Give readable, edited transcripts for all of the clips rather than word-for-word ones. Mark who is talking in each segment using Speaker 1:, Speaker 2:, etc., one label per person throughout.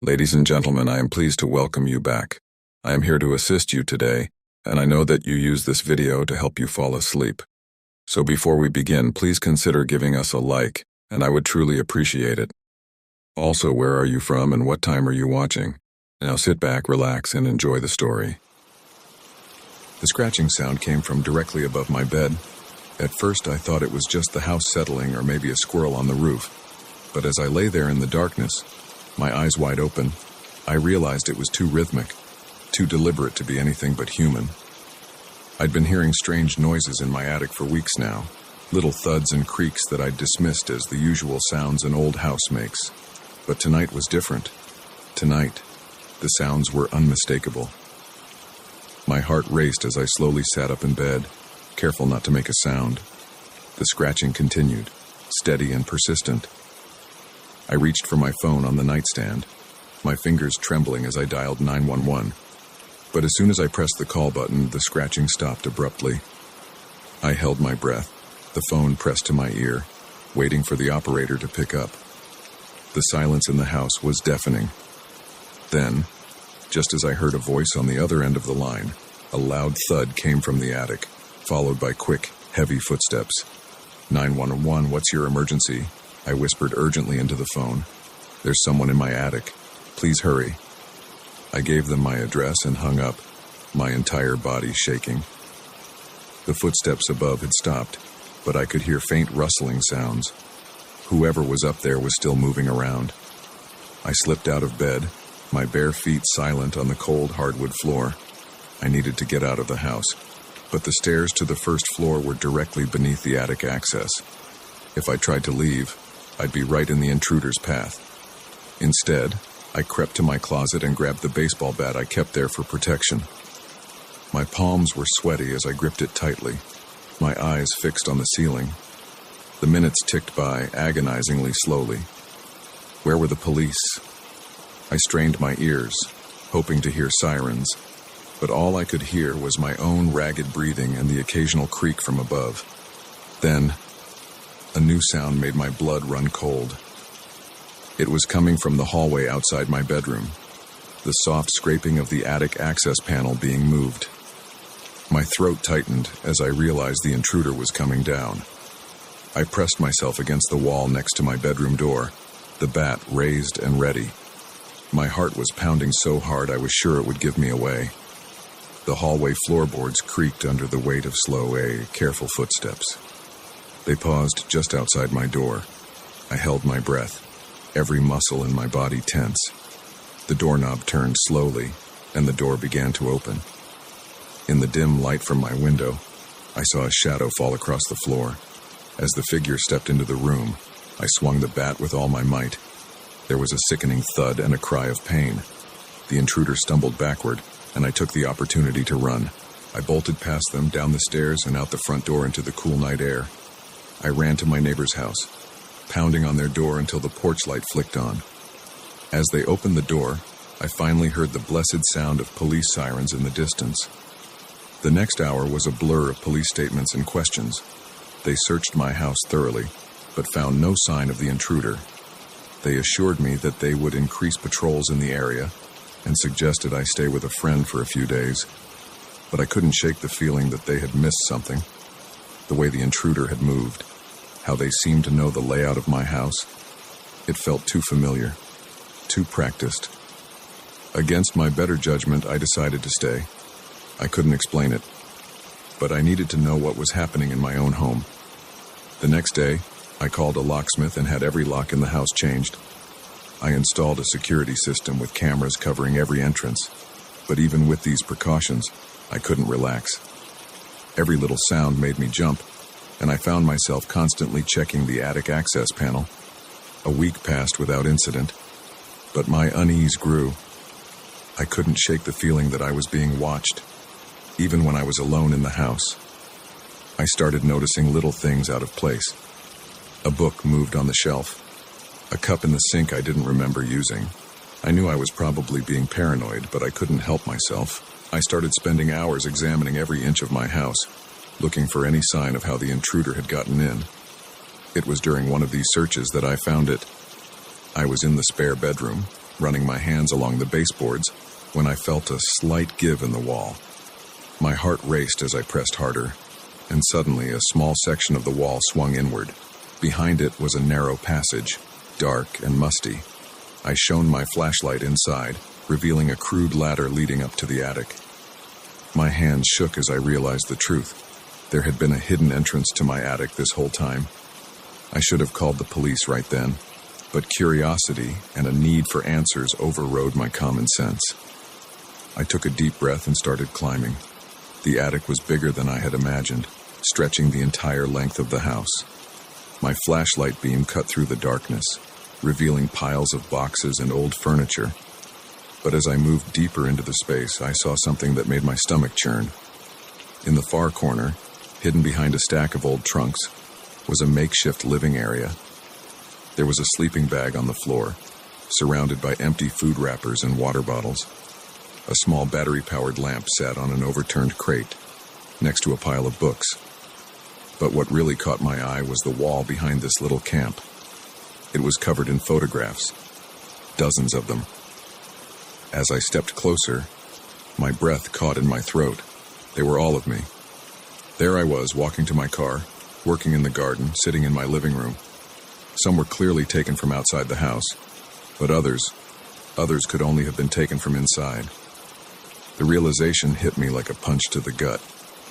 Speaker 1: Ladies and gentlemen, I am pleased to welcome you back. I am here to assist you today, and I know that you use this video to help you fall asleep. So before we begin, please consider giving us a like, and I would truly appreciate it. Also, where are you from and what time are you watching? Now sit back, relax, and enjoy the story. The scratching sound came from directly above my bed. At first I thought it was just the house settling or maybe a squirrel on the roof. But as I lay there in the darkness, my eyes wide open, I realized it was too rhythmic, too deliberate to be anything but human. I'd been hearing strange noises in my attic for weeks now, little thuds and creaks that I'd dismissed as the usual sounds an old house makes. But tonight was different. Tonight, the sounds were unmistakable. My heart raced as I slowly sat up in bed, careful not to make a sound. The scratching continued, steady and persistent. I reached for my phone on the nightstand, my fingers trembling as I dialed 911. But as soon as I pressed the call button, the scratching stopped abruptly. I held my breath, the phone pressed to my ear, waiting for the operator to pick up. The silence in the house was deafening. Then, just as I heard a voice on the other end of the line, a loud thud came from the attic, followed by quick, heavy footsteps. 911, what's your emergency? I whispered urgently into the phone. There's someone in my attic. Please hurry. I gave them my address and hung up, my entire body shaking. The footsteps above had stopped, but I could hear faint rustling sounds. Whoever was up there was still moving around. I slipped out of bed, my bare feet silent on the cold hardwood floor. I needed to get out of the house, but the stairs to the first floor were directly beneath the attic access. If I tried to leave, I'd be right in the intruder's path. Instead, I crept to my closet and grabbed the baseball bat I kept there for protection. My palms were sweaty as I gripped it tightly, my eyes fixed on the ceiling. The minutes ticked by agonizingly slowly. Where were the police? I strained my ears, hoping to hear sirens, but all I could hear was my own ragged breathing and the occasional creak from above. Then, a new sound made my blood run cold. It was coming from the hallway outside my bedroom, the soft scraping of the attic access panel being moved. My throat tightened as I realized the intruder was coming down. I pressed myself against the wall next to my bedroom door, the bat raised and ready. My heart was pounding so hard I was sure it would give me away. The hallway floorboards creaked under the weight of slow, careful footsteps. They paused just outside my door. I held my breath, every muscle in my body tense. The doorknob turned slowly, and the door began to open. In the dim light from my window, I saw a shadow fall across the floor. As the figure stepped into the room, I swung the bat with all my might. There was a sickening thud and a cry of pain. The intruder stumbled backward, and I took the opportunity to run. I bolted past them, down the stairs, and out the front door into the cool night air. I ran to my neighbor's house, pounding on their door until the porch light flicked on. As they opened the door, I finally heard the blessed sound of police sirens in the distance. The next hour was a blur of police statements and questions. They searched my house thoroughly, but found no sign of the intruder. They assured me that they would increase patrols in the area and suggested I stay with a friend for a few days, but I couldn't shake the feeling that they had missed something. The way the intruder had moved, how they seemed to know the layout of my house. It felt too familiar, too practiced. Against my better judgment, I decided to stay. I couldn't explain it, but I needed to know what was happening in my own home. The next day, I called a locksmith and had every lock in the house changed. I installed a security system with cameras covering every entrance, but even with these precautions, I couldn't relax. Every little sound made me jump, and I found myself constantly checking the attic access panel. A week passed without incident, but my unease grew. I couldn't shake the feeling that I was being watched, even when I was alone in the house. I started noticing little things out of place. A book moved on the shelf. A cup in the sink I didn't remember using. I knew I was probably being paranoid, but I couldn't help myself. I started spending hours examining every inch of my house, looking for any sign of how the intruder had gotten in. It was during one of these searches that I found it. I was in the spare bedroom, running my hands along the baseboards, when I felt a slight give in the wall. My heart raced as I pressed harder, and suddenly a small section of the wall swung inward. Behind it was a narrow passage, dark and musty. I shone my flashlight inside, revealing a crude ladder leading up to the attic. My hands shook as I realized the truth. There had been a hidden entrance to my attic this whole time. I should have called the police right then, but curiosity and a need for answers overrode my common sense. I took a deep breath and started climbing. The attic was bigger than I had imagined, stretching the entire length of the house. My flashlight beam cut through the darkness, revealing piles of boxes and old furniture. But as I moved deeper into the space, I saw something that made my stomach churn. In the far corner, hidden behind a stack of old trunks, was a makeshift living area. There was a sleeping bag on the floor, surrounded by empty food wrappers and water bottles. A small battery-powered lamp sat on an overturned crate, next to a pile of books. But what really caught my eye was the wall behind this little camp. It was covered in photographs, dozens of them. As I stepped closer, my breath caught in my throat. They were all of me. There I was, walking to my car, working in the garden, sitting in my living room. Some were clearly taken from outside the house, but others could only have been taken from inside. The realization hit me like a punch to the gut.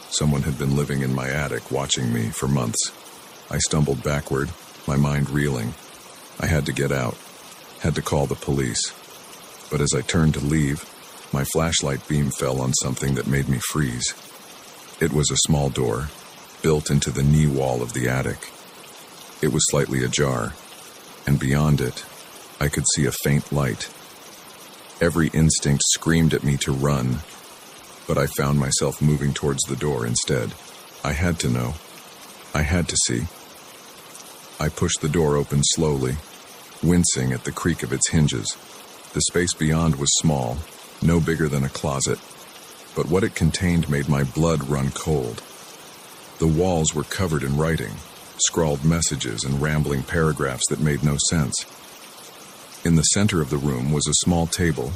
Speaker 1: Someone had been living in my attic, watching me for months. I stumbled backward, my mind reeling. I had to get out, had to call the police. But as I turned to leave, my flashlight beam fell on something that made me freeze. It was a small door, built into the knee wall of the attic. It was slightly ajar, and beyond it, I could see a faint light. Every instinct screamed at me to run, but I found myself moving towards the door instead. I had to know. I had to see. I pushed the door open slowly, wincing at the creak of its hinges. The space beyond was small, no bigger than a closet, but what it contained made my blood run cold. The walls were covered in writing, scrawled messages and rambling paragraphs that made no sense. In the center of the room was a small table,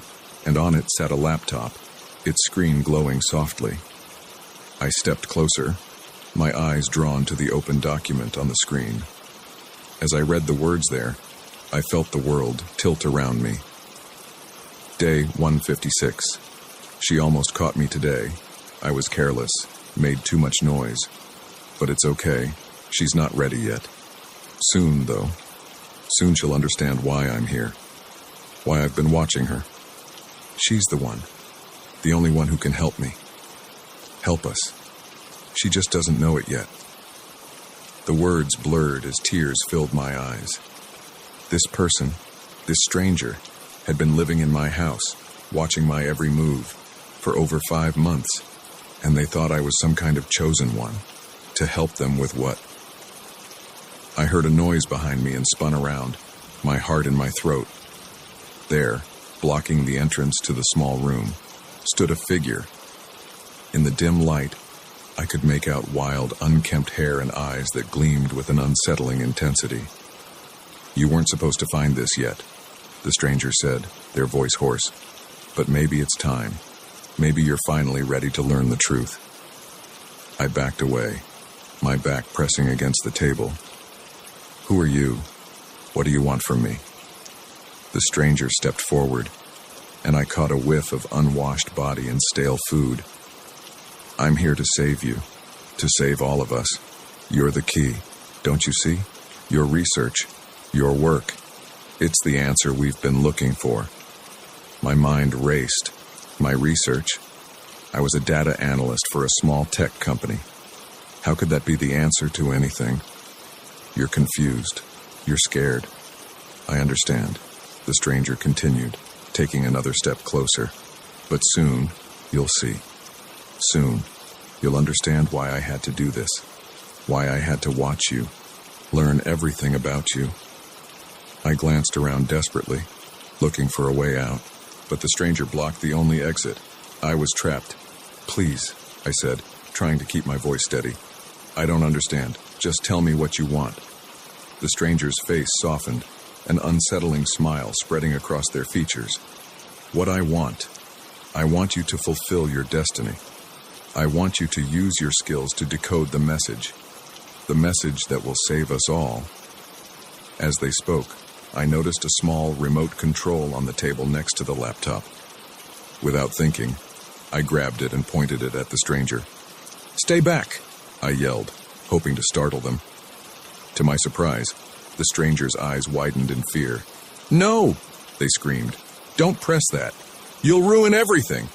Speaker 1: and on it sat a laptop, its screen glowing softly. I stepped closer, my eyes drawn to the open document on the screen. As I read the words there, I felt the world tilt around me. Day 156. She almost caught me today. I was careless, made too much noise. But it's okay. She's not ready yet. Soon, though. Soon she'll understand why I'm here. Why I've been watching her. She's the one. The only one who can help me. Help us. She just doesn't know it yet. The words blurred as tears filled my eyes. This person, this stranger, had been living in my house, watching my every move, for over 5 months, and they thought I was some kind of chosen one, to help them with what? I heard a noise behind me and spun around, my heart in my throat. There, blocking the entrance to the small room, stood a figure. In the dim light, I could make out wild, unkempt hair and eyes that gleamed with an unsettling intensity. "You weren't supposed to find this yet," the stranger said, their voice hoarse. "But maybe it's time. Maybe you're finally ready to learn the truth." I backed away, my back pressing against the table. "Who are you? What do you want from me?" The stranger stepped forward, and I caught a whiff of unwashed body and stale food. "I'm here to save you, to save all of us. You're the key, don't you see? Your research, your work. It's the answer we've been looking for." My mind raced. My research? I was a data analyst for a small tech company. How could that be the answer to anything? "You're confused. You're scared. I understand," the stranger continued, taking another step closer. "But soon, you'll see. Soon, you'll understand why I had to do this. Why I had to watch you, learn everything about you." I glanced around desperately, looking for a way out, but the stranger blocked the only exit. I was trapped. "Please," I said, trying to keep my voice steady. "I don't understand. Just tell me what you want." The stranger's face softened, an unsettling smile spreading across their features. What I want you to fulfill your destiny. I want you to use your skills to decode the message that will save us all. As they spoke, I noticed a small remote control on the table next to the laptop. Without thinking, I grabbed it and pointed it at the stranger. "Stay back!" I yelled, hoping to startle them. To my surprise, the stranger's eyes widened in fear. "No!" they screamed. "Don't press that! You'll ruin everything!"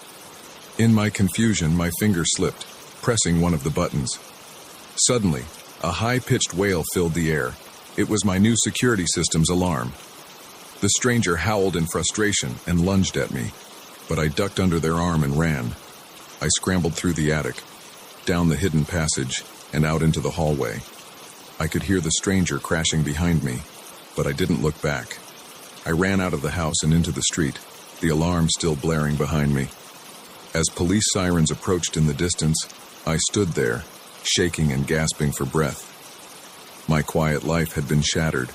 Speaker 1: In my confusion, my finger slipped, pressing one of the buttons. Suddenly, a high-pitched wail filled the air. It was my new security system's alarm. The stranger howled in frustration and lunged at me, but I ducked under their arm and ran. I scrambled through the attic, down the hidden passage, and out into the hallway. I could hear the stranger crashing behind me, but I didn't look back. I ran out of the house and into the street, the alarm still blaring behind me. As police sirens approached in the distance, I stood there, shaking and gasping for breath. My quiet life had been shattered,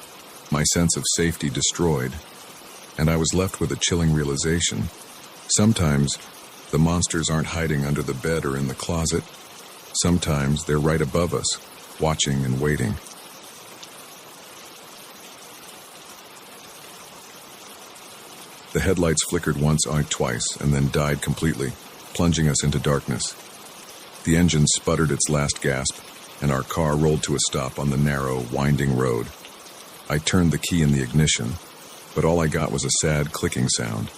Speaker 1: my sense of safety destroyed, and I was left with a chilling realization. Sometimes, the monsters aren't hiding under the bed or in the closet. Sometimes they're right above us, watching and waiting. The headlights flickered once, out twice, and then died completely, plunging us into darkness. The engine sputtered its last gasp, and our car rolled to a stop on the narrow, winding road. I turned the key in the ignition, but all I got was a sad clicking sound.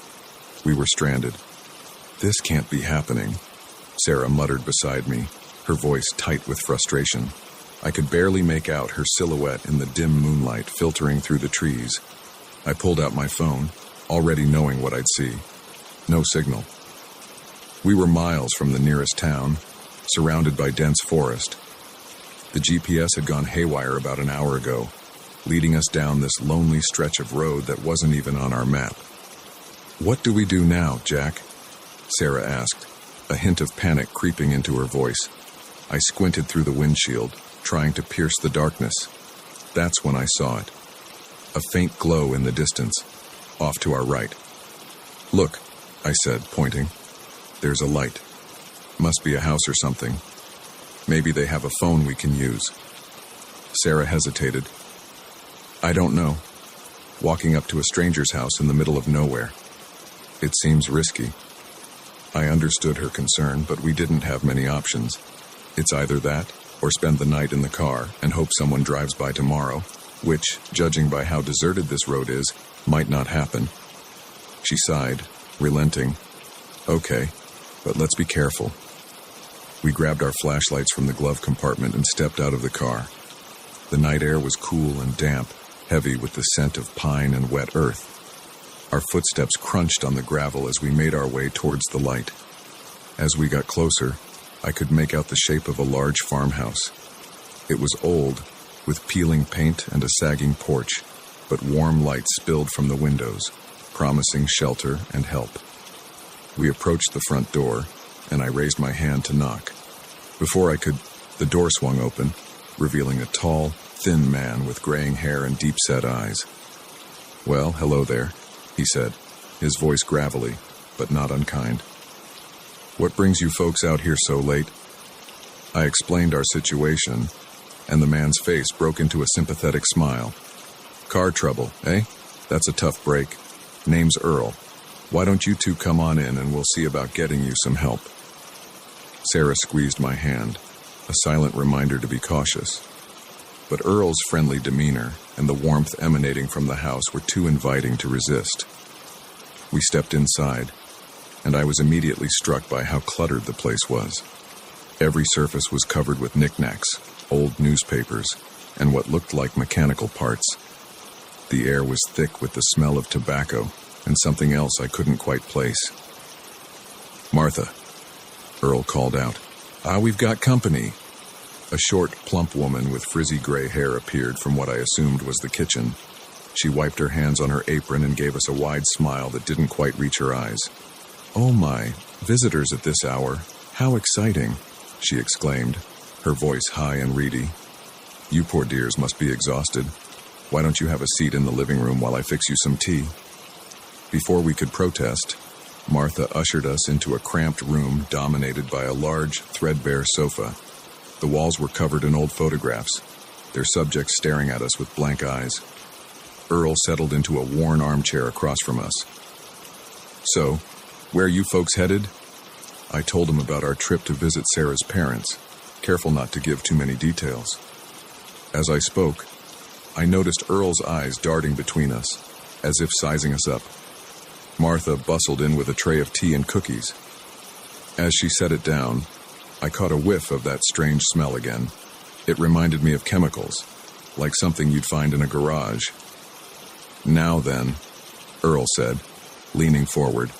Speaker 1: We were stranded. "This can't be happening," Sarah muttered beside me, her voice tight with frustration. I could barely make out her silhouette in the dim moonlight filtering through the trees. I pulled out my phone, already knowing what I'd see. No signal. We were miles from the nearest town, surrounded by dense forest. The GPS had gone haywire about an hour ago, leading us down this lonely stretch of road that wasn't even on our map. "What do we do now, Jack?" Sarah asked, a hint of panic creeping into her voice. I squinted through the windshield, trying to pierce the darkness. That's when I saw it. A faint glow in the distance, off to our right. "Look," I said, pointing. "There's a light. Must be a house or something. Maybe they have a phone we can use." Sarah hesitated. "I don't know. Walking up to a stranger's house in the middle of nowhere. It seems risky." I understood her concern, but we didn't have many options. It's either that, or spend the night in the car and hope someone drives by tomorrow, which, judging by how deserted this road is, might not happen. She sighed, relenting. "Okay, but let's be careful." We grabbed our flashlights from the glove compartment and stepped out of the car. The night air was cool and damp, heavy with the scent of pine and wet earth. Our footsteps crunched on the gravel as we made our way towards the light. As we got closer, I could make out the shape of a large farmhouse. It was old, with peeling paint and a sagging porch, but warm light spilled from the windows, promising shelter and help. We approached the front door, and I raised my hand to knock. Before I could, the door swung open, revealing a tall, thin man with graying hair and deep-set eyes. "Well, hello there," he said, his voice gravelly, but not unkind. "What brings you folks out here so late?" I explained our situation, and the man's face broke into a sympathetic smile. "Car trouble, eh? That's a tough break. Name's Earl. Why don't you two come on in and we'll see about getting you some help." Sarah squeezed my hand, a silent reminder to be cautious. But Earl's friendly demeanor and the warmth emanating from the house were too inviting to resist. We stepped inside, and I was immediately struck by how cluttered the place was. Every surface was covered with knickknacks, old newspapers, and what looked like mechanical parts. The air was thick with the smell of tobacco and something else I couldn't quite place. "Martha," Earl called out. We've got company." A short, plump woman with frizzy gray hair appeared from what I assumed was the kitchen. She wiped her hands on her apron and gave us a wide smile that didn't quite reach her eyes. "Oh my, visitors at this hour. How exciting," she exclaimed, her voice high and reedy. "You poor dears must be exhausted." Why don't you have a seat in the living room while I fix you some tea? Before we could protest, Martha ushered us into a cramped room dominated by a large, threadbare sofa. The walls were covered in old photographs, their subjects staring at us with blank eyes. Earl settled into a worn armchair across from us. "So, where are you folks headed?" I told him about our trip to visit Sarah's parents, careful not to give too many details. As I spoke, I noticed Earl's eyes darting between us, as if sizing us up. Martha bustled in with a tray of tea and cookies. As she set it down, I caught a whiff of that strange smell again. It reminded me of chemicals, like something you'd find in a garage. "Now then," Earl said, leaning forward.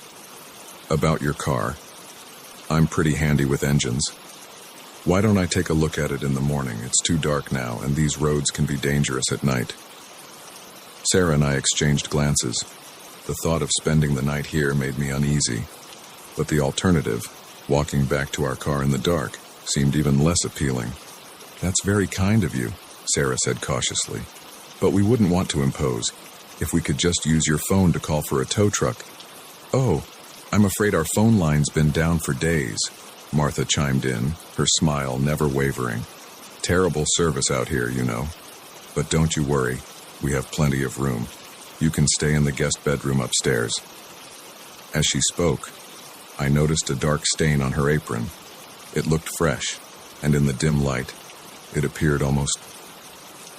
Speaker 1: "About your car. I'm pretty handy with engines. Why don't I take a look at it in the morning? It's too dark now, and these roads can be dangerous at night." Sarah and I exchanged glances. The thought of spending the night here made me uneasy, but the alternative, walking back to our car in the dark, seemed even less appealing. "That's very kind of you," Sarah said cautiously, "but we wouldn't want to impose. If we could just use your phone to call for a tow truck." "Oh, I'm afraid our phone line's been down for days," Martha chimed in, her smile never wavering. "Terrible service out here, you know. But don't you worry, we have plenty of room. You can stay in the guest bedroom upstairs." As she spoke, I noticed a dark stain on her apron. It looked fresh, and in the dim light, it appeared almost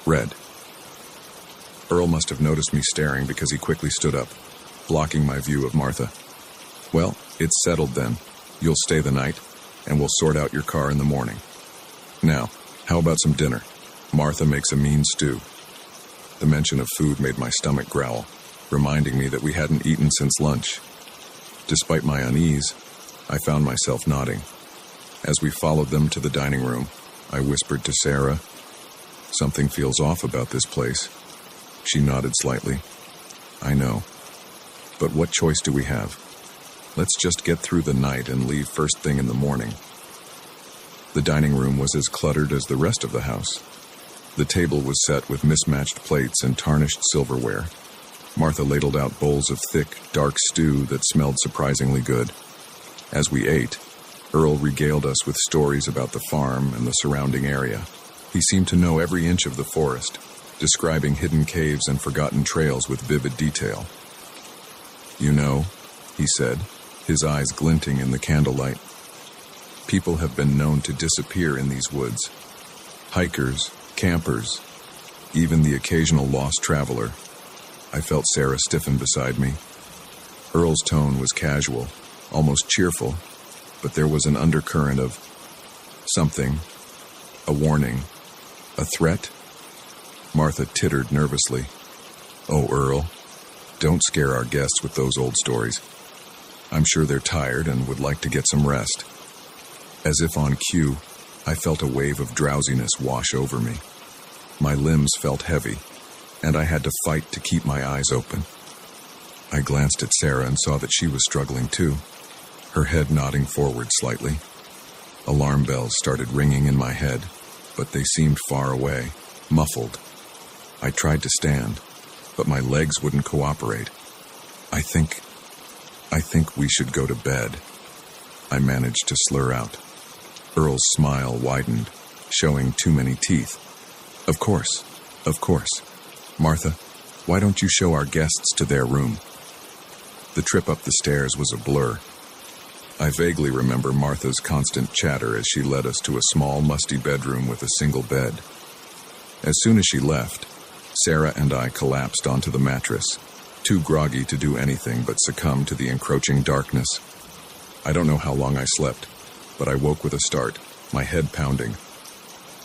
Speaker 1: red. Earl must have noticed me staring because he quickly stood up, blocking my view of Martha. "Well, it's settled then. You'll stay the night, and we'll sort out your car in the morning. Now, how about some dinner? Martha makes a mean stew." The mention of food made my stomach growl, reminding me that we hadn't eaten since lunch. Despite my unease, I found myself nodding. As we followed them to the dining room, I whispered to Sarah, "Something feels off about this place." She nodded slightly. "I know. But what choice do we have? Let's just get through the night and leave first thing in the morning." The dining room was as cluttered as the rest of the house. The table was set with mismatched plates and tarnished silverware. Martha ladled out bowls of thick, dark stew that smelled surprisingly good. As we ate, Earl regaled us with stories about the farm and the surrounding area. He seemed to know every inch of the forest, describing hidden caves and forgotten trails with vivid detail. "You know," he said, his eyes glinting in the candlelight, "people have been known to disappear in these woods. Hikers, campers, even the occasional lost traveler." I felt Sarah stiffen beside me. Earl's tone was casual, almost cheerful, but there was an undercurrent of something, a warning, a threat. Martha tittered nervously. "Oh, Earl, don't scare our guests with those old stories. I'm sure they're tired and would like to get some rest." As if on cue, I felt a wave of drowsiness wash over me. My limbs felt heavy, and I had to fight to keep my eyes open. I glanced at Sarah and saw that she was struggling too, her head nodding forward slightly. Alarm bells started ringing in my head, but they seemed far away, muffled. I tried to stand, but my legs wouldn't cooperate. I think we should go to bed," I managed to slur out. Earl's smile widened, showing too many teeth. Of course. Martha, why don't you show our guests to their room?" The trip up the stairs was a blur. I vaguely remember Martha's constant chatter as she led us to a small, musty bedroom with a single bed. As soon as she left, Sarah and I collapsed onto the mattress, too groggy to do anything but succumb to the encroaching darkness. I don't know how long I slept, but I woke with a start, my head pounding.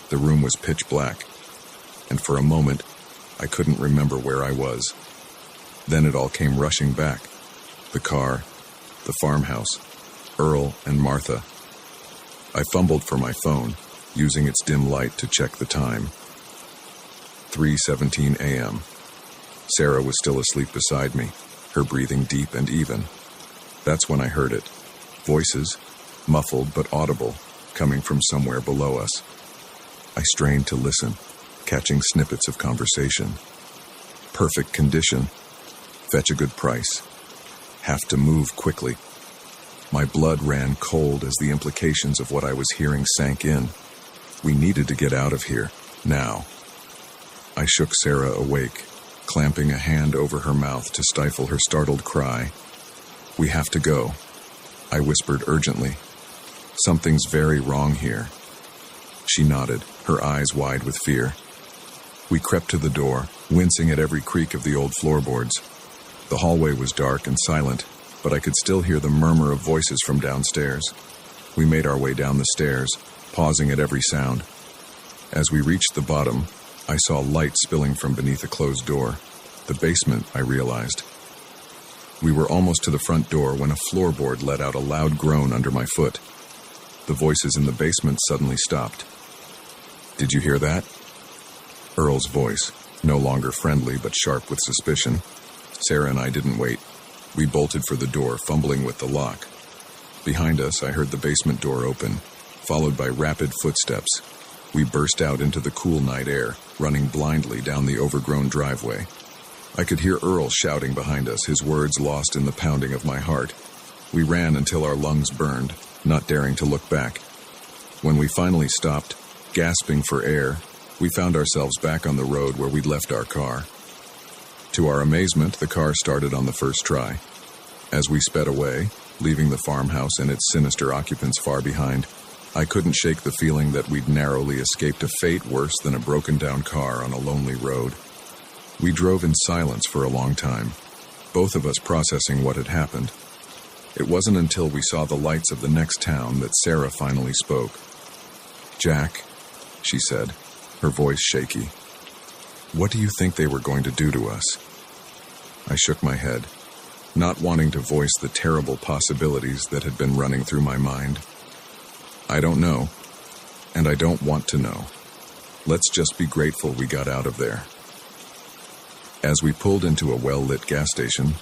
Speaker 1: The room was pitch black, and for a moment, I couldn't remember where I was. Then it all came rushing back. The car, the farmhouse, Earl and Martha. I fumbled for my phone, using its dim light to check the time. 3:17 a.m. Sarah was still asleep beside me, her breathing deep and even. That's when I heard it. Voices, muffled but audible, coming from somewhere below us. I strained to listen, catching snippets of conversation. Perfect condition. Fetch a good price. Have to move quickly. My blood ran cold as the implications of what I was hearing sank in. We needed to get out of here, now. I shook Sarah awake, clamping a hand over her mouth to stifle her startled cry. We have to go, I whispered urgently. Something's very wrong here. She nodded, her eyes wide with fear. We crept to the door, wincing at every creak of the old floorboards. The hallway was dark and silent, but I could still hear the murmur of voices from downstairs. We made our way down the stairs, pausing at every sound. As we reached the bottom, I saw light spilling from beneath a closed door. The basement, I realized. We were almost to the front door when a floorboard let out a loud groan under my foot. The voices in the basement suddenly stopped. Did you hear that? Earl's voice, no longer friendly but sharp with suspicion. Sarah and I didn't wait. We bolted for the door, fumbling with the lock. Behind us, I heard the basement door open, followed by rapid footsteps. We burst out into the cool night air, running blindly down the overgrown driveway. I could hear Earl shouting behind us, his words lost in the pounding of my heart. We ran until our lungs burned, not daring to look back. When we finally stopped, gasping for air, we found ourselves back on the road where we'd left our car. To our amazement, the car started on the first try. As we sped away, leaving the farmhouse and its sinister occupants far behind, I couldn't shake the feeling that we'd narrowly escaped a fate worse than a broken-down car on a lonely road. We drove in silence for a long time, both of us processing what had happened. It wasn't until we saw the lights of the next town that Sarah finally spoke. "Jack," she said, her voice shaky. "What do you think they were going to do to us?" I shook my head, not wanting to voice the terrible possibilities that had been running through my mind. "I don't know, and I don't want to know. Let's just be grateful we got out of there." As we pulled into a well-lit gas station,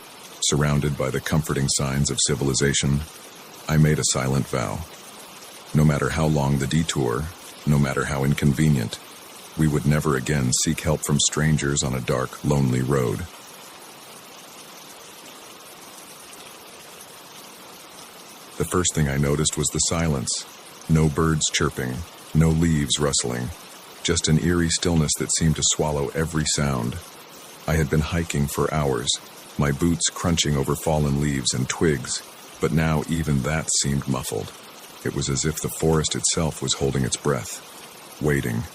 Speaker 1: surrounded by the comforting signs of civilization, I made a silent vow. No matter how long the detour, no matter how inconvenient, we would never again seek help from strangers on a dark, lonely road. The first thing I noticed was the silence. No birds chirping, no leaves rustling, just an eerie stillness that seemed to swallow every sound. I had been hiking for hours, my boots crunching over fallen leaves and twigs, but now even that seemed muffled. It was as if the forest itself was holding its breath, waiting.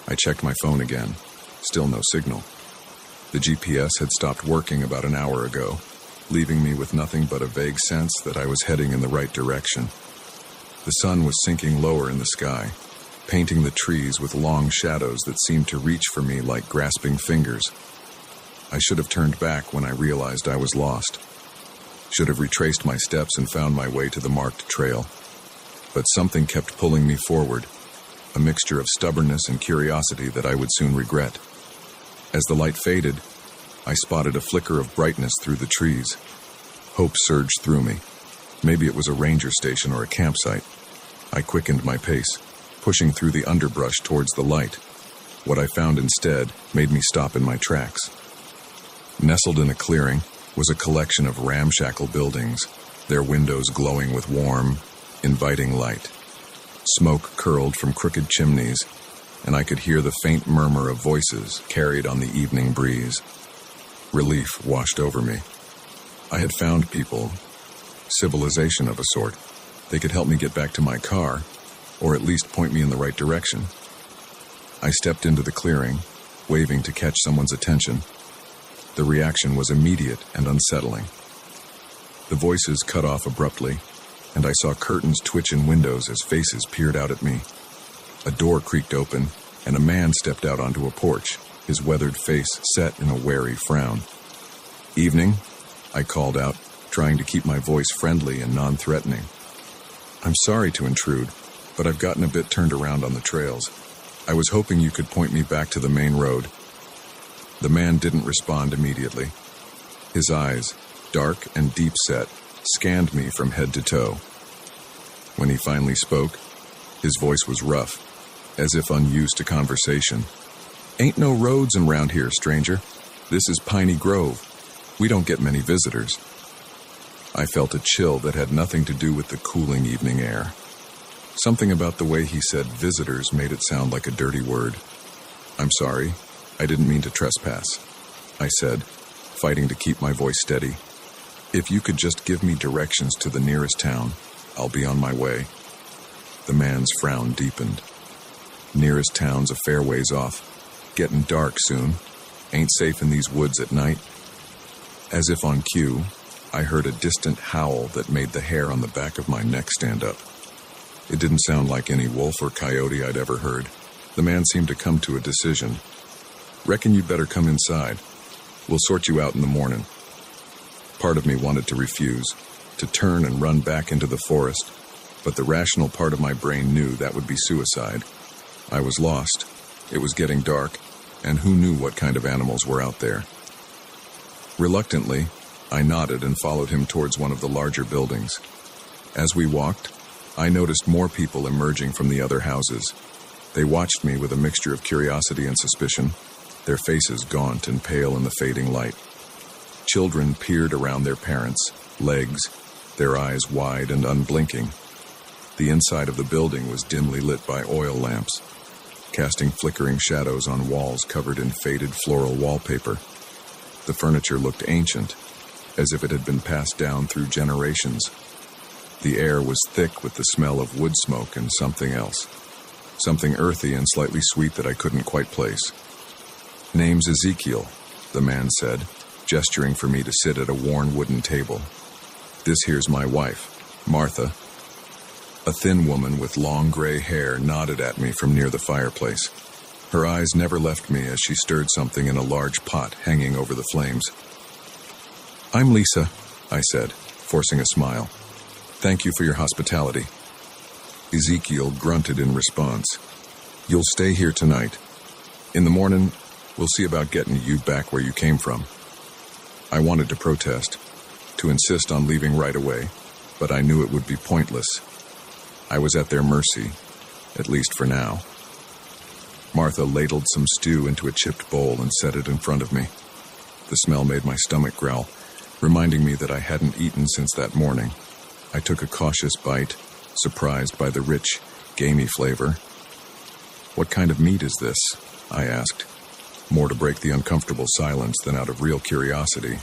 Speaker 1: I checked my phone again. Still no signal. The GPS had stopped working about an hour ago, leaving me with nothing but a vague sense that I was heading in the right direction. The sun was sinking lower in the sky, painting the trees with long shadows that seemed to reach for me like grasping fingers. I should have turned back when I realized I was lost. Should have retraced my steps and found my way to the marked trail. But something kept pulling me forward, a mixture of stubbornness and curiosity that I would soon regret. As the light faded, I spotted a flicker of brightness through the trees. Hope surged through me. Maybe it was a ranger station or a campsite. I quickened my pace, pushing through the underbrush towards the light. What I found instead made me stop in my tracks. Nestled in a clearing was a collection of ramshackle buildings, their windows glowing with warm, inviting light. Smoke curled from crooked chimneys, and I could hear the faint murmur of voices carried on the evening breeze. Relief washed over me. I had found people, civilization of a sort. They could help me get back to my car, or at least point me in the right direction. I stepped into the clearing, waving to catch someone's attention. The reaction was immediate and unsettling. The voices cut off abruptly, and I saw curtains twitch in windows as faces peered out at me. A door creaked open, and a man stepped out onto a porch, his weathered face set in a wary frown. "Evening," I called out, trying to keep my voice friendly and non-threatening. "I'm sorry to intrude, but I've gotten a bit turned around on the trails. I was hoping you could point me back to the main road." The man didn't respond immediately. His eyes, dark and deep-set, scanned me from head to toe. When he finally spoke, his voice was rough, as if unused to conversation. "Ain't no roads around here, stranger. This is Piney Grove. We don't get many visitors." I felt a chill that had nothing to do with the cooling evening air. Something about the way he said visitors made it sound like a dirty word. "I'm sorry. I didn't mean to trespass," I said, fighting to keep my voice steady. "If you could just give me directions to the nearest town, I'll be on my way." The man's frown deepened. "Nearest town's a fair ways off. Getting dark soon. Ain't safe in these woods at night." As if on cue, I heard a distant howl that made the hair on the back of my neck stand up. It didn't sound like any wolf or coyote I'd ever heard. The man seemed to come to a decision. "Reckon you better come inside. We'll sort you out in the morning." Part of me wanted to refuse, to turn and run back into the forest, but the rational part of my brain knew that would be suicide. I was lost. It was getting dark, and who knew what kind of animals were out there? Reluctantly, I nodded and followed him towards one of the larger buildings. As we walked, I noticed more people emerging from the other houses. They watched me with a mixture of curiosity and suspicion, their faces gaunt and pale in the fading light. Children peered around their parents' legs, their eyes wide and unblinking. The inside of the building was dimly lit by oil lamps, casting flickering shadows on walls covered in faded floral wallpaper. The furniture looked ancient, as if it had been passed down through generations. The air was thick with the smell of wood smoke and something else. Something earthy and slightly sweet that I couldn't quite place. "Name's Ezekiel," the man said, gesturing for me to sit at a worn wooden table. "This here's my wife, Martha." A thin woman with long gray hair nodded at me from near the fireplace. Her eyes never left me as she stirred something in a large pot hanging over the flames. "I'm Lisa," I said, forcing a smile. "Thank you for your hospitality." Ezekiel grunted in response. "You'll stay here tonight. In the morning, we'll see about getting you back where you came from." I wanted to protest, to insist on leaving right away, but I knew it would be pointless. I was at their mercy, at least for now. Martha ladled some stew into a chipped bowl and set it in front of me. The smell made my stomach growl, reminding me that I hadn't eaten since that morning. I took a cautious bite, surprised by the rich, gamey flavor. "What kind of meat is this?" I asked, more to break the uncomfortable silence than out of real curiosity.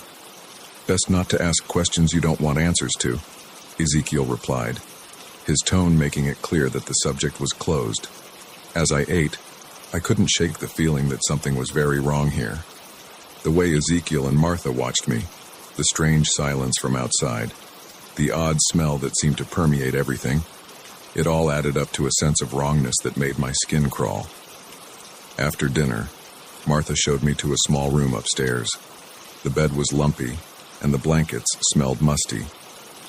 Speaker 1: "Best not to ask questions you don't want answers to," Ezekiel replied, his tone making it clear that the subject was closed. As I ate, I couldn't shake the feeling that something was very wrong here. The way Ezekiel and Martha watched me, the strange silence from outside, the odd smell that seemed to permeate everything, it all added up to a sense of wrongness that made my skin crawl. After dinner, Martha showed me to a small room upstairs. The bed was lumpy, and the blankets smelled musty,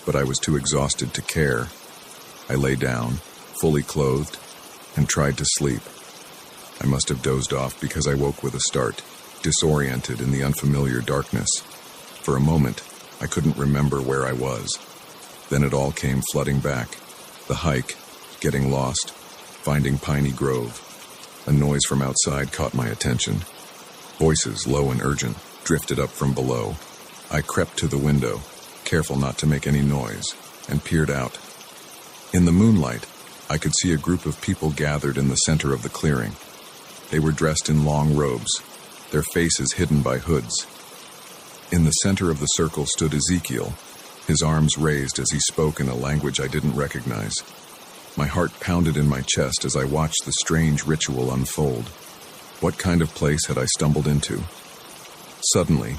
Speaker 1: but I was too exhausted to care. I lay down, fully clothed, and tried to sleep. I must have dozed off because I woke with a start, disoriented in the unfamiliar darkness. For a moment, I couldn't remember where I was. Then it all came flooding back. The hike, getting lost, finding Piney Grove. A noise from outside caught my attention. Voices, low and urgent, drifted up from below. I crept to the window, careful not to make any noise, and peered out. In the moonlight, I could see a group of people gathered in the center of the clearing. They were dressed in long robes, their faces hidden by hoods. In the center of the circle stood Ezekiel, his arms raised as he spoke in a language I didn't recognize. My heart pounded in my chest as I watched the strange ritual unfold. What kind of place had I stumbled into? Suddenly,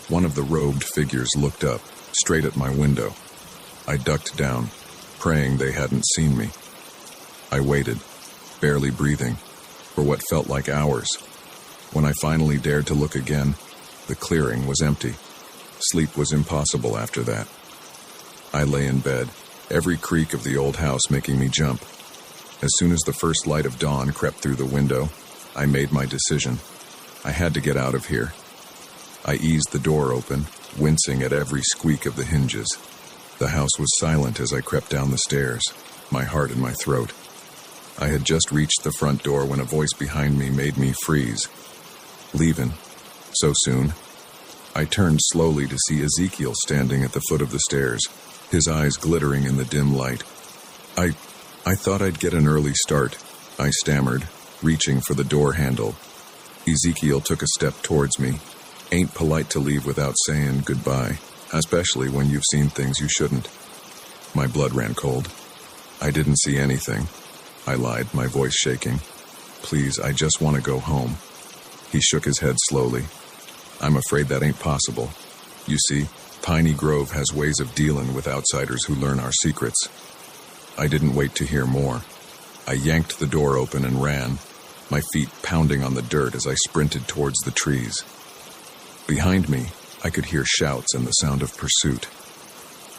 Speaker 1: one of the robed figures looked up, straight at my window. I ducked down, praying they hadn't seen me. I waited, barely breathing, for what felt like hours. When I finally dared to look again, the clearing was empty. Sleep was impossible after that. I lay in bed, every creak of the old house making me jump. As soon as the first light of dawn crept through the window, I made my decision. I had to get out of here. I eased the door open, wincing at every squeak of the hinges. The house was silent as I crept down the stairs, my heart in my throat. I had just reached the front door when a voice behind me made me freeze. Leavin'? So soon? I turned slowly to see Ezekiel standing at the foot of the stairs, his eyes glittering in the dim light. I thought I'd get an early start, I stammered, reaching for the door handle. Ezekiel took a step towards me. Ain't polite to leave without saying goodbye, especially when you've seen things you shouldn't. My blood ran cold. I didn't see anything. I lied, my voice shaking. Please, I just want to go home. He shook his head slowly. I'm afraid that ain't possible. You see, Piney Grove has ways of dealing with outsiders who learn our secrets. I didn't wait to hear more. I yanked the door open and ran, my feet pounding on the dirt as I sprinted towards the trees. Behind me, I could hear shouts and the sound of pursuit.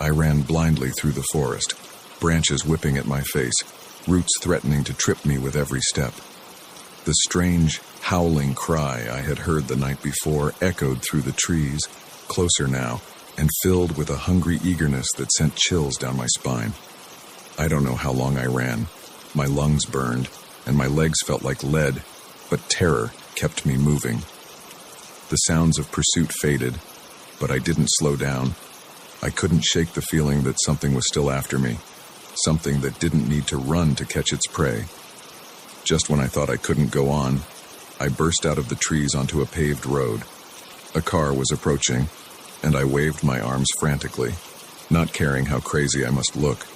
Speaker 1: I ran blindly through the forest, branches whipping at my face, roots threatening to trip me with every step. The strange, howling cry I had heard the night before echoed through the trees, closer now, and filled with a hungry eagerness that sent chills down my spine. I don't know how long I ran. My lungs burned, and my legs felt like lead, but terror kept me moving. The sounds of pursuit faded, but I didn't slow down. I couldn't shake the feeling that something was still after me, something that didn't need to run to catch its prey. Just when I thought I couldn't go on, I burst out of the trees onto a paved road. A car was approaching, and I waved my arms frantically, not caring how crazy I must look.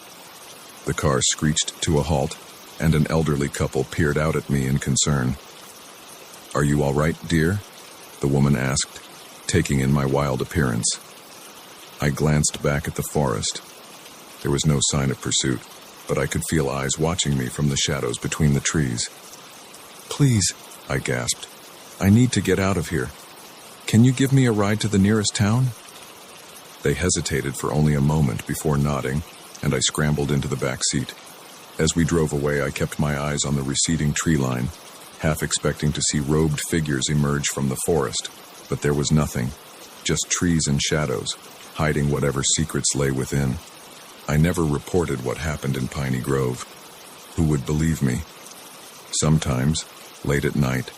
Speaker 1: The car screeched to a halt, and an elderly couple peered out at me in concern. "Are you all right, dear?" the woman asked, taking in my wild appearance. I glanced back at the forest. There was no sign of pursuit, but I could feel eyes watching me from the shadows between the trees. "Please," I gasped, "I need to get out of here. Can you give me a ride to the nearest town?" They hesitated for only a moment before nodding, and I scrambled into the back seat. As we drove away, I kept my eyes on the receding tree line, half expecting to see robed figures emerge from the forest, but there was nothing, just trees and shadows, hiding whatever secrets lay within. I never reported what happened in Piney Grove. Who would believe me? Sometimes, late at night,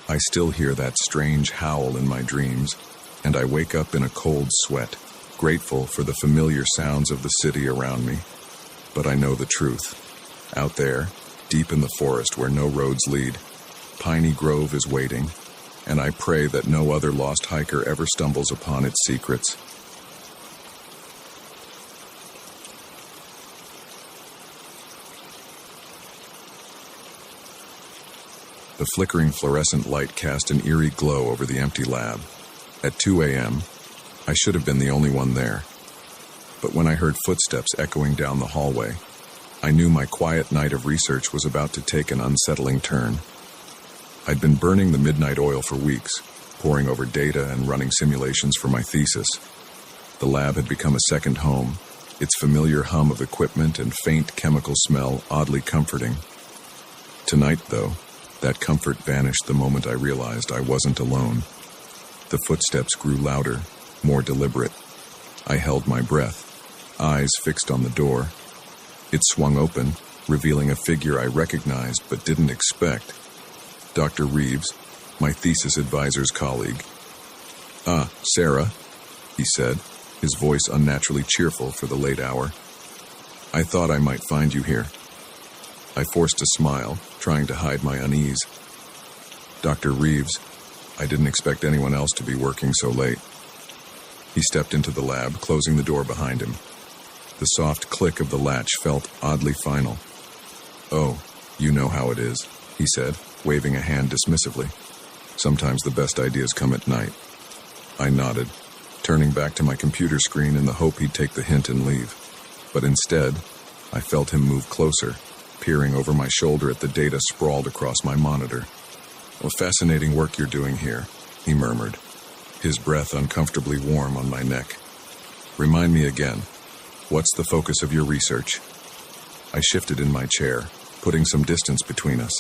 Speaker 1: I still hear that strange howl in my dreams, and I wake up in a cold sweat, grateful for the familiar sounds of the city around me. But I know the truth. Out there, deep in the forest where no roads lead, Piney Grove is waiting, and I pray that no other lost hiker ever stumbles upon its secrets. The flickering fluorescent light cast an eerie glow over the empty lab. At 2 a.m., I should have been the only one there. But when I heard footsteps echoing down the hallway, I knew my quiet night of research was about to take an unsettling turn. I'd been burning the midnight oil for weeks, poring over data and running simulations for my thesis. The lab had become a second home, its familiar hum of equipment and faint chemical smell oddly comforting. Tonight, though, that comfort vanished the moment I realized I wasn't alone. The footsteps grew louder, more deliberate. I held my breath, eyes fixed on the door. It swung open, revealing a figure I recognized but didn't expect. Dr. Reeves, my thesis advisor's colleague. "Ah, Sarah," he said, his voice unnaturally cheerful for the late hour. "I thought I might find you here." I forced a smile, trying to hide my unease. "Dr. Reeves, I didn't expect anyone else to be working so late." He stepped into the lab, closing the door behind him. The soft click of the latch felt oddly final. "Oh, you know how it is," he said, waving a hand dismissively. "Sometimes the best ideas come at night." I nodded, turning back to my computer screen in the hope he'd take the hint and leave. But instead, I felt him move closer, peering over my shoulder at the data sprawled across my monitor. "Well, fascinating work you're doing here," he murmured, his breath uncomfortably warm on my neck. "Remind me again, what's the focus of your research?" I shifted in my chair, putting some distance between us.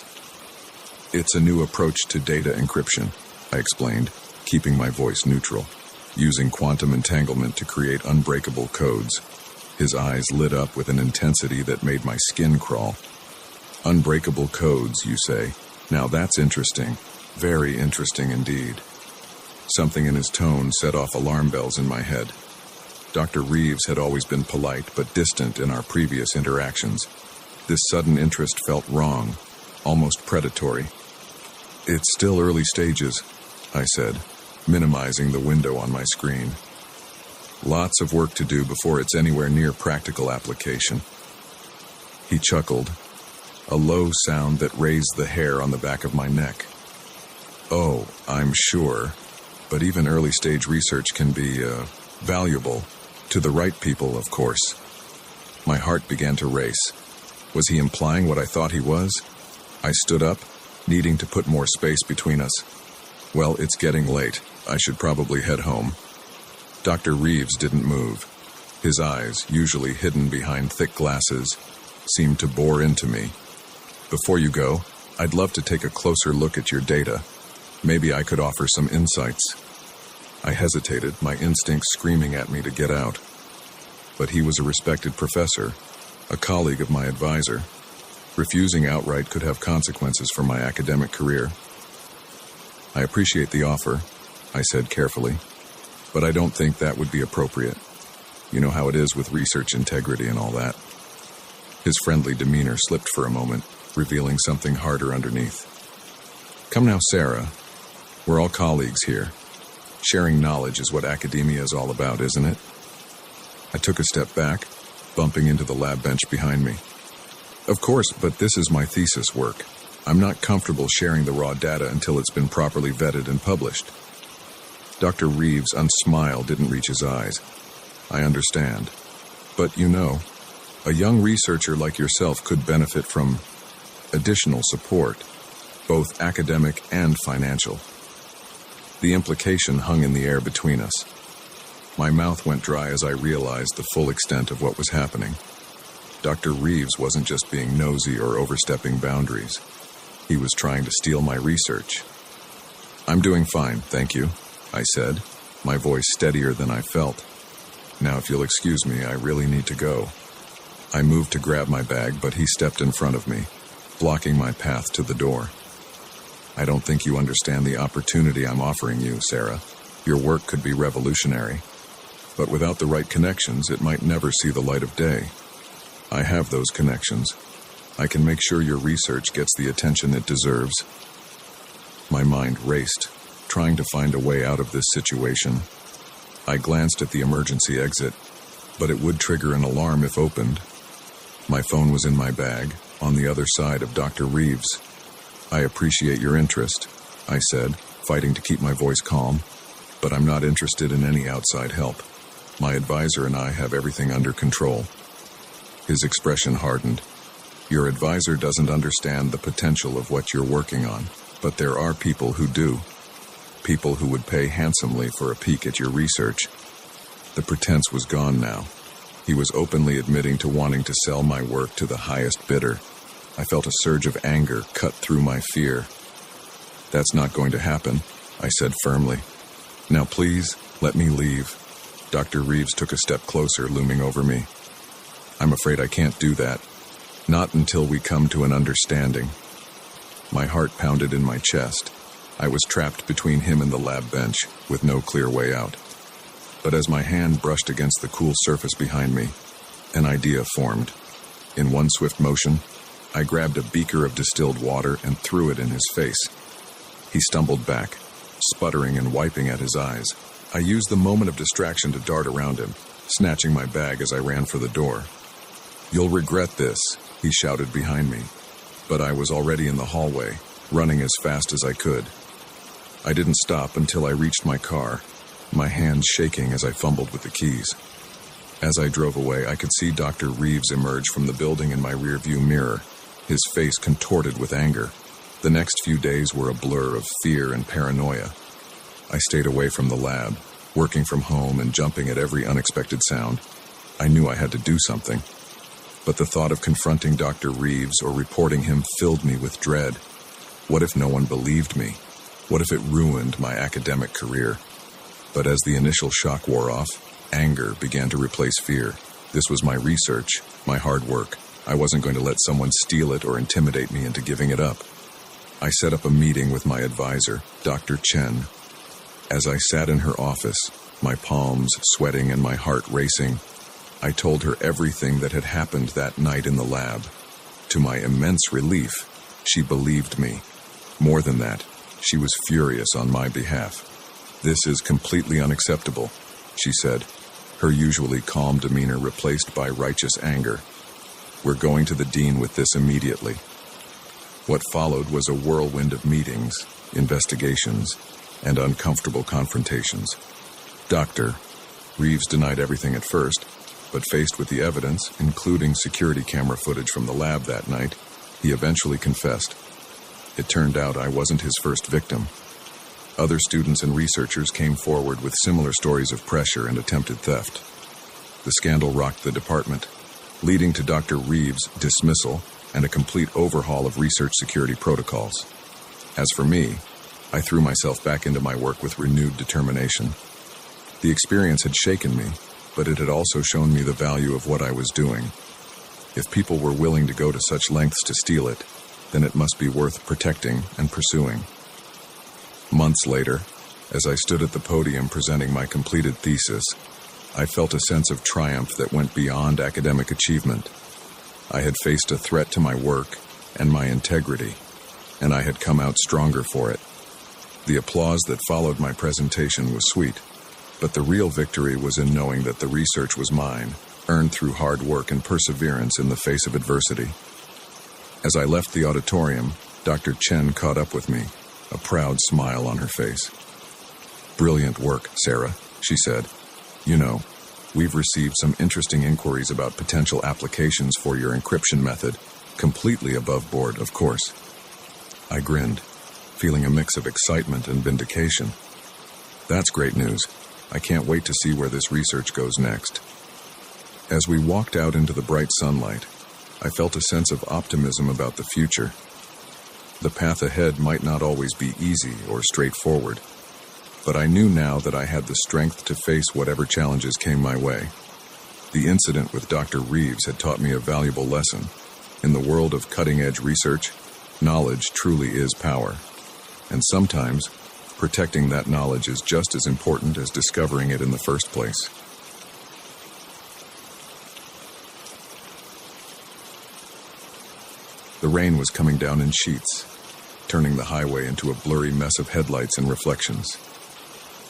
Speaker 1: "It's a new approach to data encryption," I explained, keeping my voice neutral, using quantum entanglement to create unbreakable codes. His eyes lit up with an intensity that made my skin crawl. "Unbreakable codes, you say? Now that's interesting. Very interesting indeed. Something in his tone set off alarm bells in my head. Dr. Reeves had always been polite but distant in our previous interactions. This sudden interest felt wrong, almost predatory. It's still early stages, I said, minimizing the window on my screen. Lots of work to do before it's anywhere near practical application. He chuckled, a low sound that raised the hair on the back of my neck. Oh, I'm sure, but even early-stage research can be, valuable. To the right people, of course. My heart began to race. Was he implying what I thought he was? I stood up, needing to put more space between us. Well, it's getting late. I should probably head home. Dr. Reeves didn't move. His eyes, usually hidden behind thick glasses, seemed to bore into me. Before you go, I'd love to take a closer look at your data. Maybe I could offer some insights. I hesitated, my instincts screaming at me to get out. But he was a respected professor, a colleague of my advisor. Refusing outright could have consequences for my academic career. I appreciate the offer, I said carefully, but I don't think that would be appropriate. You know how it is with research integrity and all that. His friendly demeanor slipped for a moment, revealing something harder underneath. Come now, Sarah. We're all colleagues here. Sharing knowledge is what academia is all about, isn't it? I took a step back, bumping into the lab bench behind me. Of course, but this is my thesis work. I'm not comfortable sharing the raw data until it's been properly vetted and published. Dr. Reeves' smile didn't reach his eyes. I understand. But you know, a young researcher like yourself could benefit from additional support, both academic and financial. The implication hung in the air between us. My mouth went dry as I realized the full extent of what was happening. Dr. Reeves wasn't just being nosy or overstepping boundaries. He was trying to steal my research. I'm doing fine, thank you, I said, my voice steadier than I felt. Now, if you'll excuse me, I really need to go. I moved to grab my bag, but he stepped in front of me, blocking my path to the door. I don't think you understand the opportunity I'm offering you, Sarah. Your work could be revolutionary, but without the right connections, it might never see the light of day. I have those connections. I can make sure your research gets the attention it deserves. My mind raced, trying to find a way out of this situation. I glanced at the emergency exit, but it would trigger an alarm if opened. My phone was in my bag, on the other side of Dr. Reeves. I appreciate your interest, I said, fighting to keep my voice calm, but I'm not interested in any outside help. My advisor and I have everything under control. His expression hardened. Your advisor doesn't understand the potential of what you're working on, but there are people who do. People who would pay handsomely for a peek at your research. The pretense was gone now. He was openly admitting to wanting to sell my work to the highest bidder. I felt a surge of anger cut through my fear. That's not going to happen, I said firmly. Now please, let me leave. Dr. Reeves took a step closer, looming over me. I'm afraid I can't do that. Not until we come to an understanding. My heart pounded in my chest. I was trapped between him and the lab bench, with no clear way out. But as my hand brushed against the cool surface behind me, an idea formed. In one swift motion, I grabbed a beaker of distilled water and threw it in his face. He stumbled back, sputtering and wiping at his eyes. I used the moment of distraction to dart around him, snatching my bag as I ran for the door. You'll regret this, he shouted behind me. But I was already in the hallway, running as fast as I could. I didn't stop until I reached my car, my hands shaking as I fumbled with the keys. As I drove away, I could see Dr. Reeves emerge from the building in my rearview mirror, his face contorted with anger. The next few days were a blur of fear and paranoia. I stayed away from the lab, working from home and jumping at every unexpected sound. I knew I had to do something. But the thought of confronting Dr. Reeves or reporting him filled me with dread. What if no one believed me? What if it ruined my academic career? But as the initial shock wore off, anger began to replace fear. This was my research, my hard work. I wasn't going to let someone steal it or intimidate me into giving it up. I set up a meeting with my advisor, Dr. Chen. As I sat in her office, my palms sweating and my heart racing, I told her everything that had happened that night in the lab. To my immense relief, she believed me. More than that, she was furious on my behalf. "This is completely unacceptable," she said, her usually calm demeanor replaced by righteous anger. "We're going to the dean with this immediately." What followed was a whirlwind of meetings, investigations, and uncomfortable confrontations. Dr. Reeves denied everything at first, but faced with the evidence, including security camera footage from the lab that night, he eventually confessed. It turned out I wasn't his first victim. Other students and researchers came forward with similar stories of pressure and attempted theft. The scandal rocked the department, leading to Dr. Reeves' dismissal and a complete overhaul of research security protocols. As for me, I threw myself back into my work with renewed determination. The experience had shaken me, but it had also shown me the value of what I was doing. If people were willing to go to such lengths to steal it, then it must be worth protecting and pursuing. Months later, as I stood at the podium presenting my completed thesis, I felt a sense of triumph that went beyond academic achievement. I had faced a threat to my work and my integrity, and I had come out stronger for it. The applause that followed my presentation was sweet, but the real victory was in knowing that the research was mine, earned through hard work and perseverance in the face of adversity. As I left the auditorium, Dr. Chen caught up with me, a proud smile on her face. "Brilliant work, Sarah," she said. "You know, we've received some interesting inquiries about potential applications for your encryption method, completely above board, of course." I grinned, feeling a mix of excitement and vindication. "That's great news. I can't wait to see where this research goes next." As we walked out into the bright sunlight, I felt a sense of optimism about the future. The path ahead might not always be easy or straightforward, but I knew now that I had the strength to face whatever challenges came my way. The incident with Dr. Reeves had taught me a valuable lesson. In the world of cutting-edge research, knowledge truly is power. And sometimes, protecting that knowledge is just as important as discovering it in the first place. The rain was coming down in sheets, turning the highway into a blurry mess of headlights and reflections.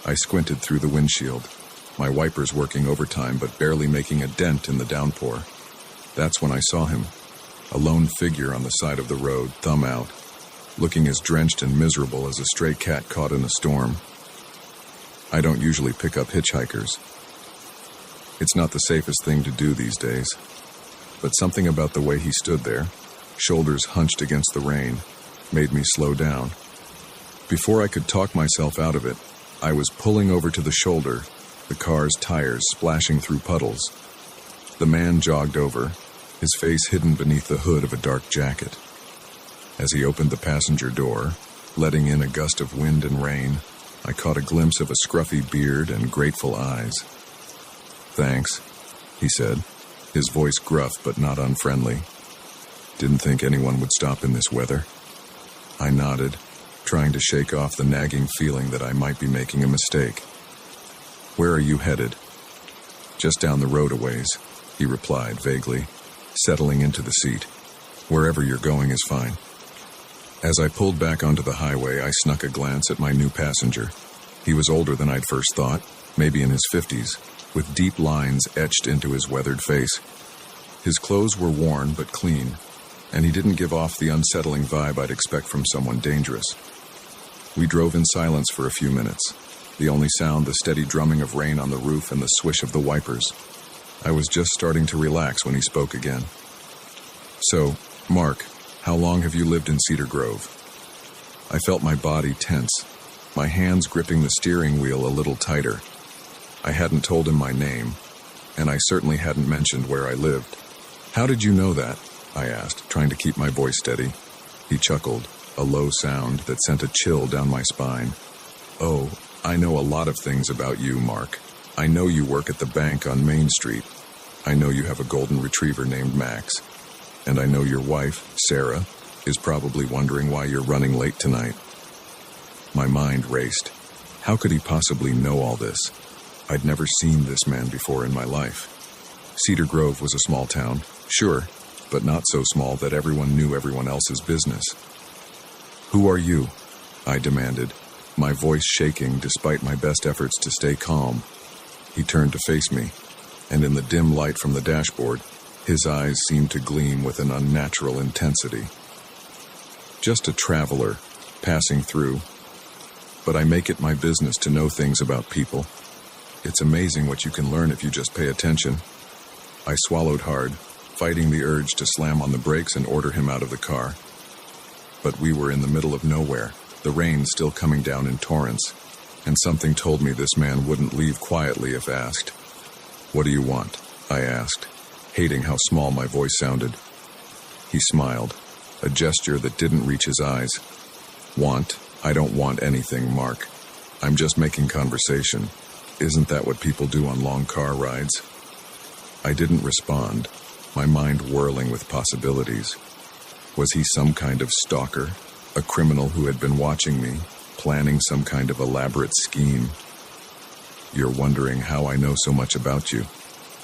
Speaker 1: I squinted through the windshield, my wipers working overtime but barely making a dent in the downpour. That's when I saw him, a lone figure on the side of the road, thumb out, looking as drenched and miserable as a stray cat caught in a storm. I don't usually pick up hitchhikers. It's not the safest thing to do these days, but something about the way he stood there, shoulders hunched against the rain, made me slow down. Before I could talk myself out of it, I was pulling over to the shoulder, the car's tires splashing through puddles. The man jogged over, his face hidden beneath the hood of a dark jacket. As he opened the passenger door, letting in a gust of wind and rain, I caught a glimpse of a scruffy beard and grateful eyes. "Thanks," he said, his voice gruff but not unfriendly. "Didn't think anyone would stop in this weather." I nodded, trying to shake off the nagging feeling that I might be making a mistake. "Where are you headed?" "Just down the road a ways," he replied vaguely, settling into the seat. "Wherever you're going is fine." As I pulled back onto the highway, I snuck a glance at my new passenger. He was older than I'd first thought, maybe in his 50s, with deep lines etched into his weathered face. His clothes were worn but clean, and he didn't give off the unsettling vibe I'd expect from someone dangerous. We drove in silence for a few minutes, the only sound the steady drumming of rain on the roof and the swish of the wipers. I was just starting to relax when he spoke again. "So, Mark, how long have you lived in Cedar Grove?" I felt my body tense, my hands gripping the steering wheel a little tighter. I hadn't told him my name, and I certainly hadn't mentioned where I lived. "How did you know that?" I asked, trying to keep my voice steady. He chuckled, a low sound that sent a chill down my spine. "Oh, I know a lot of things about you, Mark. I know you work at the bank on Main Street. I know you have a golden retriever named Max. And I know your wife, Sarah, is probably wondering why you're running late tonight. My mind raced. How could he possibly know all this? I'd never seen this man before in my life. Cedar Grove was a small town, sure, but not so small that everyone knew everyone else's business. "Who are you?" I demanded, my voice shaking despite my best efforts to stay calm. He turned to face me, and in the dim light from the dashboard, his eyes seemed to gleam with an unnatural intensity. "Just a traveler, passing through. But I make it my business to know things about people. It's amazing what you can learn if you just pay attention." I swallowed hard, fighting the urge to slam on the brakes and order him out of the car. But we were in the middle of nowhere, the rain still coming down in torrents, and something told me this man wouldn't leave quietly if asked. "What do you want?" I asked, hating how small my voice sounded. He smiled, a gesture that didn't reach his eyes. "Want? I don't want anything, Mark. I'm just making conversation. Isn't that what people do on long car rides?" I didn't respond, my mind whirling with possibilities. Was he some kind of stalker, a criminal who had been watching me, planning some kind of elaborate scheme? "You're wondering how I know so much about you,"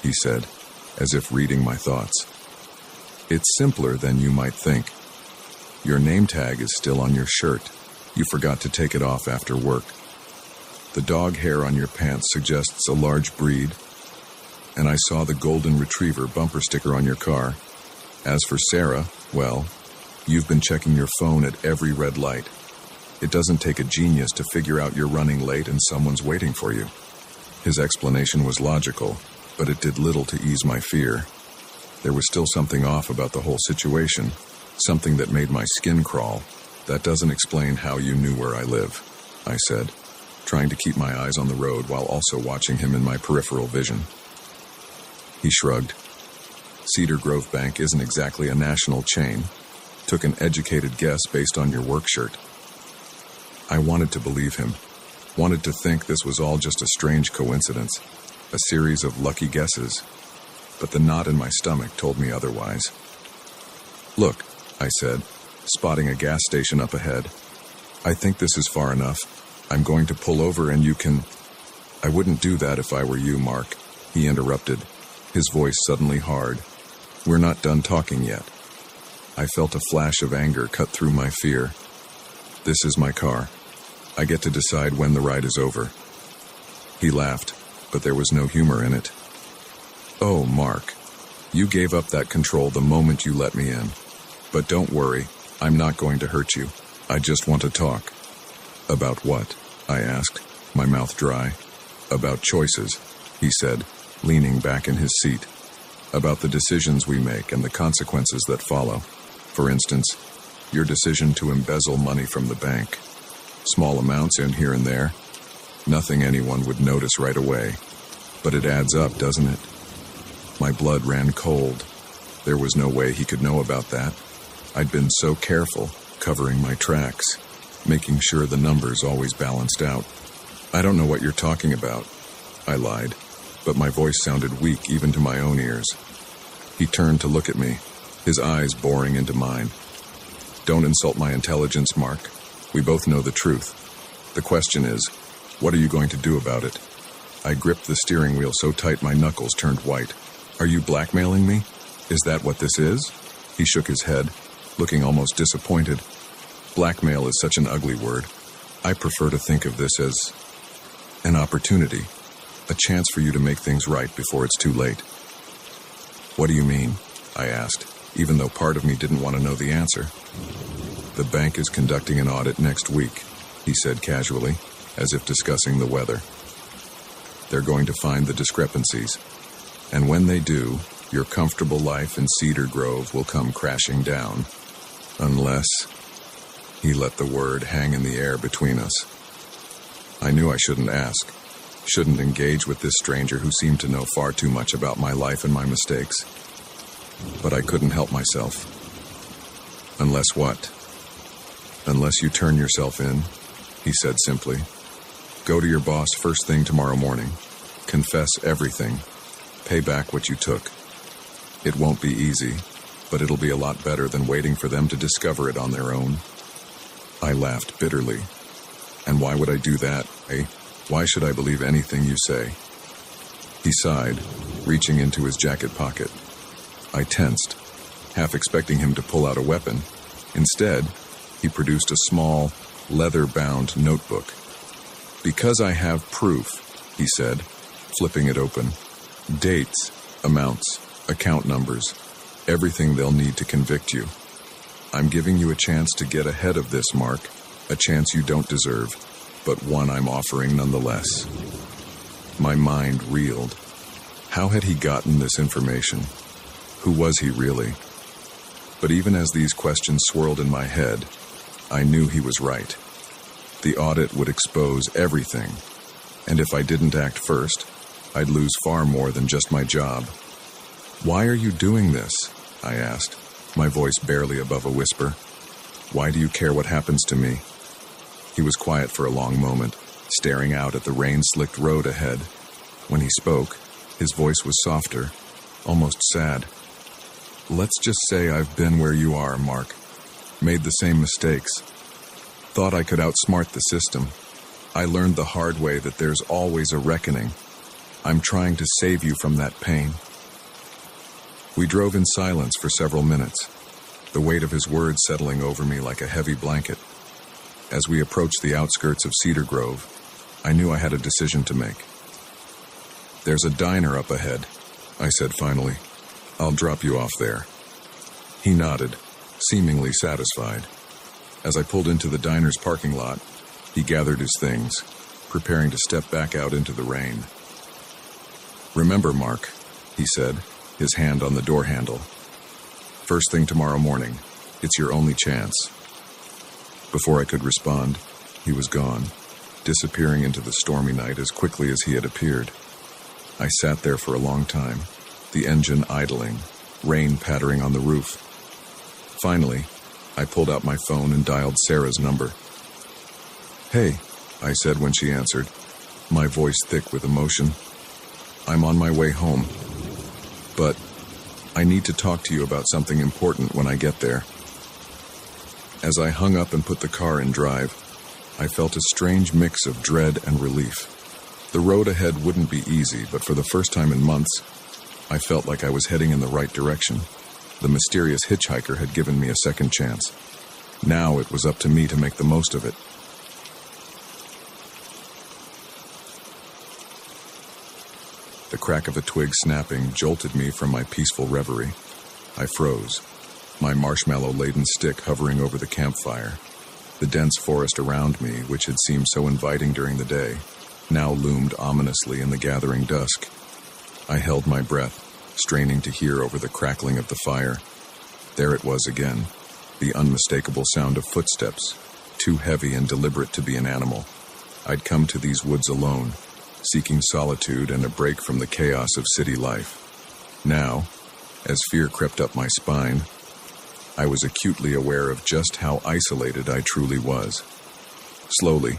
Speaker 1: he said, as if reading my thoughts. "It's simpler than you might think. Your name tag is still on your shirt. You forgot to take it off after work. The dog hair on your pants suggests a large breed. And I saw the golden retriever bumper sticker on your car. As for Sarah, well, you've been checking your phone at every red light. It doesn't take a genius to figure out you're running late and someone's waiting for you." His explanation was logical, but it did little to ease my fear. There was still something off about the whole situation, something that made my skin crawl. "That doesn't explain how you knew where I live," I said, trying to keep my eyes on the road while also watching him in my peripheral vision. He shrugged. "Cedar Grove Bank isn't exactly a national chain. Took an educated guess based on your work shirt." I wanted to believe him, wanted to think this was all just a strange coincidence, a series of lucky guesses, but the knot in my stomach told me otherwise. "Look," I said, spotting a gas station up ahead. "I think this is far enough. I'm going to pull over and you can—" "I wouldn't do that if I were you, Mark," he interrupted, his voice suddenly hard. "We're not done talking yet." I felt a flash of anger cut through my fear. "This is my car. I get to decide when the ride is over." He laughed, but there was no humor in it. "Oh, Mark, you gave up that control the moment you let me in. But don't worry, I'm not going to hurt you. I just want to talk." "About what?" I asked, my mouth dry. "About choices," he said, leaning back in his seat. "About the decisions we make and the consequences that follow. For instance, your decision to embezzle money from the bank. Small amounts in here and there. Nothing anyone would notice right away. But it adds up, doesn't it?" My blood ran cold. There was no way he could know about that. I'd been so careful, covering my tracks, making sure the numbers always balanced out. "I don't know what you're talking about," I lied, but my voice sounded weak even to my own ears. He turned to look at me, his eyes boring into mine. "Don't insult my intelligence, Mark. We both know the truth. The question is, what are you going to do about it?" I gripped the steering wheel so tight my knuckles turned white. "Are you blackmailing me? Is that what this is?" He shook his head, looking almost disappointed. "Blackmail is such an ugly word. I prefer to think of this as an opportunity, a chance for you to make things right before it's too late." "What do you mean?" I asked, even though part of me didn't want to know the answer. "The bank is conducting an audit next week," he said casually, as if discussing the weather. "They're going to find the discrepancies, and when they do, your comfortable life in Cedar Grove will come crashing down. Unless—" He let the word hang in the air between us. I knew I shouldn't ask, shouldn't engage with this stranger who seemed to know far too much about my life and my mistakes. But I couldn't help myself. "Unless what?" "Unless you turn yourself in," he said simply. "Go to your boss first thing tomorrow morning. Confess everything. Pay back what you took. It won't be easy, but it'll be a lot better than waiting for them to discover it on their own. I laughed bitterly. And why would I do that, eh? Why should I believe anything you say? He sighed, reaching into his jacket pocket. I tensed, half expecting him to pull out a weapon. Instead, he produced a small, leather-bound notebook. "Because I have proof," he said, flipping it open. "Dates, amounts, account numbers, everything they'll need to convict you. I'm giving you a chance to get ahead of this, Mark, a chance you don't deserve, but one I'm offering nonetheless." My mind reeled. How had he gotten this information? Who was he really? But even as these questions swirled in my head, I knew he was right. The audit would expose everything, and if I didn't act first, I'd lose far more than just my job. "Why are you doing this?" I asked, my voice barely above a whisper. "Why do you care what happens to me?" He was quiet for a long moment, staring out at the rain-slicked road ahead. When he spoke, his voice was softer, almost sad. "Let's just say I've been where you are, Mark. Made the same mistakes. Thought I could outsmart the system. I learned the hard way that there's always a reckoning. I'm trying to save you from that pain." We drove in silence for several minutes, the weight of his words settling over me like a heavy blanket. As we approached the outskirts of Cedar Grove, I knew I had a decision to make. "There's a diner up ahead," I said finally. "I'll drop you off there." He nodded, seemingly satisfied. As I pulled into the diner's parking lot, he gathered his things, preparing to step back out into the rain. "Remember, Mark," he said, his hand on the door handle. "First thing tomorrow morning. It's your only chance." Before I could respond, he was gone, disappearing into the stormy night as quickly as he had appeared. I sat there for a long time, the engine idling, rain pattering on the roof. Finally, I pulled out my phone and dialed Sarah's number. "Hey," I said when she answered, my voice thick with emotion. "I'm on my way home. But I need to talk to you about something important when I get there." As I hung up and put the car in drive, I felt a strange mix of dread and relief. The road ahead wouldn't be easy, but for the first time in months, I felt like I was heading in the right direction. The mysterious hitchhiker had given me a second chance. Now it was up to me to make the most of it. The crack of a twig snapping jolted me from my peaceful reverie. I froze, my marshmallow-laden stick hovering over the campfire. The dense forest around me, which had seemed so inviting during the day, now loomed ominously in the gathering dusk. I held my breath, straining to hear over the crackling of the fire. There it was again, the unmistakable sound of footsteps, too heavy and deliberate to be an animal. I'd come to these woods alone, seeking solitude and a break from the chaos of city life. Now, as fear crept up my spine, I was acutely aware of just how isolated I truly was. Slowly,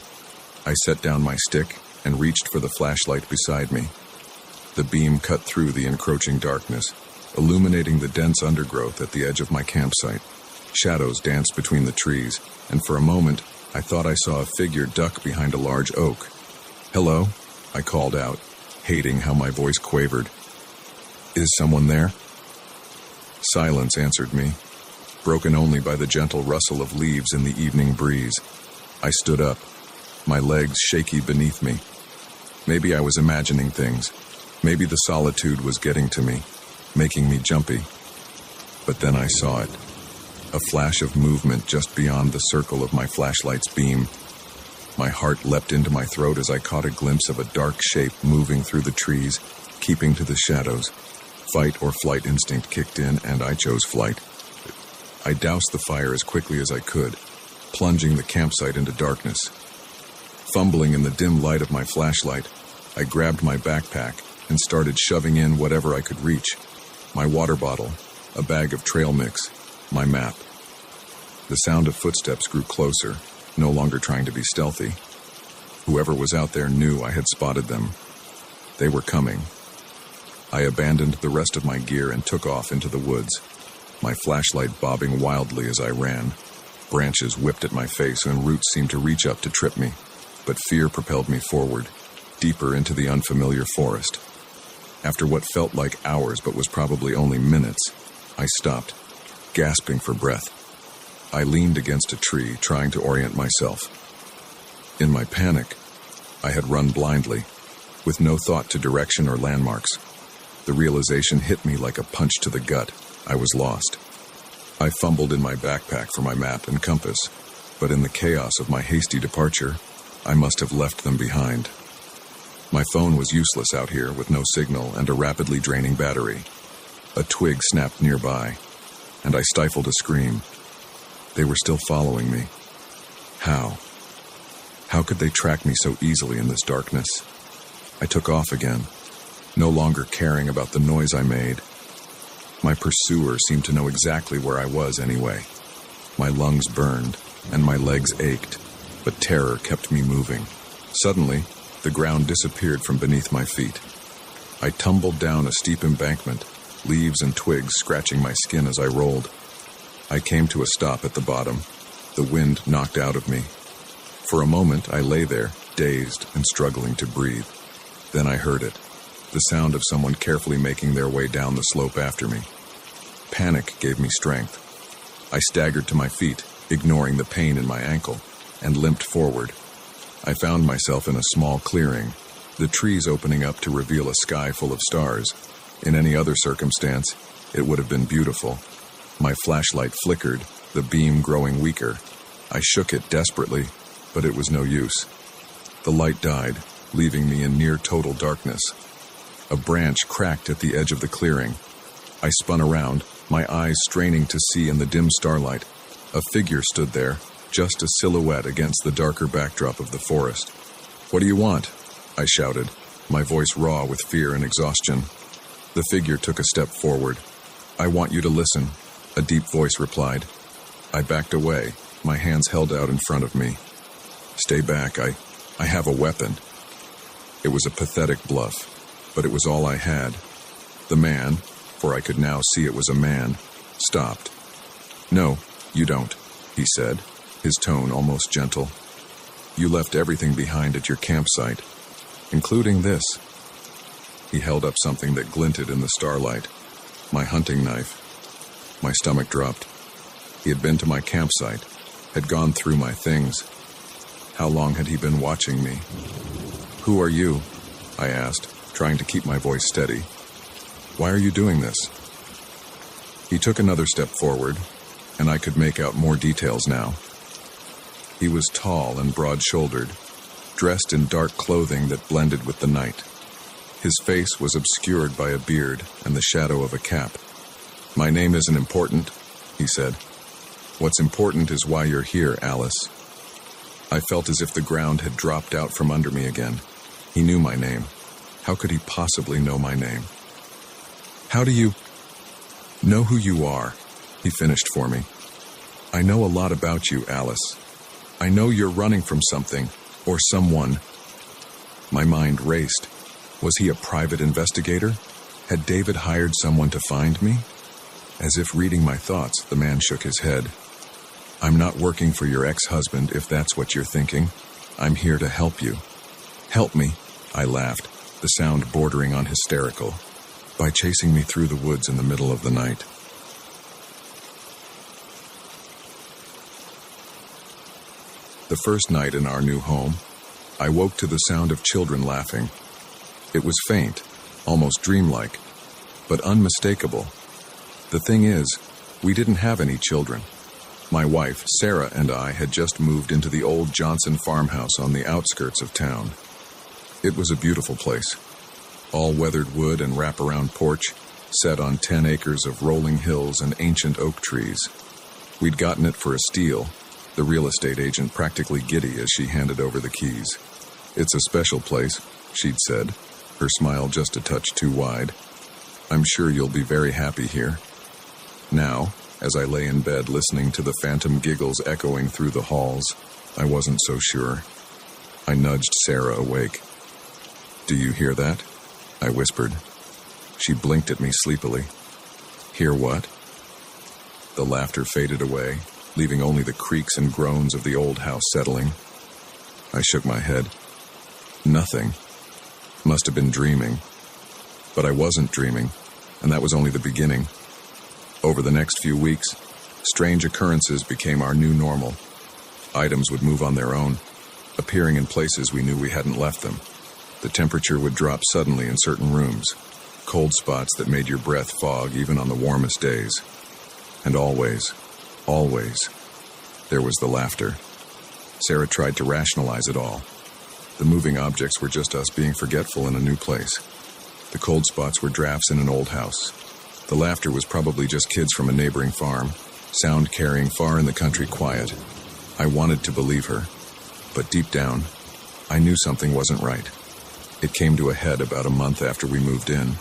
Speaker 1: I set down my stick and reached for the flashlight beside me. The beam cut through the encroaching darkness, illuminating the dense undergrowth at the edge of my campsite. Shadows danced between the trees, and for a moment, I thought I saw a figure duck behind a large oak. "Hello?" I called out, hating how my voice quavered. "Is someone there?" Silence answered me, broken only by the gentle rustle of leaves in the evening breeze. I stood up, my legs shaky beneath me. Maybe I was imagining things. Maybe the solitude was getting to me, making me jumpy. But then I saw it. A flash of movement just beyond the circle of my flashlight's beam. My heart leapt into my throat as I caught a glimpse of a dark shape moving through the trees, keeping to the shadows. Fight or flight instinct kicked in, and I chose flight. I doused the fire as quickly as I could, plunging the campsite into darkness. Fumbling in the dim light of my flashlight, I grabbed my backpack and started shoving in whatever I could reach. My water bottle, a bag of trail mix, my map. The sound of footsteps grew closer, no longer trying to be stealthy. Whoever was out there knew I had spotted them. They were coming. I abandoned the rest of my gear and took off into the woods. my flashlight bobbing wildly as I ran. Branches whipped at my face and roots seemed to reach up to trip me, but fear propelled me forward, deeper into the unfamiliar forest. After what felt like hours but was probably only minutes, I stopped, gasping for breath. I leaned against a tree, trying to orient myself. In my panic, I had run blindly, with no thought to direction or landmarks. The realization hit me like a punch to the gut. I was lost. I fumbled in my backpack for my map and compass, but in the chaos of my hasty departure, I must have left them behind. My phone was useless out here with no signal and a rapidly draining battery. A twig snapped nearby, and I stifled a scream. They were still following me. How? How could they track me so easily in this darkness? I took off again, no longer caring about the noise I made. My pursuer seemed to know exactly where I was anyway. My lungs burned, and my legs ached, but terror kept me moving. Suddenly, the ground disappeared from beneath my feet. I tumbled down a steep embankment, leaves and twigs scratching my skin as I rolled. I came to a stop at the bottom, the wind knocked out of me. For a moment, I lay there, dazed and struggling to breathe. Then I heard it, the sound of someone carefully making their way down the slope after me. Panic gave me strength. I staggered to my feet, ignoring the pain in my ankle, and limped forward. I found myself in a small clearing, the trees opening up to reveal a sky full of stars. In any other circumstance, it would have been beautiful. My flashlight flickered, the beam growing weaker. I shook it desperately, but it was no use. The light died, leaving me in near total darkness. A branch cracked at the edge of the clearing. I spun around, my eyes straining to see in the dim starlight. A figure stood there, just a silhouette against the darker backdrop of the forest. "What do you want?" I shouted, my voice raw with fear and exhaustion. The figure took a step forward. "I want you to listen," a deep voice replied. I backed away, my hands held out in front of me. "Stay back, I have a weapon." It was a pathetic bluff, but it was all I had. The man, for I could now see it was a man, stopped. "No, you don't," he said, his tone almost gentle. "You left everything behind at your campsite, including this." He held up something that glinted in the starlight. My hunting knife. My stomach dropped. He had been to my campsite, had gone through my things. How long had he been watching me? "Who are you?" I asked, trying to keep my voice steady. "Why are you doing this?" He took another step forward, and I could make out more details now. He was tall and broad-shouldered, dressed in dark clothing that blended with the night. His face was obscured by a beard and the shadow of a cap. "My name isn't important," he said. "What's important is why you're here, Alice." I felt as if the ground had dropped out from under me again. He knew my name. How could he possibly know my name? "How do you know who you are?" he finished for me. "I know a lot about you, Alice. I know you're running from something, or someone." My mind raced. Was he a private investigator? Had David hired someone to find me? As if reading my thoughts, the man shook his head. "I'm not working for your ex-husband, if that's what you're thinking. I'm here to help you." "Help me?" I laughed, the sound bordering on hysterical. "By chasing me through the woods in the middle of the night." The first night in our new home, I woke to the sound of children laughing. It was faint, almost dreamlike, but unmistakable. The thing is, we didn't have any children. My wife, Sarah, and I had just moved into the old Johnson farmhouse on the outskirts of town. It was a beautiful place. All weathered wood and wraparound porch, set on 10 acres of rolling hills and ancient oak trees. We'd gotten it for a steal, the real estate agent practically giddy as she handed over the keys. "It's a special place," she'd said, her smile just a touch too wide. "I'm sure you'll be very happy here." Now, as I lay in bed listening to the phantom giggles echoing through the halls, I wasn't so sure. I nudged Sarah awake. "Do you hear that?" I whispered. She blinked at me sleepily. "Hear what?" The laughter faded away, leaving only the creaks and groans of the old house settling. I shook my head. Nothing. Must have been dreaming. But I wasn't dreaming, and that was only the beginning. Over the next few weeks, strange occurrences became our new normal. Items would move on their own, appearing in places we knew we hadn't left them. The temperature would drop suddenly in certain rooms, cold spots that made your breath fog even on the warmest days. And always, there was the laughter. Sarah tried to rationalize it all. The moving objects were just us being forgetful in a new place. The cold spots were drafts in an old house. The laughter was probably just kids from a neighboring farm, sound carrying far in the country quiet. I wanted to believe her, but deep down, I knew something wasn't right. It came to a head about a month after we moved in.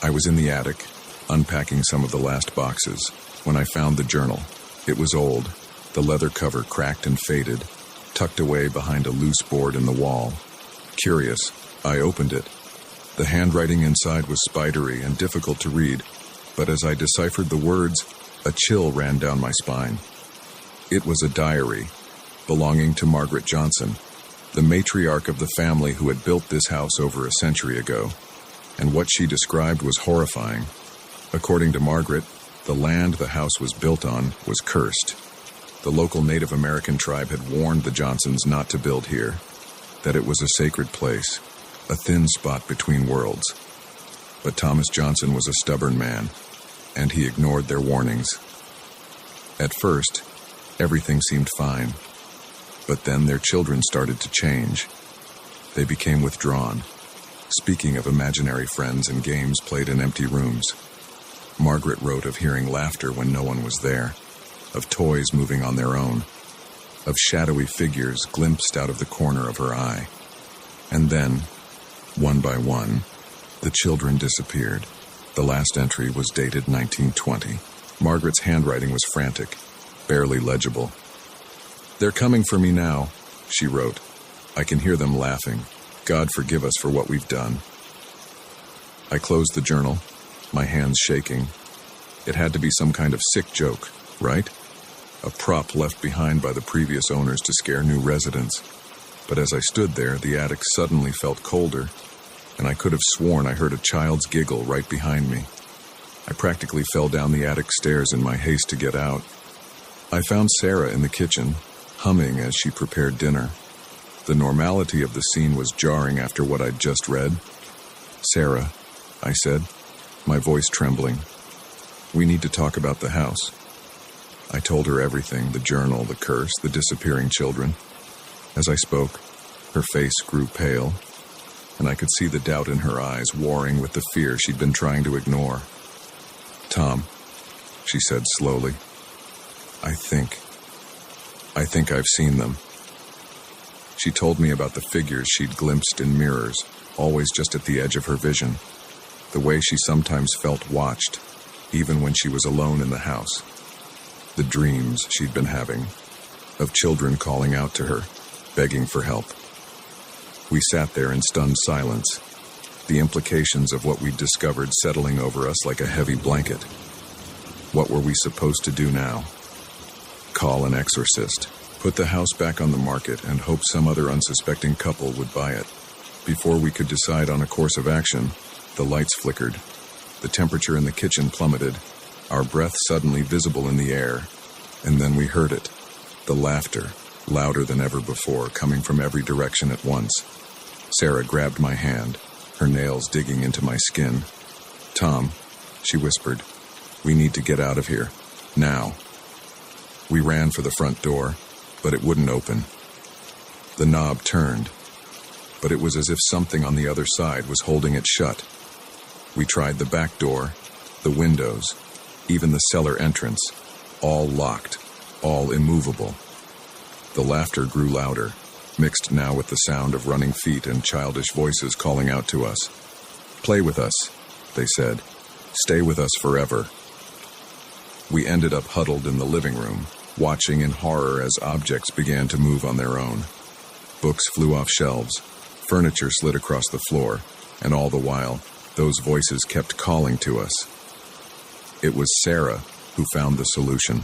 Speaker 1: I was in the attic, unpacking some of the last boxes, when I found the journal. It was old, the leather cover cracked and faded, tucked away behind a loose board in the wall. Curious, I opened it. The handwriting inside was spidery and difficult to read, but as I deciphered the words, a chill ran down my spine. It was a diary belonging to Margaret Johnson, the matriarch of the family who had built this house over a century ago, and what she described was horrifying. According to Margaret, the land the house was built on was cursed. The local Native American tribe had warned the Johnsons not to build here, that it was a sacred place, a thin spot between worlds. But Thomas Johnson was a stubborn man, and he ignored their warnings. At first, everything seemed fine, but then their children started to change. They became withdrawn, speaking of imaginary friends and games played in empty rooms. Margaret wrote of hearing laughter when no one was there, of toys moving on their own, of shadowy figures glimpsed out of the corner of her eye. And then, one by one, the children disappeared. The last entry was dated 1920. Margaret's handwriting was frantic, barely legible. "They're coming for me now," she wrote. "I can hear them laughing. God forgive us for what we've done." I closed the journal, my hands shaking. It had to be some kind of sick joke, right? A prop left behind by the previous owners to scare new residents. But as I stood there, the attic suddenly felt colder, and I could have sworn I heard a child's giggle right behind me. I practically fell down the attic stairs in my haste to get out. I found Sarah in the kitchen, humming as she prepared dinner. The normality of the scene was jarring after what I'd just read. "Sarah," I said, my voice trembling, "we need to talk about the house." I told her everything, the journal, the curse, the disappearing children. As I spoke, her face grew pale, and I could see the doubt in her eyes warring with the fear she'd been trying to ignore. "Tom," she said slowly, I think I've seen them." She told me about the figures she'd glimpsed in mirrors, always just at the edge of her vision, the way she sometimes felt watched, even when she was alone in the house, the dreams she'd been having, of children calling out to her, begging for help. We sat there in stunned silence, the implications of what we'd discovered settling over us like a heavy blanket. What were we supposed to do now? Call an exorcist, put the house back on the market, and hope some other unsuspecting couple would buy it. Before we could decide on a course of action, the lights flickered. The temperature in the kitchen plummeted, our breath suddenly visible in the air, and then we heard it, the laughter, louder than ever before, coming from every direction at once. Sarah grabbed my hand, her nails digging into my skin. "Tom," she whispered, "we need to get out of here, now." We ran for the front door, but it wouldn't open. The knob turned, but it was as if something on the other side was holding it shut. We tried the back door, the windows, even the cellar entrance, all locked, all immovable. The laughter grew louder, mixed now with the sound of running feet and childish voices calling out to us. "Play with us," they said. "Stay with us forever." We ended up huddled in the living room, watching in horror as objects began to move on their own. Books flew off shelves, furniture slid across the floor, and all the while, those voices kept calling to us. It was Sarah, who found the solution.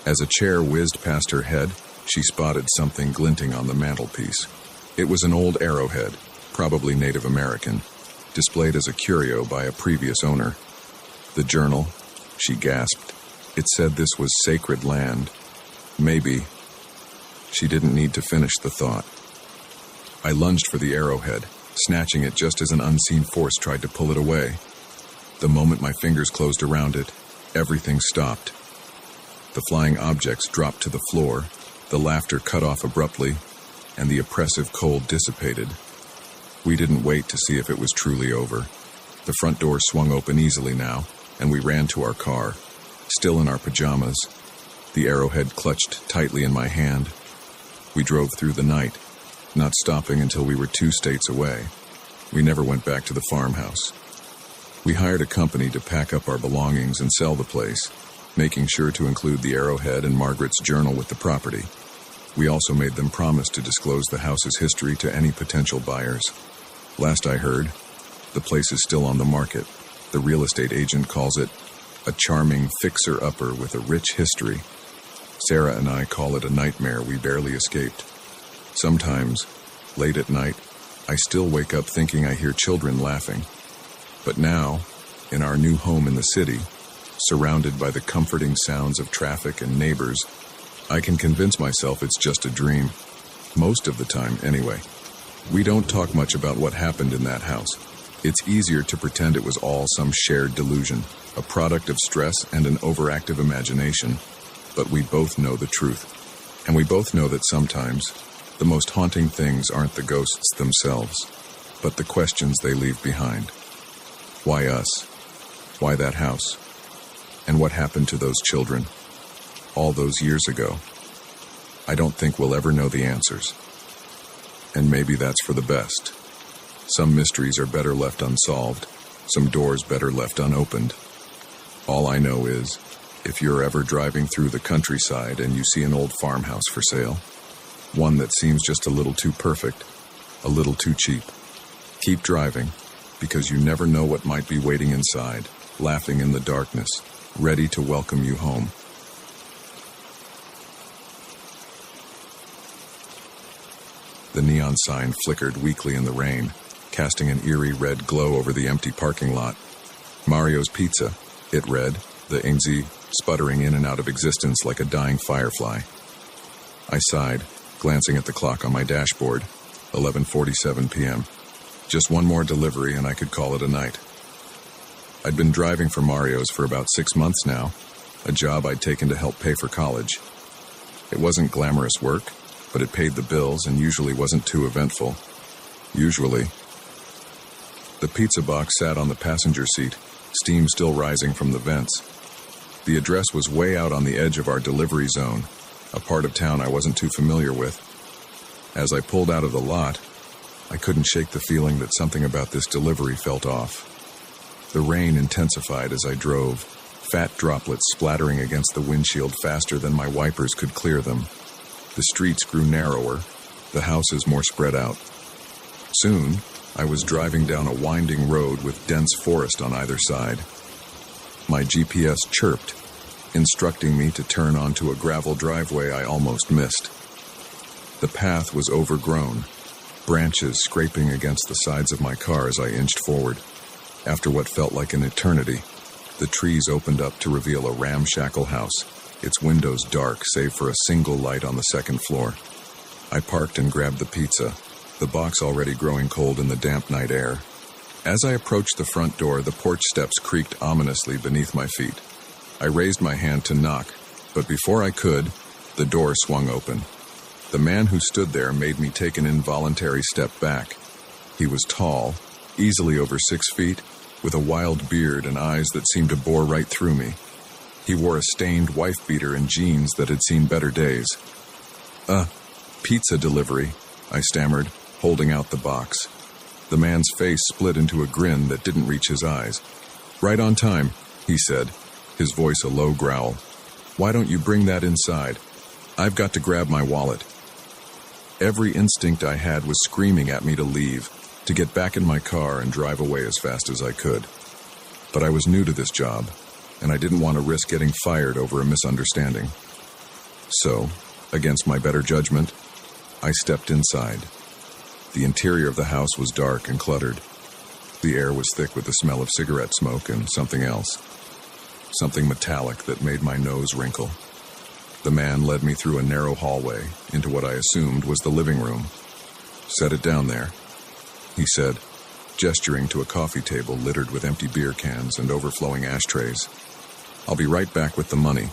Speaker 1: As a chair whizzed past her head, she spotted something glinting on the mantelpiece. It was an old arrowhead, probably Native American, displayed as a curio by a previous owner. The journal, she gasped. It said this was sacred land. Maybe. She didn't need to finish the thought. I lunged for the arrowhead, snatching it just as an unseen force tried to pull it away. The moment my fingers closed around it, everything stopped. The flying objects dropped to the floor, the laughter cut off abruptly, and the oppressive cold dissipated. We didn't wait to see if it was truly over. The front door swung open easily now, and we ran to our car, still in our pajamas, the arrowhead clutched tightly in my hand. We drove through the night, not stopping until we were 2 states away. We never went back to the farmhouse. We hired a company to pack up our belongings and sell the place, making sure to include the arrowhead and Margaret's journal with the property. We also made them promise to disclose the house's history to any potential buyers. Last I heard, the place is still on the market. The real estate agent calls it a charming fixer-upper with a rich history. Sarah and I call it a nightmare we barely escaped. Sometimes, late at night, I still wake up thinking I hear children laughing. But now, in our new home in the city, surrounded by the comforting sounds of traffic and neighbors, I can convince myself it's just a dream. Most of the time, anyway. We don't talk much about what happened in that house. It's easier to pretend it was all some shared delusion, a product of stress and an overactive imagination. But we both know the truth. And we both know that sometimes, the most haunting things aren't the ghosts themselves, but the questions they leave behind. Why us? Why that house? And what happened to those children? All those years ago. I don't think we'll ever know the answers. And maybe that's for the best. Some mysteries are better left unsolved, some doors better left unopened. All I know is, if you're ever driving through the countryside and you see an old farmhouse for sale, one that seems just a little too perfect, a little too cheap, keep driving, because you never know what might be waiting inside, laughing in the darkness, ready to welcome you home. The neon sign flickered weakly in the rain, casting an eerie red glow over the empty parking lot. Mario's Pizza, it read, the Ingzi sputtering in and out of existence like a dying firefly. I sighed, glancing at the clock on my dashboard, 11:47 p.m. Just one more delivery and I could call it a night. I'd been driving for Mario's for about 6 months now, a job I'd taken to help pay for college. It wasn't glamorous work, but it paid the bills and usually wasn't too eventful. Usually. The pizza box sat on the passenger seat, steam still rising from the vents. The address was way out on the edge of our delivery zone, a part of town I wasn't too familiar with. As I pulled out of the lot, I couldn't shake the feeling that something about this delivery felt off. The rain intensified as I drove, fat droplets splattering against the windshield faster than my wipers could clear them. The streets grew narrower, the houses more spread out. Soon, I was driving down a winding road with dense forest on either side. My GPS chirped, instructing me to turn onto a gravel driveway I almost missed. The path was overgrown, branches scraping against the sides of my car as I inched forward. After what felt like an eternity, the trees opened up to reveal a ramshackle house, its windows dark save for a single light on the second floor. I parked and grabbed the pizza, the box already growing cold in the damp night air. As I approached the front door, the porch steps creaked ominously beneath my feet. I raised my hand to knock, but before I could, the door swung open. The man who stood there made me take an involuntary step back. He was tall, easily over 6 feet, with a wild beard and eyes that seemed to bore right through me. He wore a stained wife-beater and jeans that had seen better days. Pizza delivery, I stammered, holding out the box. The man's face split into a grin that didn't reach his eyes. Right on time, he said, his voice a low growl. Why don't you bring that inside? I've got to grab my wallet. Every instinct I had was screaming at me to leave, to get back in my car and drive away as fast as I could. But I was new to this job, and I didn't want to risk getting fired over a misunderstanding. So, against my better judgment, I stepped inside. The interior of the house was dark and cluttered. The air was thick with the smell of cigarette smoke and something else. Something metallic that made my nose wrinkle. The man led me through a narrow hallway into what I assumed was the living room. "Set it down there," he said, gesturing to a coffee table littered with empty beer cans and overflowing ashtrays. "I'll be right back with the money."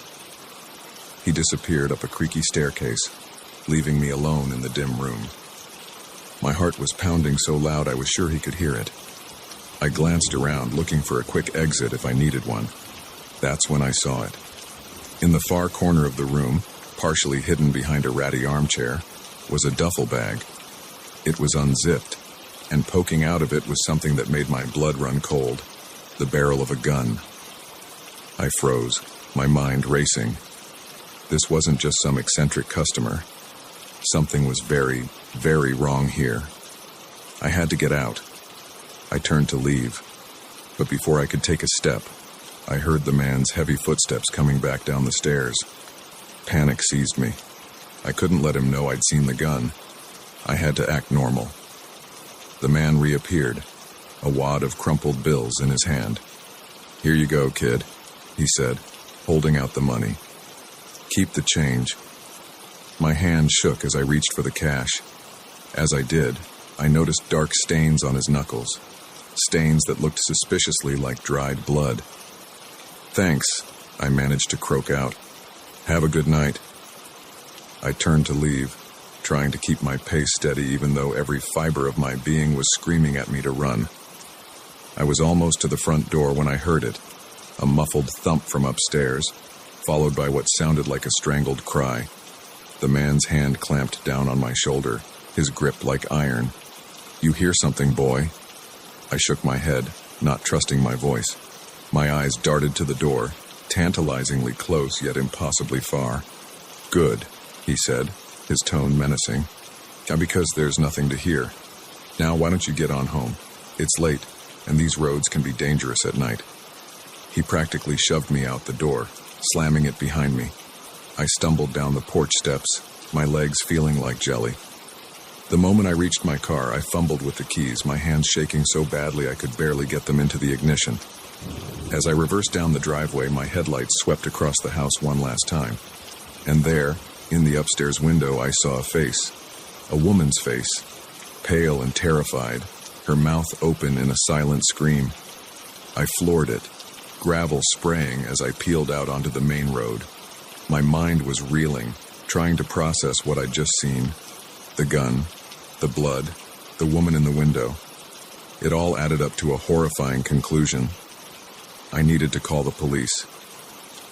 Speaker 1: He disappeared up a creaky staircase, leaving me alone in the dim room. My heart was pounding so loud I was sure he could hear it. I glanced around, looking for a quick exit if I needed one. That's when I saw it. In the far corner of the room, partially hidden behind a ratty armchair, was a duffel bag. It was unzipped, and poking out of it was something that made my blood run cold, the barrel of a gun. I froze, my mind racing. This wasn't just some eccentric customer. Something was very, very wrong here. I had to get out. I turned to leave, but before I could take a step, I heard the man's heavy footsteps coming back down the stairs. Panic seized me. I couldn't let him know I'd seen the gun. I had to act normal. The man reappeared, a wad of crumpled bills in his hand. "Here you go, kid," he said, holding out the money. "Keep the change." My hand shook as I reached for the cash. As I did, I noticed dark stains on his knuckles, stains that looked suspiciously like dried blood. "Thanks," I managed to croak out. "Have a good night." I turned to leave, trying to keep my pace steady even though every fiber of my being was screaming at me to run. I was almost to the front door when I heard it, a muffled thump from upstairs, followed by what sounded like a strangled cry. The man's hand clamped down on my shoulder, his grip like iron. "You hear something, boy?" I shook my head, not trusting my voice. My eyes darted to the door, tantalizingly close yet impossibly far. "Good," he said, his tone menacing. "Because there's nothing to hear. Now why don't you get on home? It's late, and these roads can be dangerous at night." He practically shoved me out the door, slamming it behind me. I stumbled down the porch steps, my legs feeling like jelly. The moment I reached my car, I fumbled with the keys, my hands shaking so badly I could barely get them into the ignition. As I reversed down the driveway, my headlights swept across the house one last time. And there, in the upstairs window, I saw a face. A woman's face, pale and terrified, her mouth open in a silent scream. I floored it, gravel spraying as I peeled out onto the main road. My mind was reeling, trying to process what I'd just seen. The gun, the blood, the woman in the window. It all added up to a horrifying conclusion. I needed to call the police.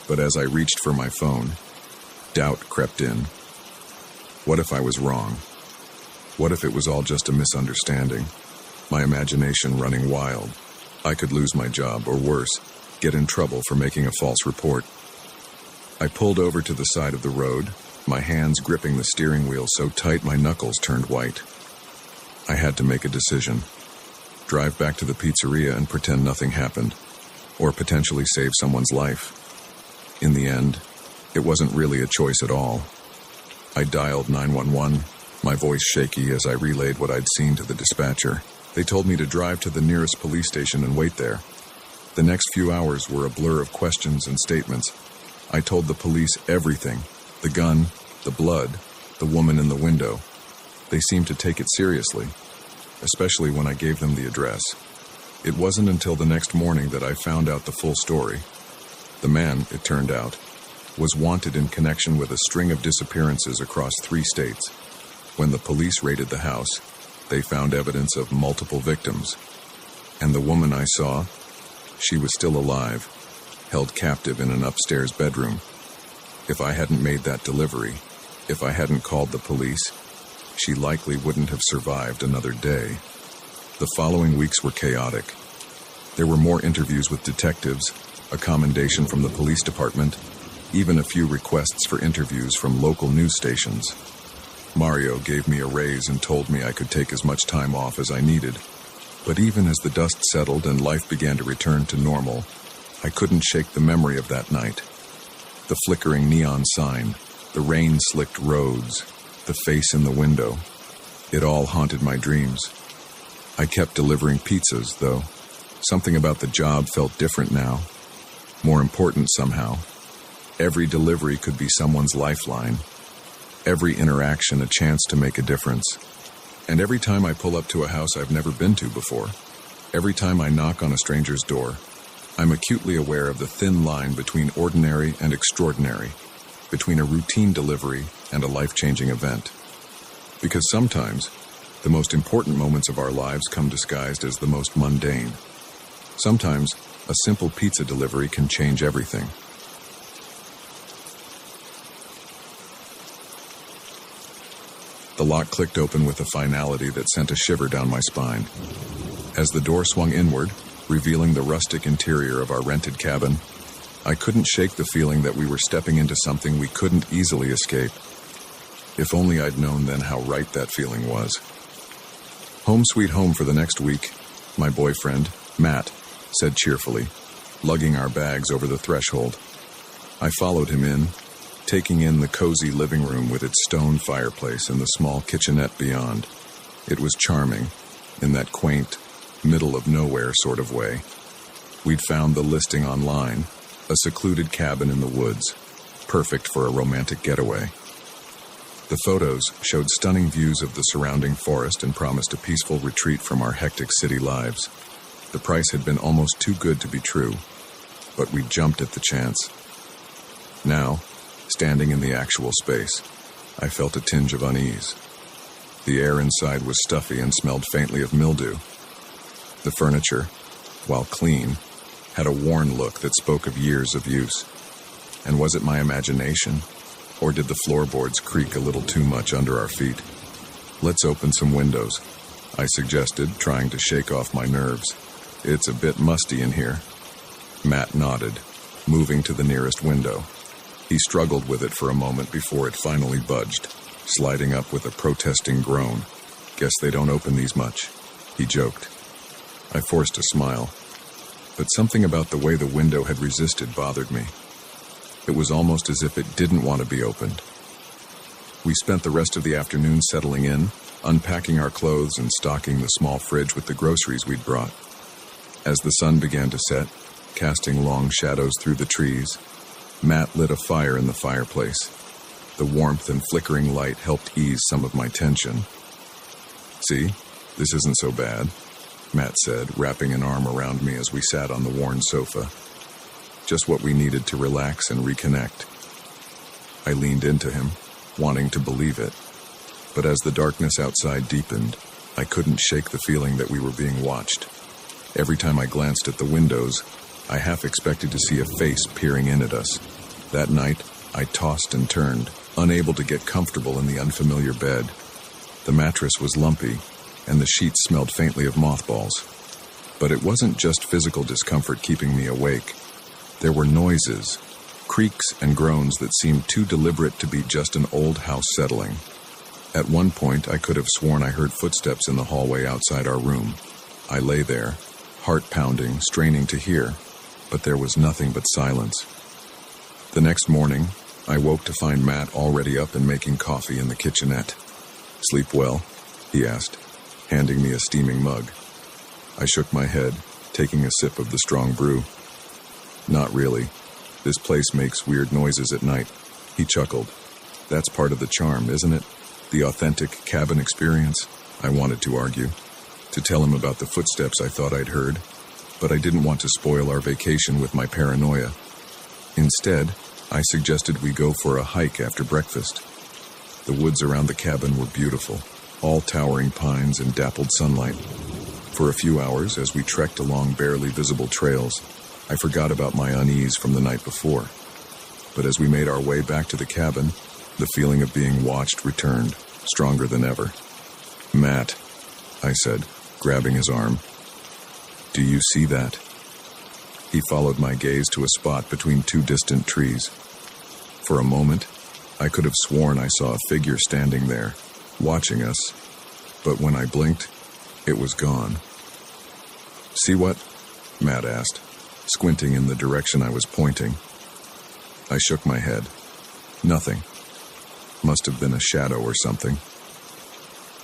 Speaker 1: But as I reached for my phone, doubt crept in. What if I was wrong? What if it was all just a misunderstanding? My imagination running wild. I could lose my job, or worse, get in trouble for making a false report. I pulled over to the side of the road, my hands gripping the steering wheel so tight my knuckles turned white. I had to make a decision. Drive back to the pizzeria and pretend nothing happened, or potentially save someone's life. In the end, it wasn't really a choice at all. I dialed 911, my voice shaky as I relayed what I'd seen to the dispatcher. They told me to drive to the nearest police station and wait there. The next few hours were a blur of questions and statements. I told the police everything. The gun, the blood, the woman in the window. They seemed to take it seriously, especially when I gave them the address. It wasn't until the next morning that I found out the full story. The man, it turned out, was wanted in connection with a string of disappearances across 3 states. When the police raided the house, they found evidence of multiple victims. And the woman I saw, she was still alive, held captive in an upstairs bedroom. If I hadn't made that delivery, if I hadn't called the police, she likely wouldn't have survived another day. The following weeks were chaotic. There were more interviews with detectives, a commendation from the police department, even a few requests for interviews from local news stations. Mario gave me a raise and told me I could take as much time off as I needed. But even as the dust settled and life began to return to normal, I couldn't shake the memory of that night. The flickering neon sign, the rain-slicked roads, the face in the window. It all haunted my dreams. I kept delivering pizzas, though. Something about the job felt different now. More important somehow. Every delivery could be someone's lifeline. Every interaction a chance to make a difference. And every time I pull up to a house I've never been to before, every time I knock on a stranger's door, I'm acutely aware of the thin line between ordinary and extraordinary, between a routine delivery and a life-changing event. Because sometimes, the most important moments of our lives come disguised as the most mundane. Sometimes, a simple pizza delivery can change everything. The lock clicked open with a finality that sent a shiver down my spine. As the door swung inward, revealing the rustic interior of our rented cabin, I couldn't shake the feeling that we were stepping into something we couldn't easily escape. If only I'd known then how right that feeling was. Home sweet home for the next week, my boyfriend, Matt, said cheerfully, lugging our bags over the threshold. I followed him in, taking in the cozy living room with its stone fireplace and the small kitchenette beyond. It was charming, in that quaint, middle-of-nowhere sort of way. We'd found the listing online, a secluded cabin in the woods, perfect for a romantic getaway. The photos showed stunning views of the surrounding forest and promised a peaceful retreat from our hectic city lives. The price had been almost too good to be true, but we jumped at the chance. Now, standing in the actual space, I felt a tinge of unease. The air inside was stuffy and smelled faintly of mildew. The furniture, while clean, had a worn look that spoke of years of use. And was it my imagination, or did the floorboards creak a little too much under our feet? "Let's open some windows," I suggested, trying to shake off my nerves. "It's a bit musty in here." Matt nodded, moving to the nearest window. He struggled with it for a moment before it finally budged, sliding up with a protesting groan. "Guess they don't open these much," he joked. I forced a smile, but something about the way the window had resisted bothered me. It was almost as if it didn't want to be opened. We spent the rest of the afternoon settling in, unpacking our clothes and stocking the small fridge with the groceries we'd brought. As the sun began to set, casting long shadows through the trees, Matt lit a fire in the fireplace. The warmth and flickering light helped ease some of my tension. "See, this isn't so bad," Matt said, wrapping an arm around me as we sat on the worn sofa. "Just what we needed to relax and reconnect." I leaned into him, wanting to believe it. But as the darkness outside deepened, I couldn't shake the feeling that we were being watched. Every time I glanced at the windows, I half expected to see a face peering in at us. That night, I tossed and turned, unable to get comfortable in the unfamiliar bed. The mattress was lumpy, and the sheets smelled faintly of mothballs. But it wasn't just physical discomfort keeping me awake. There were noises, creaks and groans that seemed too deliberate to be just an old house settling. At one point, I could have sworn I heard footsteps in the hallway outside our room. I lay there, heart pounding, straining to hear, but there was nothing but silence. The next morning, I woke to find Matt already up and making coffee in the kitchenette. "Sleep well?" he asked, handing me a steaming mug. I shook my head, taking a sip of the strong brew. "Not really. This place makes weird noises at night," he chuckled. "That's part of the charm, isn't it? The authentic cabin experience," I wanted to argue. To tell him about the footsteps I thought I'd heard, but I didn't want to spoil our vacation with my paranoia. Instead, I suggested we go for a hike after breakfast. The woods around the cabin were beautiful, all towering pines and dappled sunlight. For a few hours, as we trekked along barely visible trails, I forgot about my unease from the night before. But as we made our way back to the cabin, the feeling of being watched returned, stronger than ever. "Matt," I said, grabbing his arm, "do you see that?" He followed my gaze to a spot between two distant trees. For a moment, I could have sworn I saw a figure standing there, watching us, but when I blinked, it was gone. "See what?" Matt asked, squinting in the direction I was pointing. I shook my head. Nothing. Must have been a shadow or something.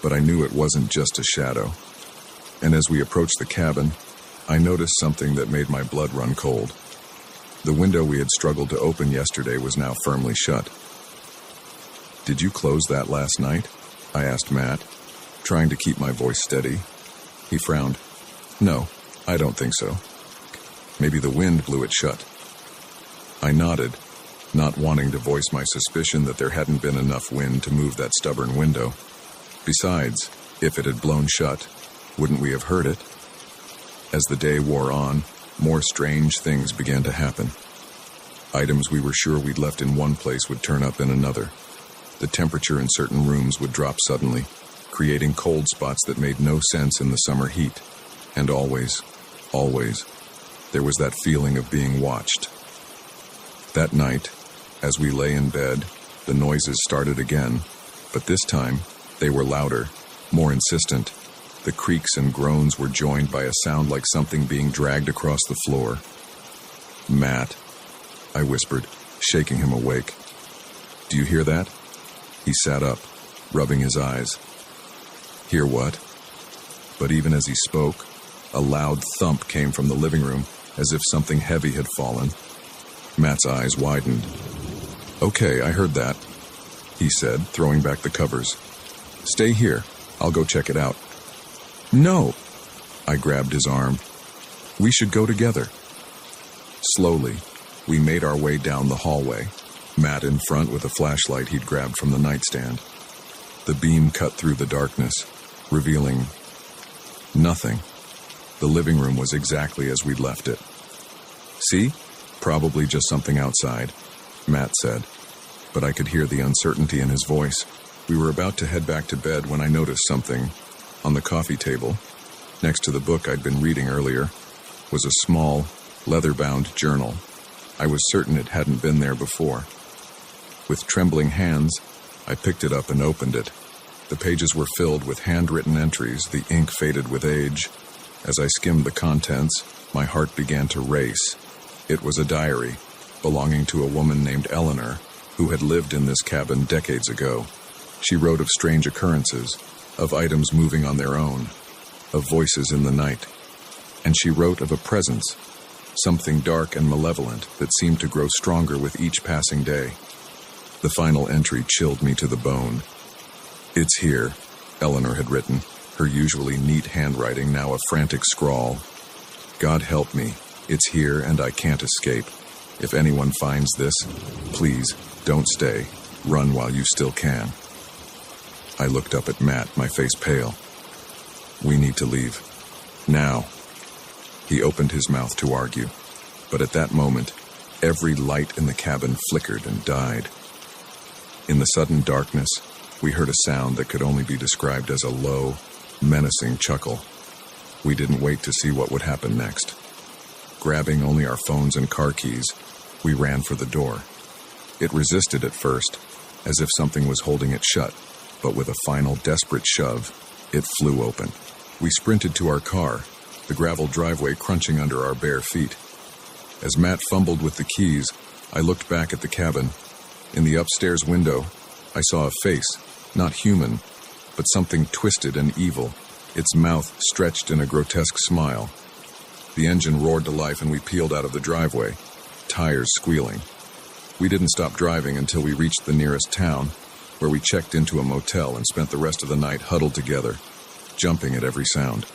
Speaker 1: But I knew it wasn't just a shadow. And as we approached the cabin, I noticed something that made my blood run cold. The window we had struggled to open yesterday was now firmly shut. "Did you close that last night?" I asked Matt, trying to keep my voice steady. He frowned. "No, I don't think so. Maybe the wind blew it shut." I nodded, not wanting to voice my suspicion that there hadn't been enough wind to move that stubborn window. Besides, if it had blown shut, wouldn't we have heard it? As the day wore on, more strange things began to happen. Items we were sure we'd left in one place would turn up in another. The temperature in certain rooms would drop suddenly, creating cold spots that made no sense in the summer heat. And always, there was that feeling of being watched. That night, as we lay in bed, the noises started again, but this time, they were louder, more insistent. The creaks and groans were joined by a sound like something being dragged across the floor. "Matt," I whispered, shaking him awake. "Do you hear that?" He sat up, rubbing his eyes. "Hear what?" But even as he spoke, a loud thump came from the living room, as if something heavy had fallen. Matt's eyes widened. "Okay, I heard that," he said, throwing back the covers. "Stay here. I'll go check it out." "No!" I grabbed his arm. "We should go together." Slowly, we made our way down the hallway, Matt in front with a flashlight he'd grabbed from the nightstand. The beam cut through the darkness, revealing nothing. The living room was exactly as we'd left it. "See? Probably just something outside," Matt said, but I could hear the uncertainty in his voice. We were about to head back to bed when I noticed something. On the coffee table, next to the book I'd been reading earlier, was a small, leather-bound journal. I was certain it hadn't been there before. With trembling hands, I picked it up and opened it. The pages were filled with handwritten entries, the ink faded with age. As I skimmed the contents, my heart began to race. It was a diary, belonging to a woman named Eleanor, who had lived in this cabin decades ago. She wrote of strange occurrences, of items moving on their own, of voices in the night. And she wrote of a presence, something dark and malevolent that seemed to grow stronger with each passing day. The final entry chilled me to the bone. "It's here," Eleanor had written, her usually neat handwriting now a frantic scrawl. "God help me, it's here and I can't escape. If anyone finds this, please, don't stay. Run while you still can." I looked up at Matt, my face pale. "We need to leave. Now." He opened his mouth to argue, but at that moment, every light in the cabin flickered and died. In the sudden darkness, we heard a sound that could only be described as a low, menacing chuckle. We didn't wait to see what would happen next. Grabbing only our phones and car keys, we ran for the door. It resisted at first, as if something was holding it shut, but with a final desperate shove, it flew open. We sprinted to our car, the gravel driveway crunching under our bare feet. As Matt fumbled with the keys, I looked back at the cabin. In the upstairs window, I saw a face, not human, but something twisted and evil, its mouth stretched in a grotesque smile. The engine roared to life and we peeled out of the driveway, tires squealing. We didn't stop driving until we reached the nearest town, where we checked into a motel and spent the rest of the night huddled together, jumping at every sound.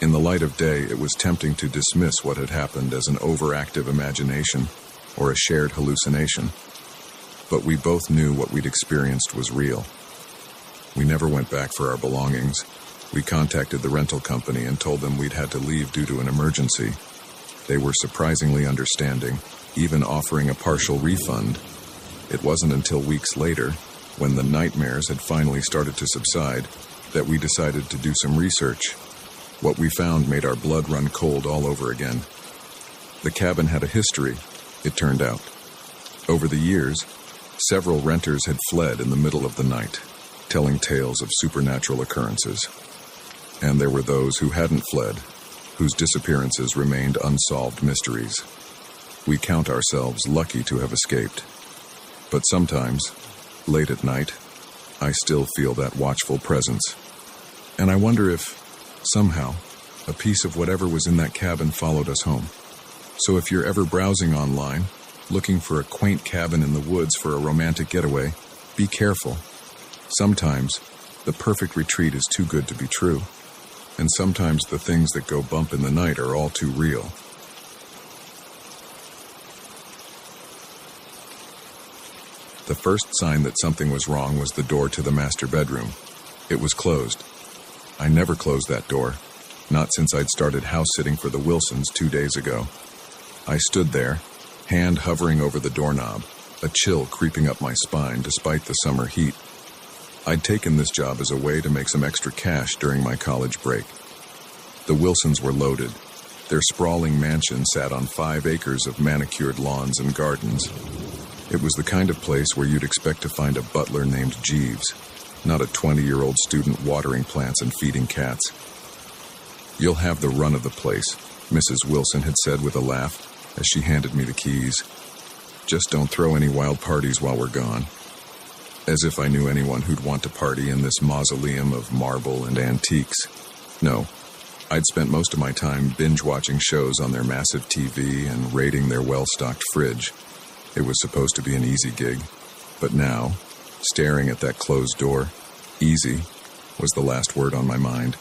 Speaker 1: In the light of day, it was tempting to dismiss what had happened as an overactive imagination or a shared hallucination. But we both knew what we'd experienced was real. We never went back for our belongings. We contacted the rental company and told them we'd had to leave due to an emergency. They were surprisingly understanding, even offering a partial refund. It wasn't until weeks later, when the nightmares had finally started to subside, that we decided to do some research. What we found made our blood run cold all over again. The cabin had a history, it turned out. Over the years, several renters had fled in the middle of the night, telling tales of supernatural occurrences. And there were those who hadn't fled, whose disappearances remained unsolved mysteries. We count ourselves lucky to have escaped. But sometimes, late at night, I still feel that watchful presence. And I wonder if, somehow, a piece of whatever was in that cabin followed us home. So if you're ever browsing online, looking for a quaint cabin in the woods for a romantic getaway, be careful. Sometimes, the perfect retreat is too good to be true. And sometimes the things that go bump in the night are all too real. The first sign that something was wrong was the door to the master bedroom. It was closed. I never closed that door, not since I'd started house-sitting for the Wilsons 2 days ago. I stood there, hand hovering over the doorknob, a chill creeping up my spine despite the summer heat. I'd taken this job as a way to make some extra cash during my college break. The Wilsons were loaded. Their sprawling mansion sat on 5 acres of manicured lawns and gardens. It was the kind of place where you'd expect to find a butler named Jeeves, not a 20-year-old student watering plants and feeding cats. "You'll have the run of the place," Mrs. Wilson had said with a laugh as she handed me the keys. "Just don't throw any wild parties while we're gone." As if I knew anyone who'd want to party in this mausoleum of marble and antiques. No, I'd spent most of my time binge-watching shows on their massive TV and raiding their well-stocked fridge. It was supposed to be an easy gig, but now, staring at that closed door, easy was the last word on my mind.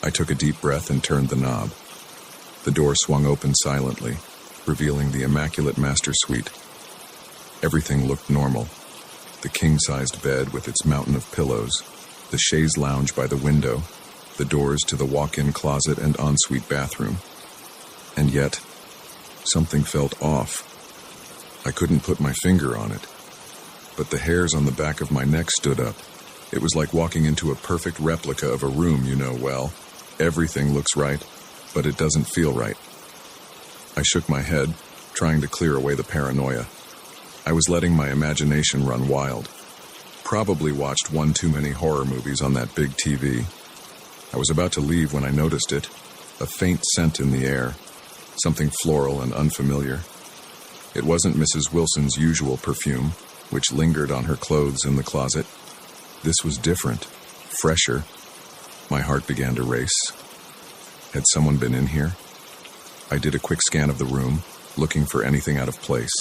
Speaker 1: I took a deep breath and turned the knob. The door swung open silently, revealing the immaculate master suite. Everything looked normal. The king-sized bed with its mountain of pillows, the chaise lounge by the window, the doors to the walk-in closet and ensuite bathroom. And yet, something felt off. I couldn't put my finger on it, but the hairs on the back of my neck stood up. It was like walking into a perfect replica of a room you know well. Everything looks right, but it doesn't feel right. I shook my head, trying to clear away the paranoia. I was letting my imagination run wild. Probably watched one too many horror movies on that big TV. I was about to leave when I noticed it, a faint scent in the air, something floral and unfamiliar. It wasn't Mrs. Wilson's usual perfume, which lingered on her clothes in the closet. This was different, fresher. My heart began to race. Had someone been in here? I did a quick scan of the room, looking for anything out of place.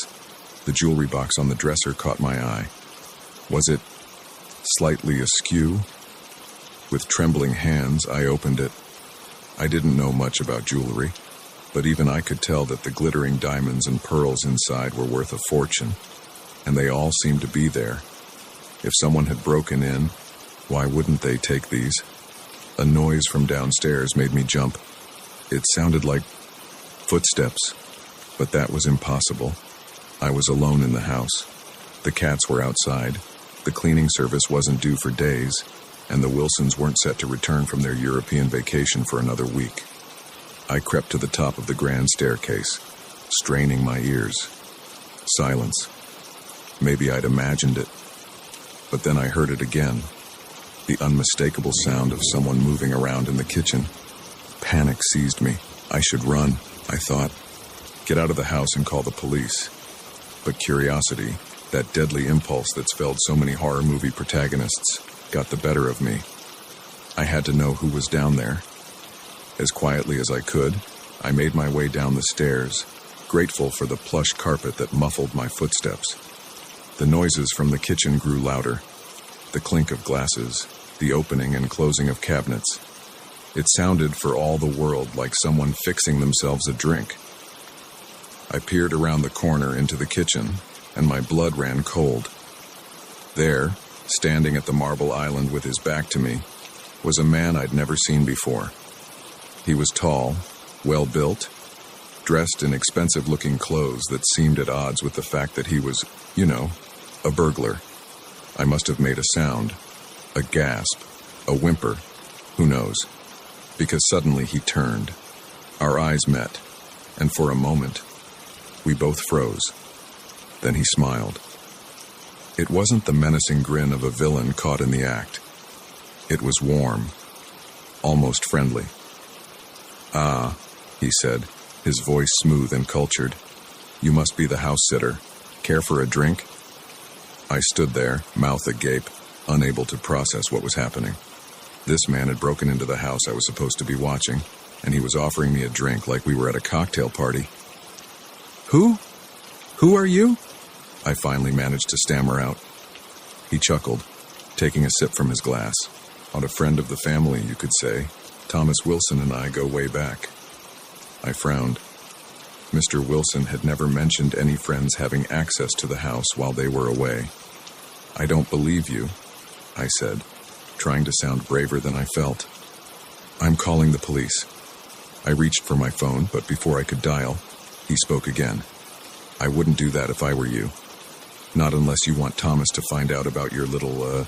Speaker 1: The jewelry box on the dresser caught my eye. Was it slightly askew? With trembling hands, I opened it. I didn't know much about jewelry, but even I could tell that the glittering diamonds and pearls inside were worth a fortune, and they all seemed to be there. If someone had broken in, why wouldn't they take these? A noise from downstairs made me jump. It sounded like footsteps, but that was impossible. I was alone in the house. The cats were outside. The cleaning service wasn't due for days, and the Wilsons weren't set to return from their European vacation for another week. I crept to the top of the grand staircase, straining my ears. Silence. Maybe I'd imagined it. But then I heard it again. The unmistakable sound of someone moving around in the kitchen. Panic seized me. I should run, I thought. Get out of the house and call the police. But curiosity, that deadly impulse that's felled so many horror movie protagonists, got the better of me. I had to know who was down there. As quietly as I could, I made my way down the stairs, grateful for the plush carpet that muffled my footsteps. The noises from the kitchen grew louder. The clink of glasses, the opening and closing of cabinets. It sounded for all the world like someone fixing themselves a drink. I peered around the corner into the kitchen, and my blood ran cold. There, standing at the marble island with his back to me, was a man I'd never seen before. He was tall, well-built, dressed in expensive-looking clothes that seemed at odds with the fact that he was, a burglar. I must have made a sound, a gasp, a whimper, who knows, because suddenly he turned. Our eyes met, and for a moment, we both froze. Then he smiled. It wasn't the menacing grin of a villain caught in the act. It was warm, almost friendly. "Ah," he said, his voice smooth and cultured. "You must be the house sitter. Care for a drink?" I stood there, mouth agape, unable to process what was happening. This man had broken into the house I was supposed to be watching, and he was offering me a drink like we were at a cocktail party. Who are you?" I finally managed to stammer out. He chuckled, taking a sip from his glass. "A friend of the family, you could say. Thomas Wilson and I go way back." I frowned. Mr. Wilson had never mentioned any friends having access to the house while they were away. "I don't believe you," I said, trying to sound braver than I felt. "I'm calling the police." I reached for my phone, but before I could dial, he spoke again. "I wouldn't do that if I were you. Not unless you want Thomas to find out about your little,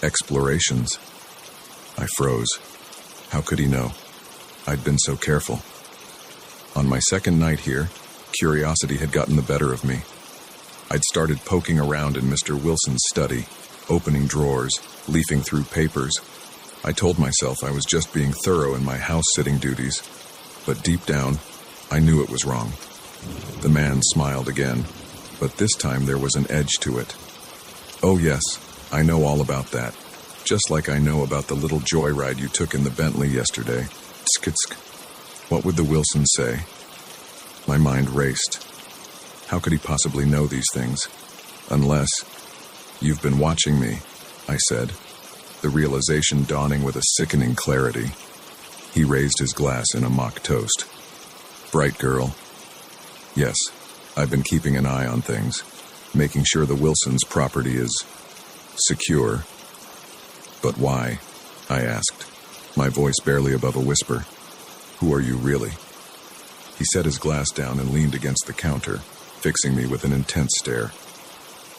Speaker 1: explorations." I froze. How could he know? I'd been so careful. On my second night here, curiosity had gotten the better of me. I'd started poking around in Mr. Wilson's study, opening drawers, leafing through papers. I told myself I was just being thorough in my house-sitting duties, but deep down, I knew it was wrong. The man smiled again, but this time there was an edge to it. "Oh yes, I know all about that. Just like I know about the little joyride you took in the Bentley yesterday. Tsk-tsk. What would the Wilsons say?" My mind raced. How could he possibly know these things? Unless, "You've been watching me," I said, the realization dawning with a sickening clarity. He raised his glass in a mock toast. "Bright girl." "Yes, I've been keeping an eye on things, making sure the Wilsons' property is secure." "But why?" I asked, my voice barely above a whisper. "Who are you really?" He set his glass down and leaned against the counter, fixing me with an intense stare.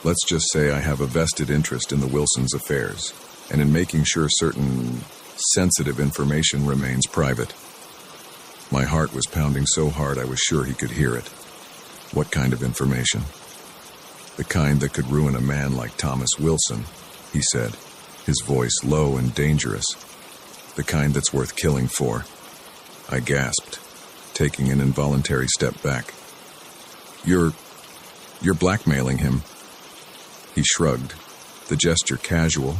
Speaker 1: "Let's just say I have a vested interest in the Wilsons' affairs, and in making sure certain sensitive information remains private." My heart was pounding so hard I was sure he could hear it. "What kind of information?" "The kind that could ruin a man like Thomas Wilson," he said, his voice low and dangerous. "The kind that's worth killing for." I gasped, taking an involuntary step back. You're blackmailing him." He shrugged, the gesture casual,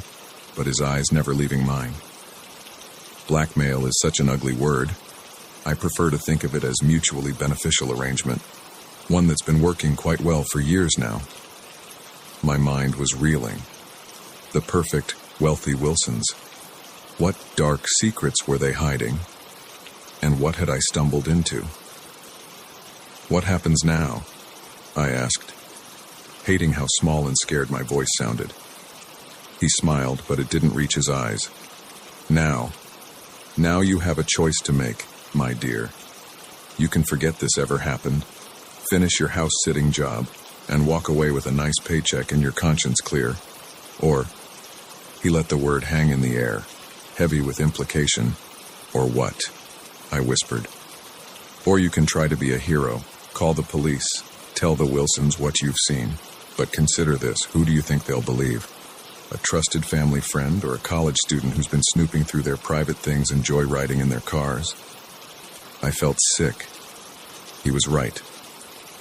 Speaker 1: but his eyes never leaving mine. Blackmail is such an ugly word. I prefer to think of it as mutually beneficial arrangement, one that's been working quite well for years now. My mind was reeling. The perfect, wealthy Wilsons. What dark secrets were they hiding? And what had I stumbled into? "What happens now?" I asked, hating how small and scared my voice sounded. He smiled, but it didn't reach his eyes. Now you have a choice to make, my dear. You can forget this ever happened, finish your house-sitting job, and walk away with a nice paycheck and your conscience clear. Or," he let the word hang in the air, heavy with implication. "Or what?" I whispered. "Or you can try to be a hero, call the police, tell the Wilsons what you've seen. But consider this, who do you think they'll believe? A trusted family friend or a college student who's been snooping through their private things and joyriding in their cars?" I felt sick. He was right.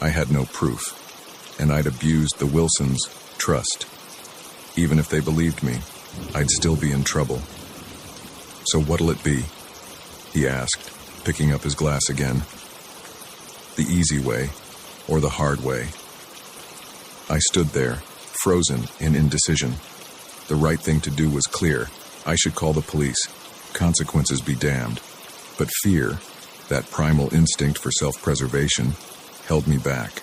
Speaker 1: I had no proof, and I'd abused the Wilsons' trust. Even if they believed me, I'd still be in trouble. "So what'll it be?" he asked, picking up his glass again. "The easy way, or the hard way?" I stood there, frozen in indecision. The right thing to do was clear. I should call the police. Consequences be damned. But fear, that primal instinct for self-preservation, held me back.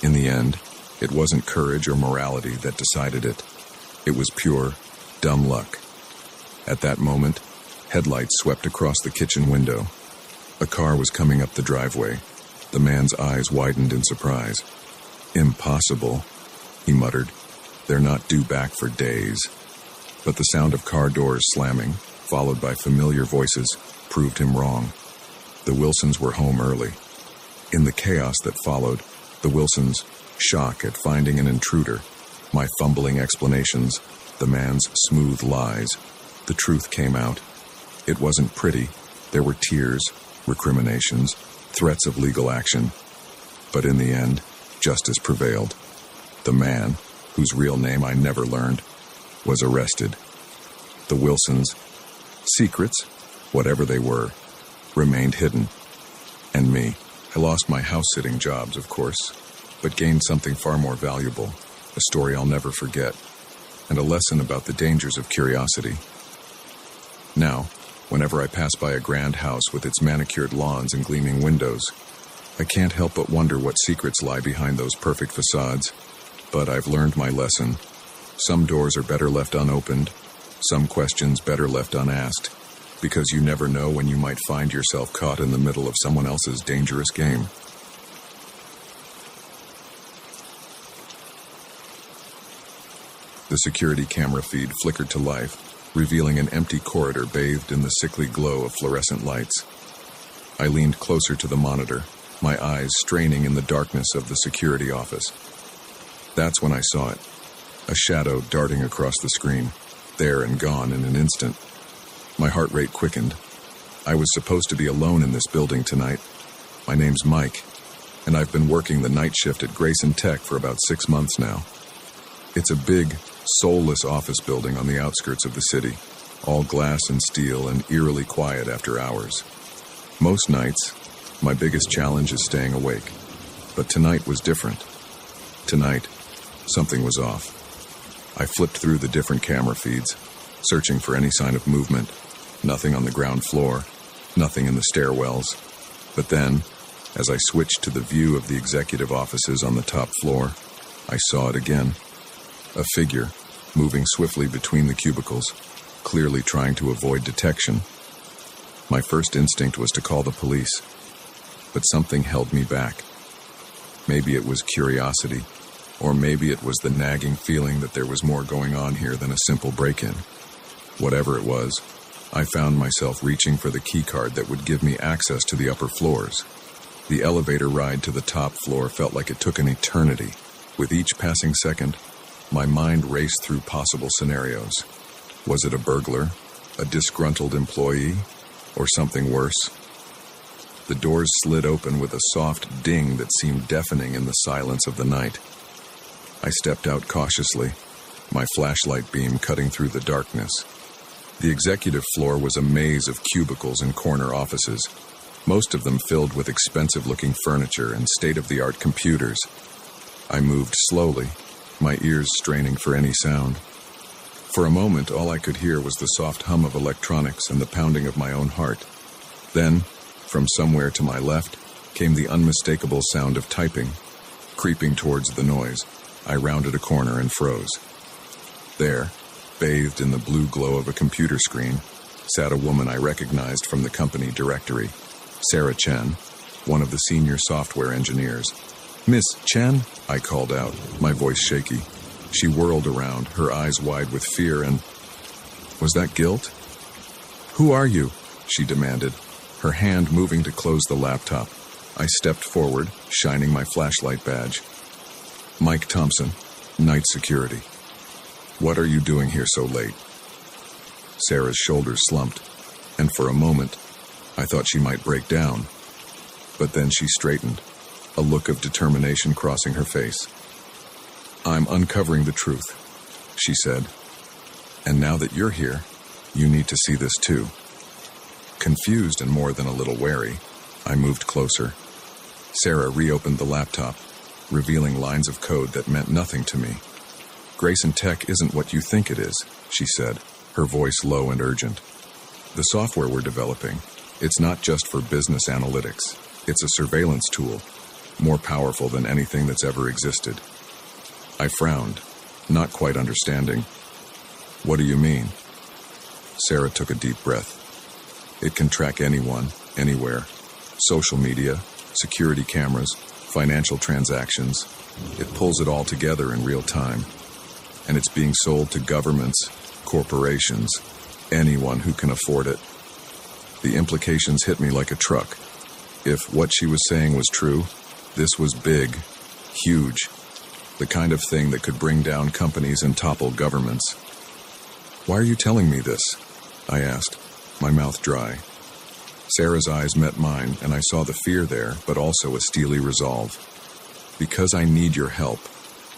Speaker 1: In the end, it wasn't courage or morality that decided it. It was pure, dumb luck. At that moment, headlights swept across the kitchen window. A car was coming up the driveway. The man's eyes widened in surprise. "Impossible," he muttered. "They're not due back for days." But the sound of car doors slamming, followed by familiar voices, proved him wrong. The Wilsons were home early. In the chaos that followed, the Wilsons' shock at finding an intruder, my fumbling explanations, the man's smooth lies, the truth came out. It wasn't pretty. There were tears, recriminations, threats of legal action. But in the end, justice prevailed. The man, whose real name I never learned, was arrested. The Wilsons' secrets, whatever they were, remained hidden. And me, I lost my house-sitting jobs, of course, but gained something far more valuable, a story I'll never forget, and a lesson about the dangers of curiosity. Now, whenever I pass by a grand house with its manicured lawns and gleaming windows, I can't help but wonder what secrets lie behind those perfect facades. But I've learned my lesson. Some doors are better left unopened, some questions better left unasked, because you never know when you might find yourself caught in the middle of someone else's dangerous game. The security camera feed flickered to life, revealing an empty corridor bathed in the sickly glow of fluorescent lights. I leaned closer to the monitor, my eyes straining in the darkness of the security office. That's when I saw it, a shadow darting across the screen, there and gone in an instant. My heart rate quickened. I was supposed to be alone in this building tonight. My name's Mike, and I've been working the night shift at Grayson Tech for about 6 months now. It's a big, soulless office building on the outskirts of the city, all glass and steel and eerily quiet after hours. Most nights, my biggest challenge is staying awake, but tonight was different. Tonight, something was off. I flipped through the different camera feeds, searching for any sign of movement. Nothing on the ground floor, nothing in the stairwells. But then, as I switched to the view of the executive offices on the top floor, I saw it again. A figure, moving swiftly between the cubicles, clearly trying to avoid detection. My first instinct was to call the police, but something held me back. Maybe it was curiosity, or maybe it was the nagging feeling that there was more going on here than a simple break-in. Whatever it was, I found myself reaching for the keycard that would give me access to the upper floors. The elevator ride to the top floor felt like it took an eternity. With each passing second, my mind raced through possible scenarios. Was it a burglar, a disgruntled employee, or something worse? The doors slid open with a soft ding that seemed deafening in the silence of the night. I stepped out cautiously, my flashlight beam cutting through the darkness. The executive floor was a maze of cubicles and corner offices, most of them filled with expensive-looking furniture and state-of-the-art computers. I moved slowly, my ears straining for any sound. For a moment, all I could hear was the soft hum of electronics and the pounding of my own heart. Then, from somewhere to my left, came the unmistakable sound of typing. Creeping towards the noise, I rounded a corner and froze. There, bathed in the blue glow of a computer screen, sat a woman I recognized from the company directory, Sarah Chen, one of the senior software engineers. "Miss Chen?" I called out, my voice shaky. She whirled around, her eyes wide with fear, and... Was that guilt? "Who are you?" she demanded, her hand moving to close the laptop. I stepped forward, shining my flashlight badge. "Mike Thompson, Night Security." "What are you doing here so late?" Sarah's shoulders slumped, and for a moment, I thought she might break down. But then she straightened, a look of determination crossing her face. "I'm uncovering the truth," she said. "And now that you're here, you need to see this too." Confused and more than a little wary, I moved closer. Sarah reopened the laptop, revealing lines of code that meant nothing to me. "Grayson Tech isn't what you think it is," she said, her voice low and urgent. "The software we're developing, it's not just for business analytics. It's a surveillance tool, more powerful than anything that's ever existed." I frowned, not quite understanding. "What do you mean?" Sarah took a deep breath. "It can track anyone, anywhere. Social media, security cameras, financial transactions. It pulls it all together in real time. And it's being sold to governments, corporations, anyone who can afford it." The implications hit me like a truck. If what she was saying was true, this was big, huge, the kind of thing that could bring down companies and topple governments. "Why are you telling me this?" I asked, my mouth dry. Sarah's eyes met mine, and I saw the fear there, but also a steely resolve. Because I need your help.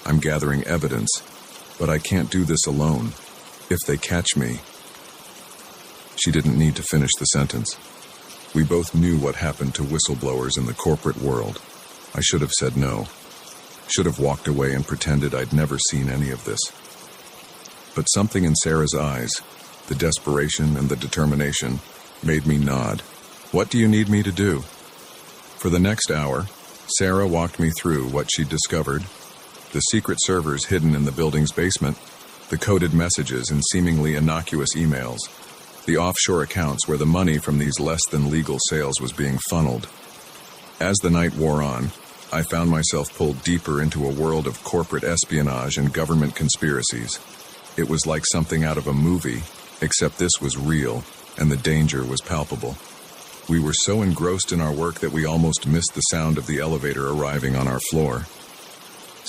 Speaker 1: I'm gathering evidence, but I can't do this alone. If they catch me... She didn't need to finish the sentence. We both knew what happened to whistleblowers in the corporate world. I should have said no. Should have walked away and pretended I'd never seen any of this. But something in Sarah's eyes, the desperation and the determination, made me nod. What do you need me to do? For the next hour, Sarah walked me through what she'd discovered, the secret servers hidden in the building's basement, the coded messages and seemingly innocuous emails, the offshore accounts where the money from these less-than-legal sales was being funneled. As the night wore on, I found myself pulled deeper into a world of corporate espionage and government conspiracies. It was like something out of a movie, except this was real, and the danger was palpable. We were so engrossed in our work that we almost missed the sound of the elevator arriving on our floor.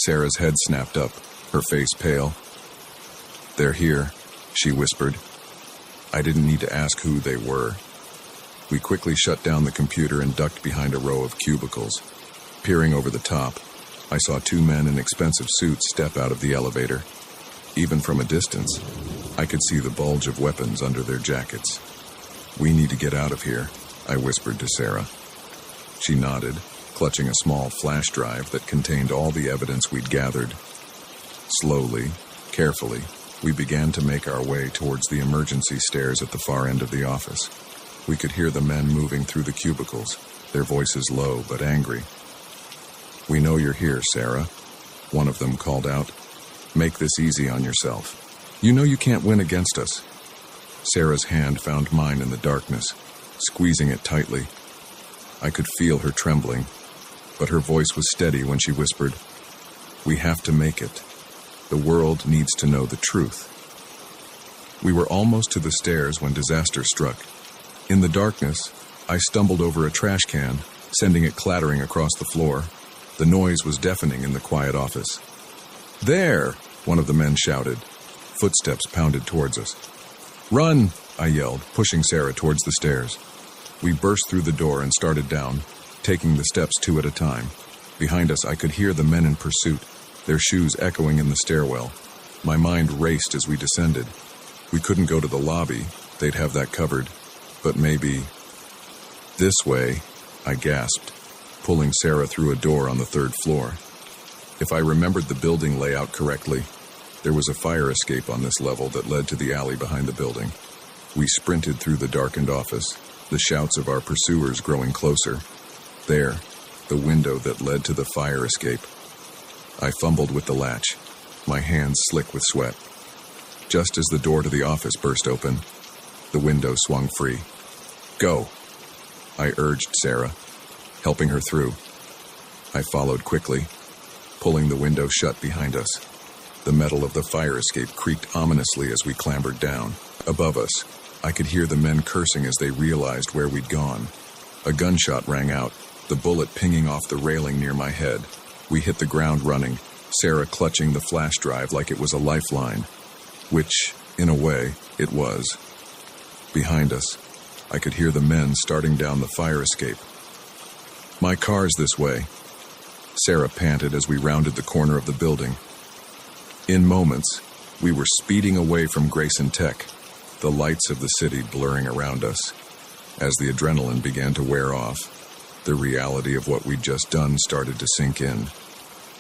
Speaker 1: Sarah's head snapped up, her face pale. "They're here," she whispered. I didn't need to ask who they were. We quickly shut down the computer and ducked behind a row of cubicles. Peering over the top, I saw two men in expensive suits step out of the elevator. Even from a distance, I could see the bulge of weapons under their jackets. "We need to get out of here," I whispered to Sarah. She nodded, clutching a small flash drive that contained all the evidence we'd gathered. Slowly, carefully, we began to make our way towards the emergency stairs at the far end of the office. We could hear the men moving through the cubicles, their voices low but angry. "We know you're here, Sarah," one of them called out. "Make this easy on yourself. You know you can't win against us." Sarah's hand found mine in the darkness, squeezing it tightly. I could feel her trembling, but her voice was steady when she whispered, "We have to make it. The world needs to know the truth." We were almost to the stairs when disaster struck. In the darkness, I stumbled over a trash can, sending it clattering across the floor. The noise was deafening in the quiet office. "There!" one of the men shouted. Footsteps pounded towards us. "Run!" I yelled, pushing Sarah towards the stairs. We burst through the door and started down, taking the steps two at a time. Behind us, I could hear the men in pursuit, their shoes echoing in the stairwell. My mind raced as we descended. We couldn't go to the lobby, they'd have that covered. But maybe... "This way," I gasped, pulling Sarah through a door on the third floor. If I remembered the building layout correctly, there was a fire escape on this level that led to the alley behind the building. We sprinted through the darkened office, the shouts of our pursuers growing closer. There, the window that led to the fire escape. I fumbled with the latch, my hands slick with sweat. Just as the door to the office burst open, the window swung free. "Go," I urged Sarah, helping her through. I followed quickly, pulling the window shut behind us. The metal of the fire escape creaked ominously as we clambered down. Above us, I could hear the men cursing as they realized where we'd gone. A gunshot rang out, the bullet pinging off the railing near my head. We hit the ground running, Sarah clutching the flash drive like it was a lifeline. Which, in a way, it was. Behind us, I could hear the men starting down the fire escape. "My car's this way," Sarah panted as we rounded the corner of the building. In moments, we were speeding away from Grayson Tech, the lights of the city blurring around us. As the adrenaline began to wear off, the reality of what we'd just done started to sink in.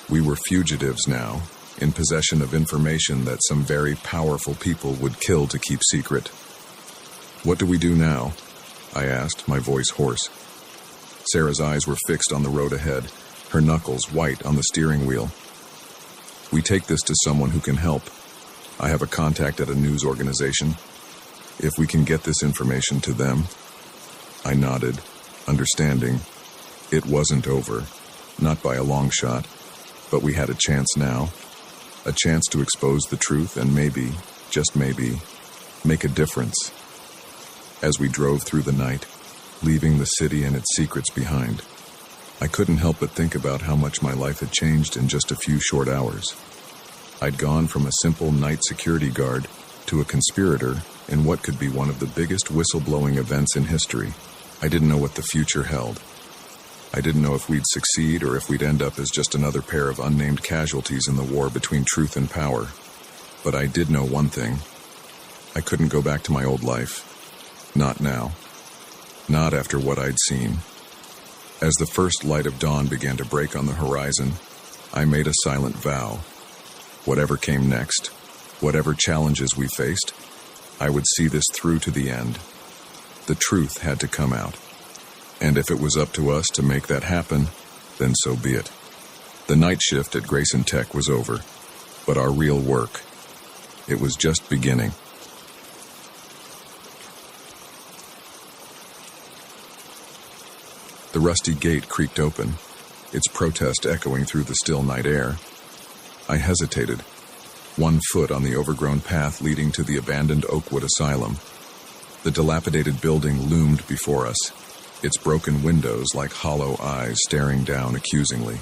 Speaker 1: We were fugitives now, in possession of information that some very powerful people would kill to keep secret. "What do we do now?" I asked, my voice hoarse. Sarah's eyes were fixed on the road ahead, her knuckles white on the steering wheel. "We take this to someone who can help. I have a contact at a news organization. If we can get this information to them..." I nodded, understanding. It wasn't over, not by a long shot, but we had a chance now. A chance to expose the truth and maybe, just maybe, make a difference. As we drove through the night, leaving the city and its secrets behind, I couldn't help but think about how much my life had changed in just a few short hours. I'd gone from a simple night security guard to a conspirator in what could be one of the biggest whistleblowing events in history. I didn't know what the future held. I didn't know if we'd succeed or if we'd end up as just another pair of unnamed casualties in the war between truth and power. But I did know one thing. I couldn't go back to my old life. Not now. Not after what I'd seen. As the first light of dawn began to break on the horizon, I made a silent vow. Whatever came next, whatever challenges we faced, I would see this through to the end. The truth had to come out. And if it was up to us to make that happen, then so be it. The night shift at Grayson Tech was over, but our real work, it was just beginning. The rusty gate creaked open, its protest echoing through the still night air. I hesitated, 1 foot on the overgrown path leading to the abandoned Oakwood Asylum. The dilapidated building loomed before us, its broken windows like hollow eyes staring down accusingly.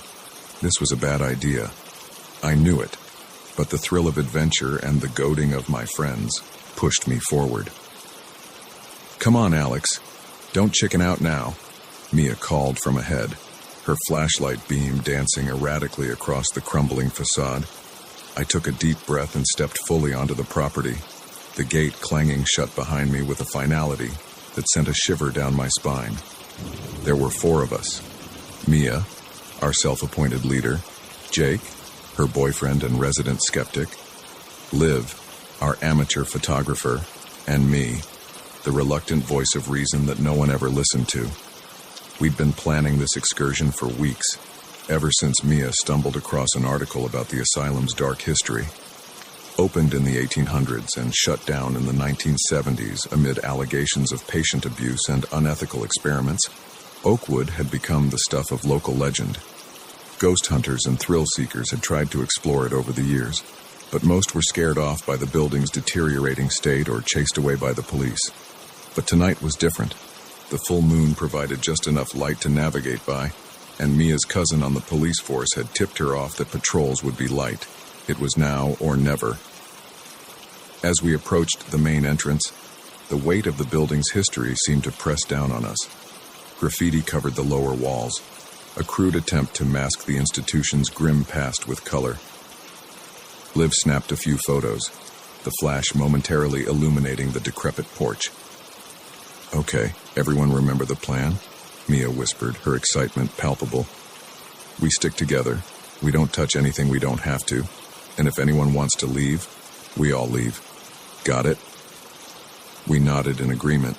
Speaker 1: This was a bad idea. I knew it, but the thrill of adventure and the goading of my friends pushed me forward. "Come on, Alex. Don't chicken out now," Mia called from ahead, her flashlight beam dancing erratically across the crumbling facade. I took a deep breath and stepped fully onto the property, the gate clanging shut behind me with a finality that sent a shiver down my spine. There were 4 of us. Mia, our self-appointed leader, Jake, her boyfriend and resident skeptic, Liv, our amateur photographer, and me, the reluctant voice of reason that no one ever listened to. We'd been planning this excursion for weeks, ever since Mia stumbled across an article about the asylum's dark history. Opened in the 1800s and shut down in the 1970s amid allegations of patient abuse and unethical experiments, Oakwood had become the stuff of local legend. Ghost hunters and thrill seekers had tried to explore it over the years, but most were scared off by the building's deteriorating state or chased away by the police. But tonight was different. The full moon provided just enough light to navigate by, and Mia's cousin on the police force had tipped her off that patrols would be light. It was now or never. As we approached the main entrance, the weight of the building's history seemed to press down on us. Graffiti covered the lower walls, a crude attempt to mask the institution's grim past with color. Liv snapped a few photos, the flash momentarily illuminating the decrepit porch. "Okay, everyone remember the plan?" Mia whispered, her excitement palpable. "We stick together. We don't touch anything we don't have to. And if anyone wants to leave, we all leave. Got it?" We nodded in agreement,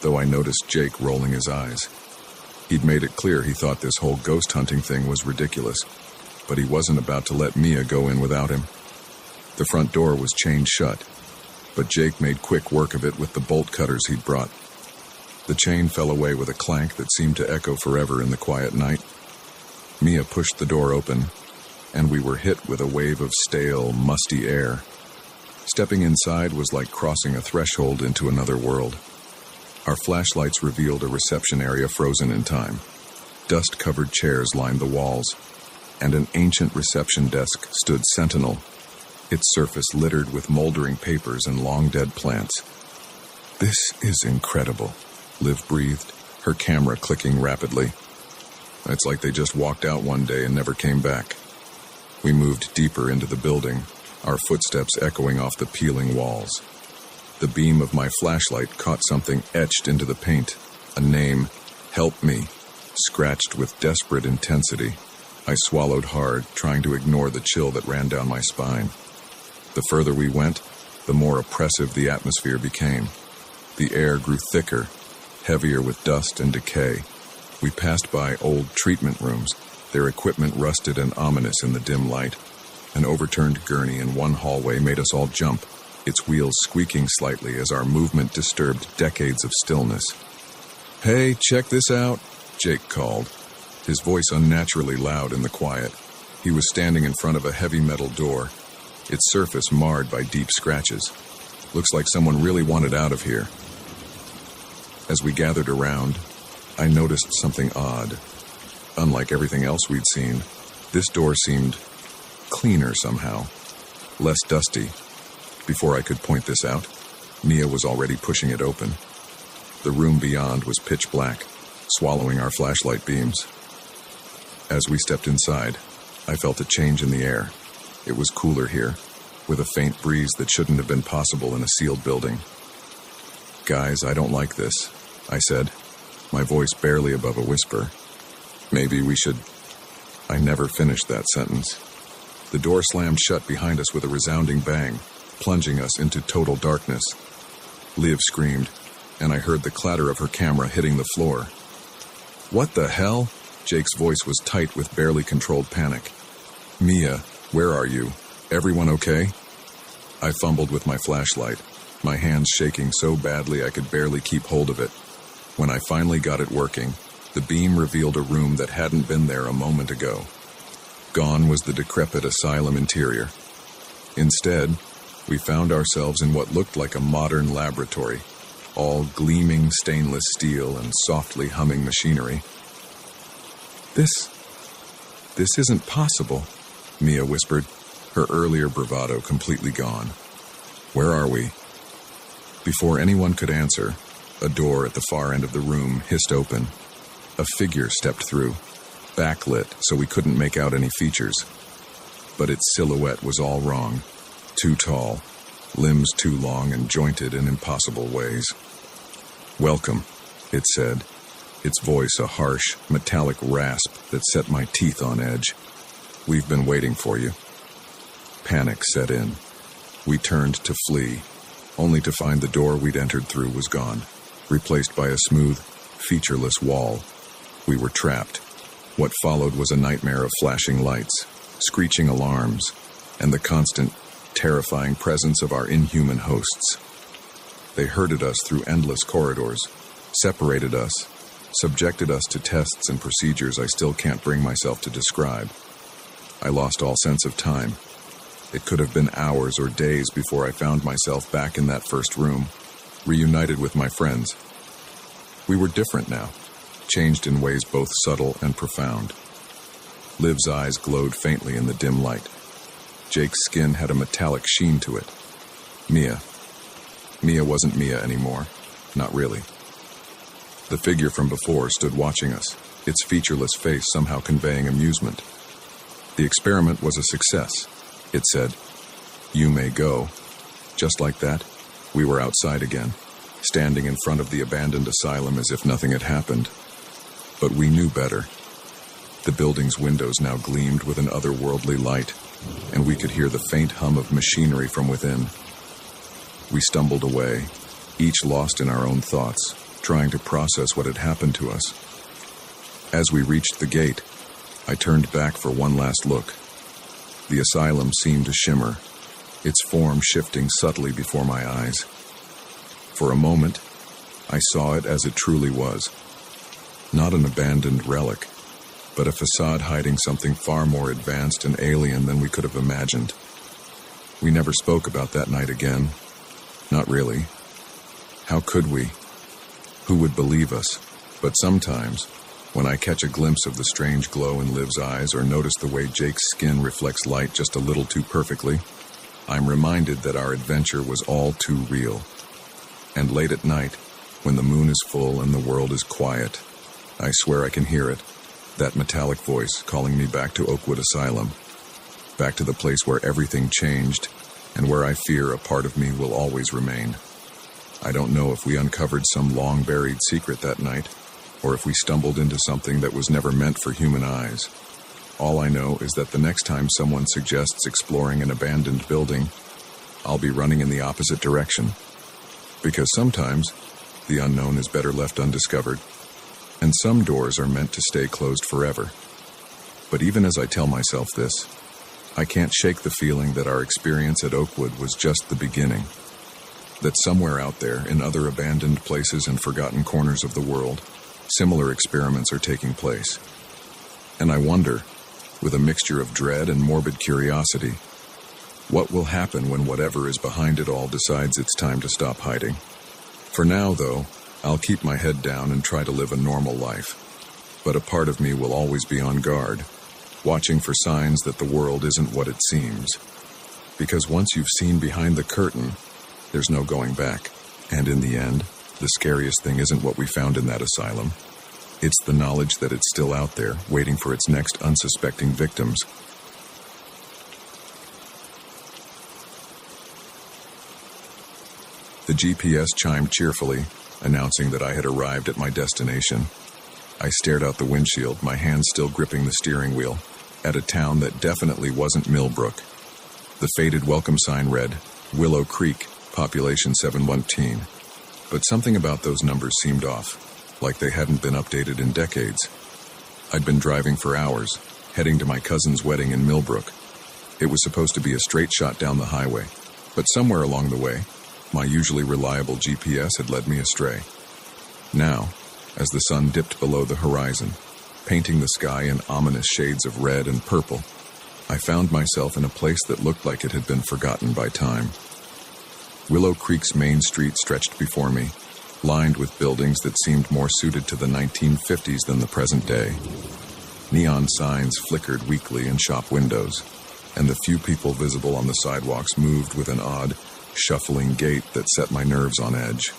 Speaker 1: though I noticed Jake rolling his eyes. He'd made it clear he thought this whole ghost hunting thing was ridiculous, but he wasn't about to let Mia go in without him. The front door was chained shut, but Jake made quick work of it with the bolt cutters he'd brought. The chain fell away with a clank that seemed to echo forever in the quiet night. Mia pushed the door open, and we were hit with a wave of stale, musty air. Stepping inside was like crossing a threshold into another world. Our flashlights revealed a reception area frozen in time. Dust-covered chairs lined the walls, and an ancient reception desk stood sentinel, its surface littered with moldering papers and long-dead plants. "This is incredible," Liv breathed, her camera clicking rapidly. "It's like they just walked out one day and never came back." We moved deeper into the building, our footsteps echoing off the peeling walls. The beam of my flashlight caught something etched into the paint, a name, "Help Me," scratched with desperate intensity. I swallowed hard, trying to ignore the chill that ran down my spine. The further we went, the more oppressive the atmosphere became. The air grew thicker, heavier with dust and decay. We passed by old treatment rooms, their equipment rusted and ominous in the dim light. An overturned gurney in one hallway made us all jump, its wheels squeaking slightly as our movement disturbed decades of stillness. "Hey, check this out," Jake called, his voice unnaturally loud in the quiet. He was standing in front of a heavy metal door, its surface marred by deep scratches. "Looks like someone really wanted out of here." As we gathered around, I noticed something odd. Unlike everything else we'd seen, this door seemed cleaner somehow, less dusty. Before I could point this out, Mia was already pushing it open. The room beyond was pitch black, swallowing our flashlight beams. As we stepped inside, I felt a change in the air. It was cooler here, with a faint breeze that shouldn't have been possible in a sealed building. "Guys, I don't like this," I said, my voice barely above a whisper. "Maybe we should—" I never finished that sentence. The door slammed shut behind us with a resounding bang, plunging us into total darkness. Liv screamed, and I heard the clatter of her camera hitting the floor. "What the hell?" Jake's voice was tight with barely controlled panic. "Mia, where are you? Everyone okay?" I fumbled with my flashlight, my hands shaking so badly I could barely keep hold of it. When I finally got it working, the beam revealed a room that hadn't been there a moment ago. Gone was the decrepit asylum interior. Instead, we found ourselves in what looked like a modern laboratory, all gleaming stainless steel and softly humming machinery. This isn't possible," Mia whispered, her earlier bravado completely gone. "Where are we?" Before anyone could answer, a door at the far end of the room hissed open. A figure stepped through, backlit so we couldn't make out any features. But its silhouette was all wrong. Too tall, limbs too long and jointed in impossible ways. "Welcome," it said, its voice a harsh, metallic rasp that set my teeth on edge. "We've been waiting for you." Panic set in. We turned to flee, only to find the door we'd entered through was gone, replaced by a smooth, featureless wall. We were trapped. What followed was a nightmare of flashing lights, screeching alarms, and the constant, terrifying presence of our inhuman hosts. They herded us through endless corridors, separated us, subjected us to tests and procedures I still can't bring myself to describe. I lost all sense of time. It could have been hours or days before I found myself back in that first room, reunited with my friends. We were different now, changed in ways both subtle and profound. Liv's eyes glowed faintly in the dim light. Jake's skin had a metallic sheen to it. Mia wasn't Mia anymore. Not really. The figure from before stood watching us, its featureless face somehow conveying amusement. "The experiment was a success," it said. "You may go." Just like that, we were outside again, standing in front of the abandoned asylum as if nothing had happened. But we knew better. The building's windows now gleamed with an otherworldly light, and we could hear the faint hum of machinery from within. We stumbled away, each lost in our own thoughts, trying to process what had happened to us. As we reached the gate, I turned back for one last look. The asylum seemed to shimmer, its form shifting subtly before my eyes. For a moment, I saw it as it truly was. Not an abandoned relic, but a facade hiding something far more advanced and alien than we could have imagined. We never spoke about that night again. Not really. How could we? Who would believe us? But sometimes, when I catch a glimpse of the strange glow in Liv's eyes or notice the way Jake's skin reflects light just a little too perfectly, I'm reminded that our adventure was all too real. And late at night, when the moon is full and the world is quiet, I swear I can hear it, that metallic voice calling me back to Oakwood Asylum, back to the place where everything changed and where I fear a part of me will always remain. I don't know if we uncovered some long-buried secret that night, or if we stumbled into something that was never meant for human eyes. All I know is that the next time someone suggests exploring an abandoned building, I'll be running in the opposite direction. Because sometimes, the unknown is better left undiscovered, and some doors are meant to stay closed forever. But even as I tell myself this, I can't shake the feeling that our experience at Oakwood was just the beginning. That somewhere out there, in other abandoned places and forgotten corners of the world, similar experiments are taking place. And I wonder, with a mixture of dread and morbid curiosity, what will happen when whatever is behind it all decides it's time to stop hiding. For now, though, I'll keep my head down and try to live a normal life. But a part of me will always be on guard, watching for signs that the world isn't what it seems. Because once you've seen behind the curtain, there's no going back. And in the end, The scariest thing isn't what we found in that asylum. It's the knowledge that it's still out there, waiting for its next unsuspecting victims. The GPS chimed cheerfully, announcing that I had arrived at my destination. I stared out the windshield, my hands still gripping the steering wheel, at a town that definitely wasn't Millbrook. The faded welcome sign read, Willow Creek, population 719. But something about those numbers seemed off, like they hadn't been updated in decades. I'd been driving for hours, heading to my cousin's wedding in Millbrook. It was supposed to be a straight shot down the highway, but somewhere along the way, my usually reliable GPS had led me astray. Now, as the sun dipped below the horizon, painting the sky in ominous shades of red and purple, I found myself in a place that looked like it had been forgotten by time. Willow Creek's main street stretched before me, lined with buildings that seemed more suited to the 1950s than the present day. Neon signs flickered weakly in shop windows, and the few people visible on the sidewalks moved with an odd, shuffling gait that set my nerves on edge.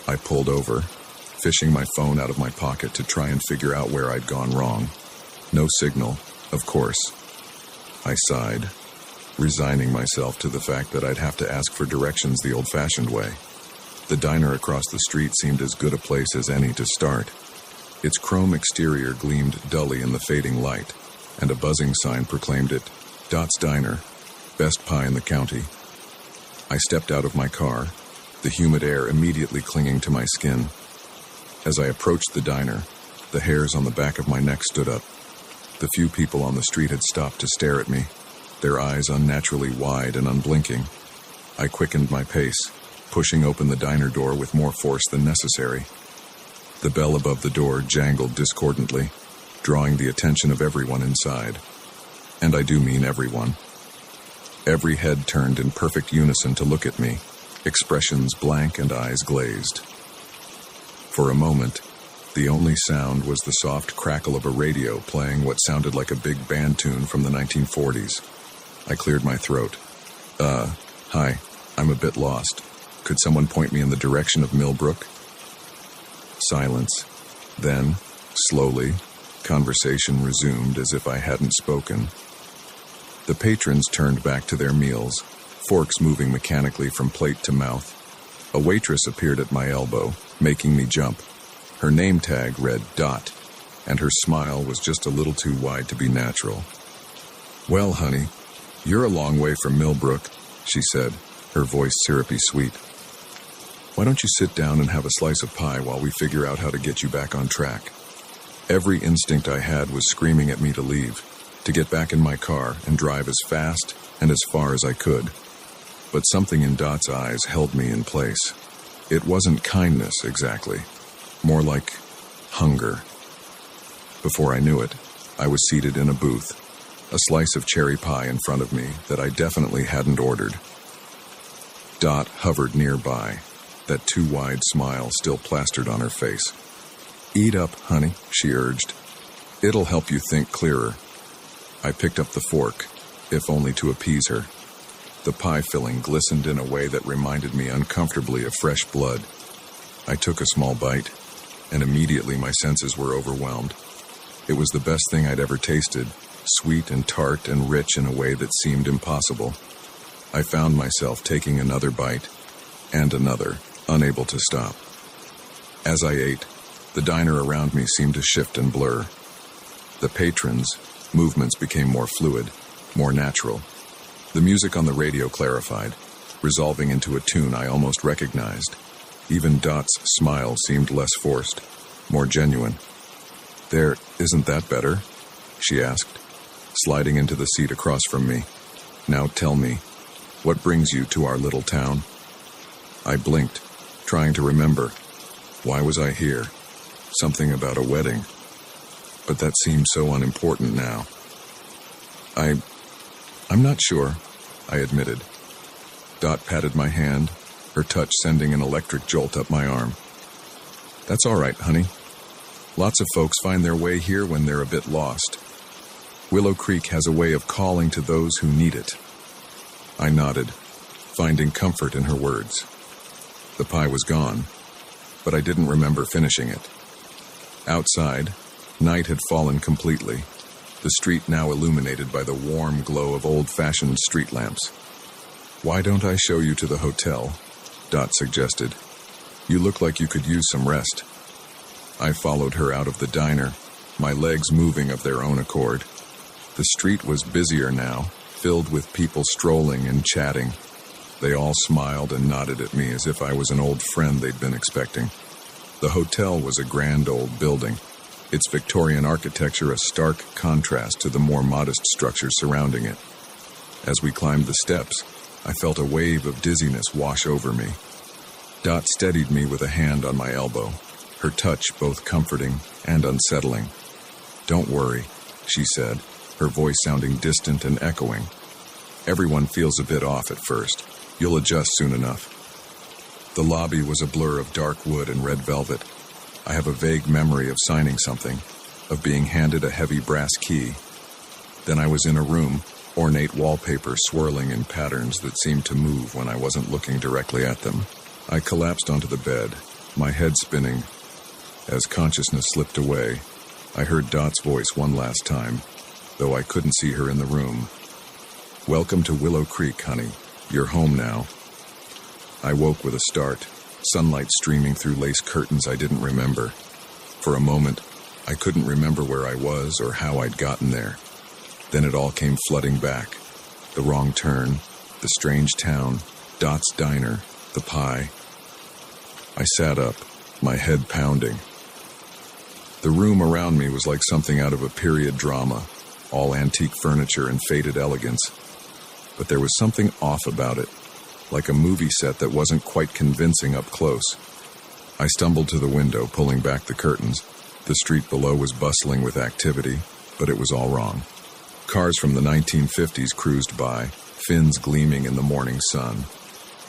Speaker 1: I pulled over, fishing my phone out of my pocket to try and figure out where I'd gone wrong. No signal, of course. I sighed, resigning myself to the fact that I'd have to ask for directions the old-fashioned way. The diner across the street seemed as good a place as any to start. Its chrome exterior gleamed dully in the fading light, and a buzzing sign proclaimed it, Dot's Diner, best pie in the county. I stepped out of my car, the humid air immediately clinging to my skin. As I approached the diner, the hairs on the back of my neck stood up. The few people on the street had stopped to stare at me, their eyes unnaturally wide and unblinking. I quickened my pace, pushing open the diner door with more force than necessary. The bell above the door jangled discordantly, drawing the attention of everyone inside. And I do mean everyone. Every head turned in perfect unison to look at me, expressions blank and eyes glazed. For a moment, the only sound was the soft crackle of a radio playing what sounded like a big band tune from the 1940s. I cleared my throat. Hi, I'm a bit lost. Could someone point me in the direction of Millbrook? Silence. Then, slowly, conversation resumed as if I hadn't spoken. The patrons turned back to their meals, forks moving mechanically from plate to mouth. A waitress appeared at my elbow, making me jump. Her name tag read Dot, and her smile was just a little too wide to be natural. Well, honey, you're a long way from Millbrook, she said, her voice syrupy sweet. Why don't you sit down and have a slice of pie while we figure out how to get you back on track? Every instinct I had was screaming at me to leave, to get back in my car and drive as fast and as far as I could. But something in Dot's eyes held me in place. It wasn't kindness, exactly. More like hunger. Before I knew it, I was seated in a booth, a slice of cherry pie in front of me that I definitely hadn't ordered. Dot hovered nearby, that too wide smile still plastered on her face. Eat up, honey, she urged. It'll help you think clearer. I picked up the fork, if only to appease her. The pie filling glistened in a way that reminded me uncomfortably of fresh blood. I took a small bite, and immediately my senses were overwhelmed. It was the best thing I'd ever tasted, sweet and tart and rich in a way that seemed impossible. I found myself taking another bite, and another, unable to stop. As I ate, the diner around me seemed to shift and blur. The patrons' movements became more fluid, more natural. The music on the radio clarified, resolving into a tune I almost recognized. Even Dot's smile seemed less forced, more genuine. There, isn't that better? She asked, sliding into the seat across from me. Now tell me, what brings you to our little town? I blinked, trying to remember. Why was I here? Something about a wedding. But that seemed so unimportant now. I'm not sure, I admitted. Dot patted my hand, her touch sending an electric jolt up my arm. That's all right, honey. Lots of folks find their way here when they're a bit lost. Willow Creek has a way of calling to those who need it. I nodded, finding comfort in her words. The pie was gone, but I didn't remember finishing it. Outside, night had fallen completely, the street now illuminated by the warm glow of old-fashioned street lamps. "Why don't I show you to the hotel?" Dot suggested. "You look like you could use some rest." I followed her out of the diner, my legs moving of their own accord. The street was busier now, filled with people strolling and chatting. They all smiled and nodded at me as if I was an old friend they'd been expecting. The hotel was a grand old building, its Victorian architecture a stark contrast to the more modest structures surrounding it. As we climbed the steps, I felt a wave of dizziness wash over me. Dot steadied me with a hand on my elbow, her touch both comforting and unsettling. "Don't worry," she said, her voice sounding distant and echoing. "Everyone feels a bit off at first. You'll adjust soon enough." The lobby was a blur of dark wood and red velvet. I have a vague memory of signing something, of being handed a heavy brass key. Then I was in a room, ornate wallpaper swirling in patterns that seemed to move when I wasn't looking directly at them. I collapsed onto the bed, my head spinning. As consciousness slipped away, I heard Dot's voice one last time, though I couldn't see her in the room. "Welcome to Willow Creek, honey. You're home now." I woke with a start, sunlight streaming through lace curtains I didn't remember. For a moment, I couldn't remember where I was or how I'd gotten there. Then it all came flooding back. The wrong turn, the strange town, Dot's diner, the pie. I sat up, my head pounding. The room around me was like something out of a period drama, all antique furniture and faded elegance. But there was something off about it, like a movie set that wasn't quite convincing up close. I stumbled to the window, pulling back the curtains. The street below was bustling with activity, but it was all wrong. Cars from the 1950s cruised by, fins gleaming in the morning sun.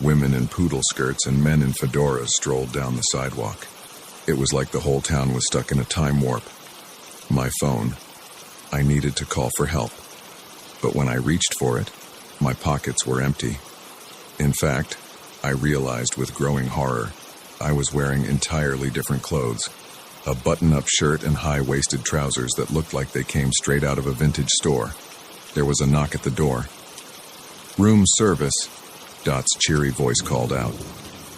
Speaker 1: Women in poodle skirts and men in fedoras strolled down the sidewalk. It was like the whole town was stuck in a time warp. My phone. I needed to call for help. But when I reached for it, my pockets were empty. In fact, I realized with growing horror, I was wearing entirely different clothes. A button-up shirt and high-waisted trousers that looked like they came straight out of a vintage store. There was a knock at the door. "Room service," Dot's cheery voice called out.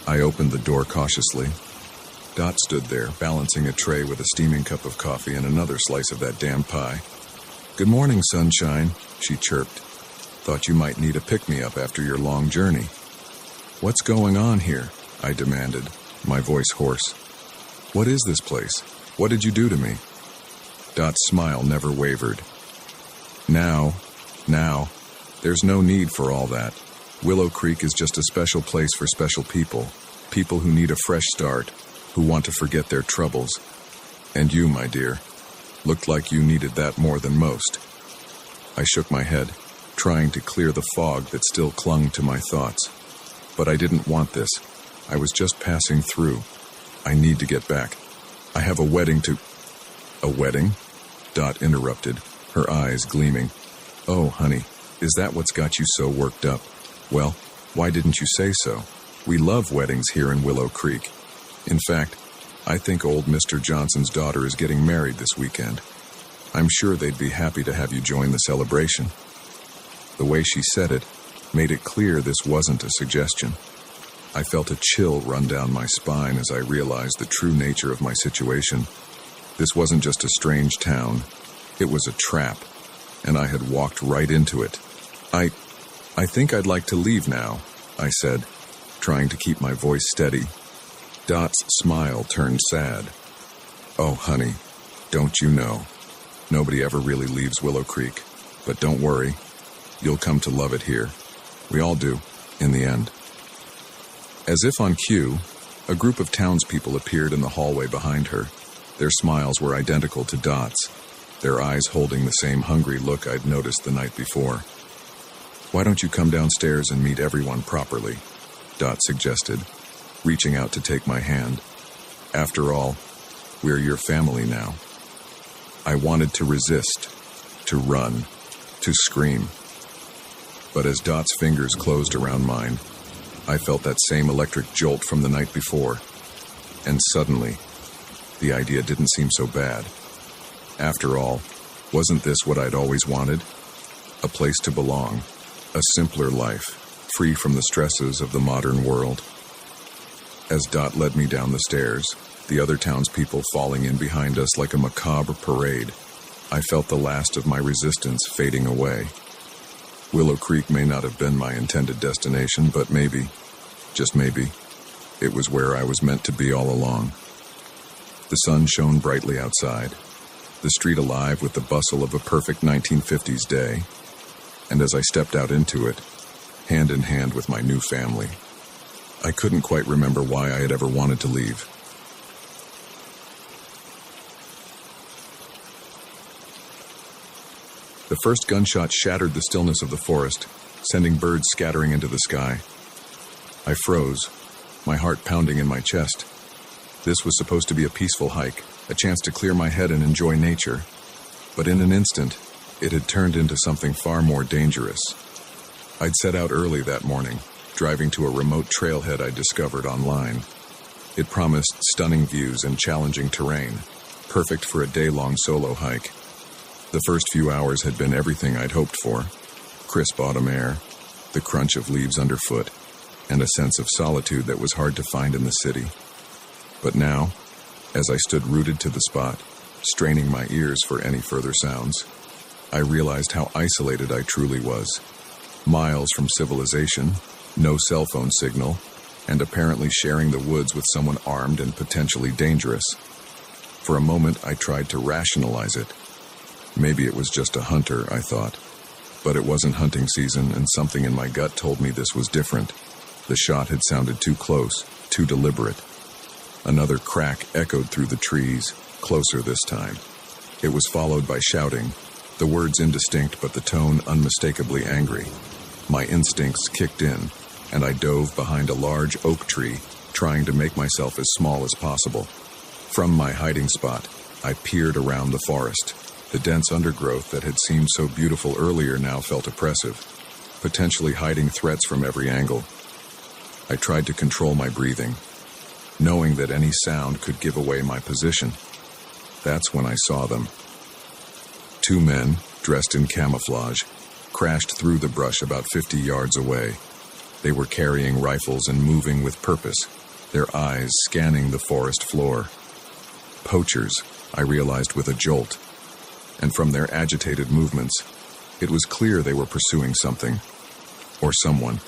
Speaker 1: I opened the door cautiously. Dot stood there, balancing a tray with a steaming cup of coffee and another slice of that damn pie. "Good morning, sunshine," she chirped. "Thought you might need a pick-me-up after your long journey." "What's going on here?" I demanded, my voice hoarse. "What is this place? What did you do to me?" Dot's smile never wavered. Now, there's no need for all that. Willow Creek is just a special place for special people, people who need a fresh start, who want to forget their troubles. And you, my dear, looked like you needed that more than most. I shook my head, trying to clear the fog that still clung to my thoughts. But I didn't want this. I was just passing through. I need to get back. I have a wedding to... "A wedding?" Dot interrupted, her eyes gleaming. "Oh, honey, is that what's got you so worked up? Well, why didn't you say so? We love weddings here in Willow Creek. In fact, I think old Mr. Johnson's daughter is getting married this weekend. I'm sure they'd be happy to have you join the celebration." The way she said it made it clear this wasn't a suggestion. I felt a chill run down my spine as I realized the true nature of my situation. This wasn't just a strange town. It was a trap, and I had walked right into it. I think I'd like to leave now," I said, trying to keep my voice steady. Dot's smile turned sad. "Oh, honey, don't you know? Nobody ever really leaves Willow Creek. But don't worry, you'll come to love it here. We all do, in the end." As if on cue, a group of townspeople appeared in the hallway behind her. Their smiles were identical to Dot's, their eyes holding the same hungry look I'd noticed the night before. "Why don't you come downstairs and meet everyone properly?" Dot suggested, reaching out to take my hand. "After all, we're your family now." I wanted to resist, to run, to scream. But as Dot's fingers closed around mine, I felt that same electric jolt from the night before. And suddenly, the idea didn't seem so bad. After all, wasn't this what I'd always wanted? A place to belong, a simpler life, free from the stresses of the modern world. As Dot led me down the stairs, the other townspeople falling in behind us like a macabre parade, I felt the last of my resistance fading away. Willow Creek may not have been my intended destination, but maybe, just maybe, it was where I was meant to be all along. The sun shone brightly outside, the street alive with the bustle of a perfect 1950s day, and as I stepped out into it, hand in hand with my new family, I couldn't quite remember why I had ever wanted to leave. The first gunshot shattered the stillness of the forest, sending birds scattering into the sky. I froze, my heart pounding in my chest. This was supposed to be a peaceful hike, a chance to clear my head and enjoy nature. But in an instant, it had turned into something far more dangerous. I'd set out early that morning, driving to a remote trailhead I discovered online. It promised stunning views and challenging terrain, perfect for a day-long solo hike. The first few hours had been everything I'd hoped for. Crisp autumn air, the crunch of leaves underfoot, and a sense of solitude that was hard to find in the city. But now, as I stood rooted to the spot, straining my ears for any further sounds, I realized how isolated I truly was. Miles from civilization, no cell phone signal, and apparently sharing the woods with someone armed and potentially dangerous. For a moment, I tried to rationalize it. Maybe it was just a hunter, I thought. But it wasn't hunting season, and something in my gut told me this was different. The shot had sounded too close, too deliberate. Another crack echoed through the trees, closer this time. It was followed by shouting, the words indistinct but the tone unmistakably angry. My instincts kicked in, and I dove behind a large oak tree, trying to make myself as small as possible. From my hiding spot, I peered around the forest. The dense undergrowth that had seemed so beautiful earlier now felt oppressive, potentially hiding threats from every angle. I tried to control my breathing, knowing that any sound could give away my position. That's when I saw them. Two men, dressed in camouflage, crashed through the brush about 50 yards away. They were carrying rifles and moving with purpose, their eyes scanning the forest floor. Poachers, I realized with a jolt. And from their agitated movements, it was clear they were pursuing something, or someone.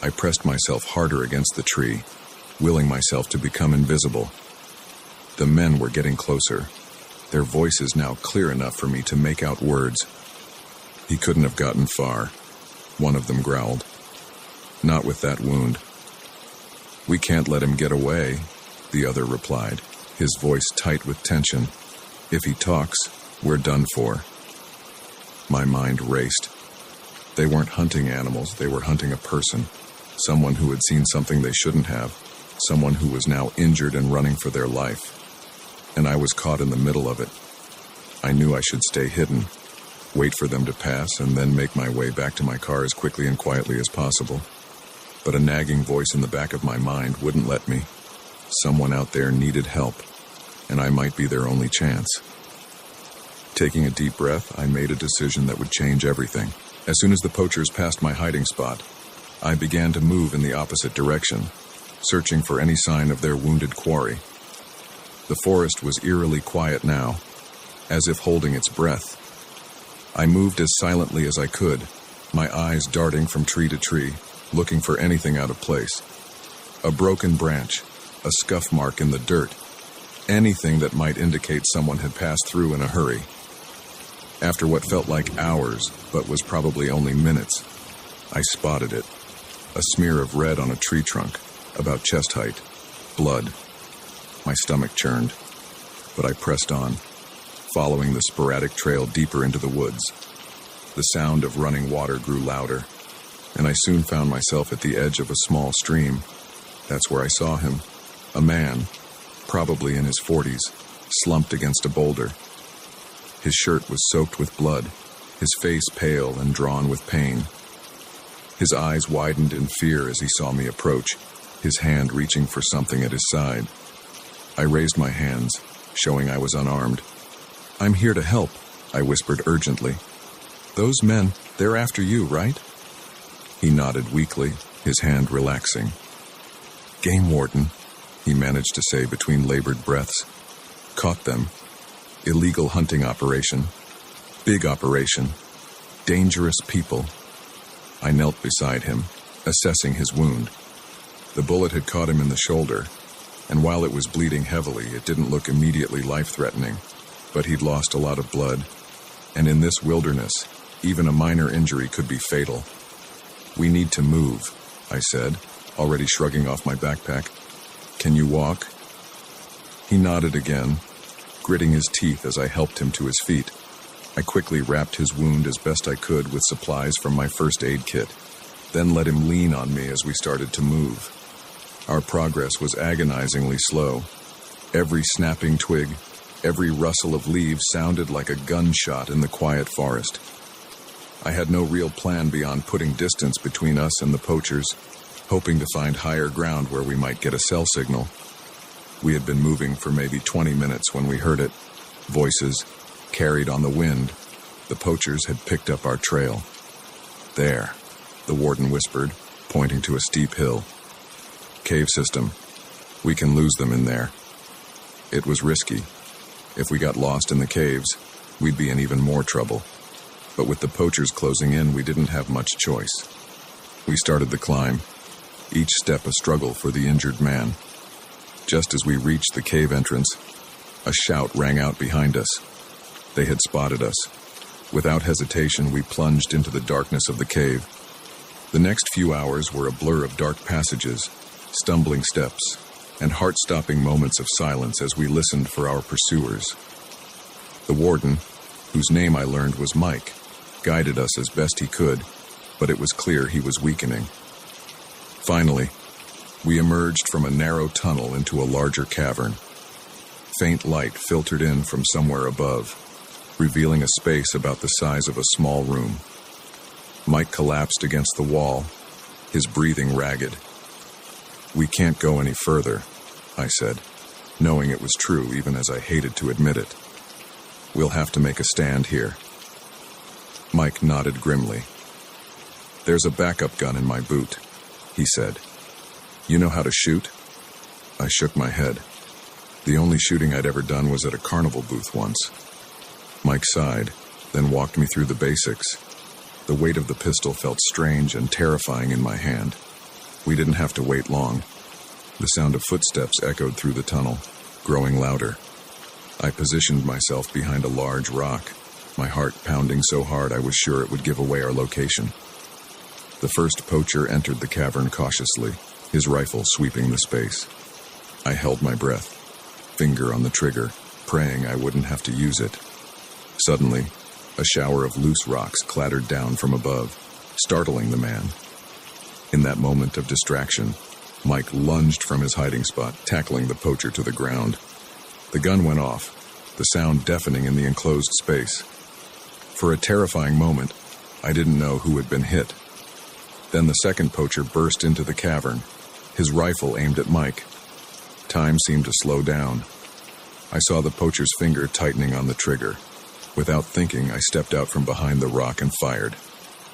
Speaker 1: I pressed myself harder against the tree, willing myself to become invisible. The men were getting closer, their voices now clear enough for me to make out words. He couldn't have gotten far, one of them growled. Not with that wound. We can't let him get away, the other replied, his voice tight with tension. If he talks, we're done for. My mind raced. They weren't hunting animals, they were hunting a person. Someone who had seen something they shouldn't have. Someone who was now injured and running for their life. And I was caught in the middle of it. I knew I should stay hidden, wait for them to pass, and then make my way back to my car as quickly and quietly as possible. But a nagging voice in the back of my mind wouldn't let me. Someone out there needed help, and I might be their only chance. Taking a deep breath, I made a decision that would change everything. As soon as the poachers passed my hiding spot, I began to move in the opposite direction, searching for any sign of their wounded quarry. The forest was eerily quiet now, as if holding its breath. I moved as silently as I could, my eyes darting from tree to tree, looking for anything out of place. A broken branch, a scuff mark in the dirt, anything that might indicate someone had passed through in a hurry. After what felt like hours, but was probably only minutes, I spotted it. A smear of red on a tree trunk, about chest height. Blood. My stomach churned, but I pressed on, following the sporadic trail deeper into the woods. The sound of running water grew louder, and I soon found myself at the edge of a small stream. That's where I saw him. A man, probably in his 40s, slumped against a boulder. His shirt was soaked with blood, his face pale and drawn with pain. His eyes widened in fear as he saw me approach, his hand reaching for something at his side. I raised my hands, showing I was unarmed. "I'm here to help," I whispered urgently. "Those men, they're after you, right?" He nodded weakly, his hand relaxing. "Game warden," he managed to say between labored breaths. "Caught them. Illegal hunting operation. Big operation. Dangerous people." I knelt beside him, assessing his wound. The bullet had caught him in the shoulder, and while it was bleeding heavily, it didn't look immediately life-threatening, but he'd lost a lot of blood, and in this wilderness, even a minor injury could be fatal. "We need to move," I said, already shrugging off my backpack. "Can you walk?" He nodded again, gritting his teeth as I helped him to his feet. I quickly wrapped his wound as best I could with supplies from my first aid kit, then let him lean on me as we started to move. Our progress was agonizingly slow. Every snapping twig, every rustle of leaves sounded like a gunshot in the quiet forest. I had no real plan beyond putting distance between us and the poachers, hoping to find higher ground where we might get a cell signal. We had been moving for maybe 20 minutes when we heard it. Voices, carried on the wind. The poachers had picked up our trail. "There," the warden whispered, pointing to a steep hill. "Cave system. We can lose them in there." It was risky. If we got lost in the caves, we'd be in even more trouble. But with the poachers closing in, we didn't have much choice. We started the climb, each step a struggle for the injured man. Just as we reached the cave entrance, a shout rang out behind us. They had spotted us. Without hesitation, we plunged into the darkness of the cave. The next few hours were a blur of dark passages, stumbling steps, and heart-stopping moments of silence as we listened for our pursuers. The warden, whose name I learned was Mike, guided us as best he could, but it was clear he was weakening. Finally, we emerged from a narrow tunnel into a larger cavern. Faint light filtered in from somewhere above, revealing a space about the size of a small room. Mike collapsed against the wall, his breathing ragged. "We can't go any further," I said, knowing it was true even as I hated to admit it. "We'll have to make a stand here." Mike nodded grimly. "There's a backup gun in my boot," he said. "You know how to shoot?" I shook my head. The only shooting I'd ever done was at a carnival booth once. Mike sighed, then walked me through the basics. The weight of the pistol felt strange and terrifying in my hand. We didn't have to wait long. The sound of footsteps echoed through the tunnel, growing louder. I positioned myself behind a large rock, my heart pounding so hard I was sure it would give away our location. The first poacher entered the cavern cautiously, his rifle sweeping the space. I held my breath, finger on the trigger, praying I wouldn't have to use it. Suddenly, a shower of loose rocks clattered down from above, startling the man. In that moment of distraction, Mike lunged from his hiding spot, tackling the poacher to the ground. The gun went off, the sound deafening in the enclosed space. For a terrifying moment, I didn't know who had been hit. Then the second poacher burst into the cavern, his rifle aimed at Mike. Time seemed to slow down. I saw the poacher's finger tightening on the trigger. Without thinking, I stepped out from behind the rock and fired.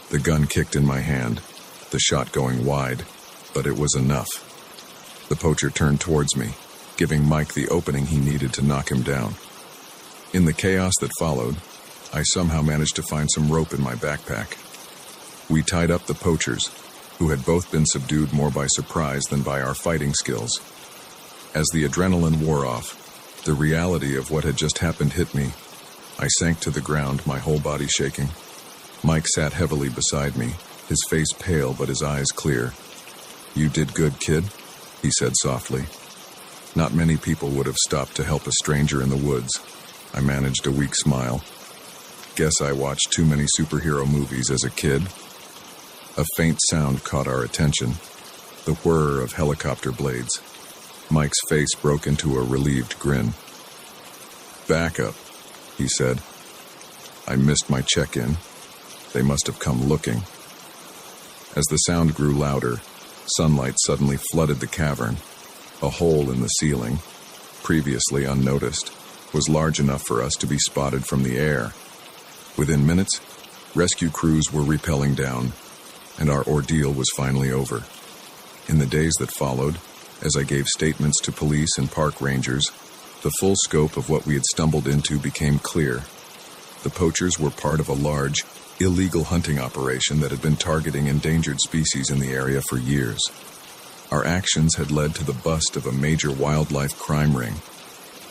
Speaker 1: The gun kicked in my hand, the shot going wide, but it was enough. The poacher turned towards me, giving Mike the opening he needed to knock him down. In the chaos that followed, I somehow managed to find some rope in my backpack. We tied up the poachers, who had both been subdued more by surprise than by our fighting skills. As the adrenaline wore off, the reality of what had just happened hit me. I sank to the ground, my whole body shaking. Mike sat heavily beside me, his face pale but his eyes clear. "You did good, kid," he said softly. Not many people would have stopped to help a stranger in the woods. I managed a weak smile. Guess I watched too many superhero movies as a kid. A faint sound caught our attention, the whir of helicopter blades. Mike's face broke into a relieved grin. "Backup," he said. I missed my check-in. They must have come looking. As the sound grew louder, sunlight suddenly flooded the cavern, a hole in the ceiling, previously unnoticed, was large enough for us to be spotted from the air. Within minutes, rescue crews were rappelling down, and our ordeal was finally over. In the days that followed, as I gave statements to police and park rangers, the full scope of what we had stumbled into became clear. The poachers were part of a large, illegal hunting operation that had been targeting endangered species in the area for years. Our actions had led to the bust of a major wildlife crime ring.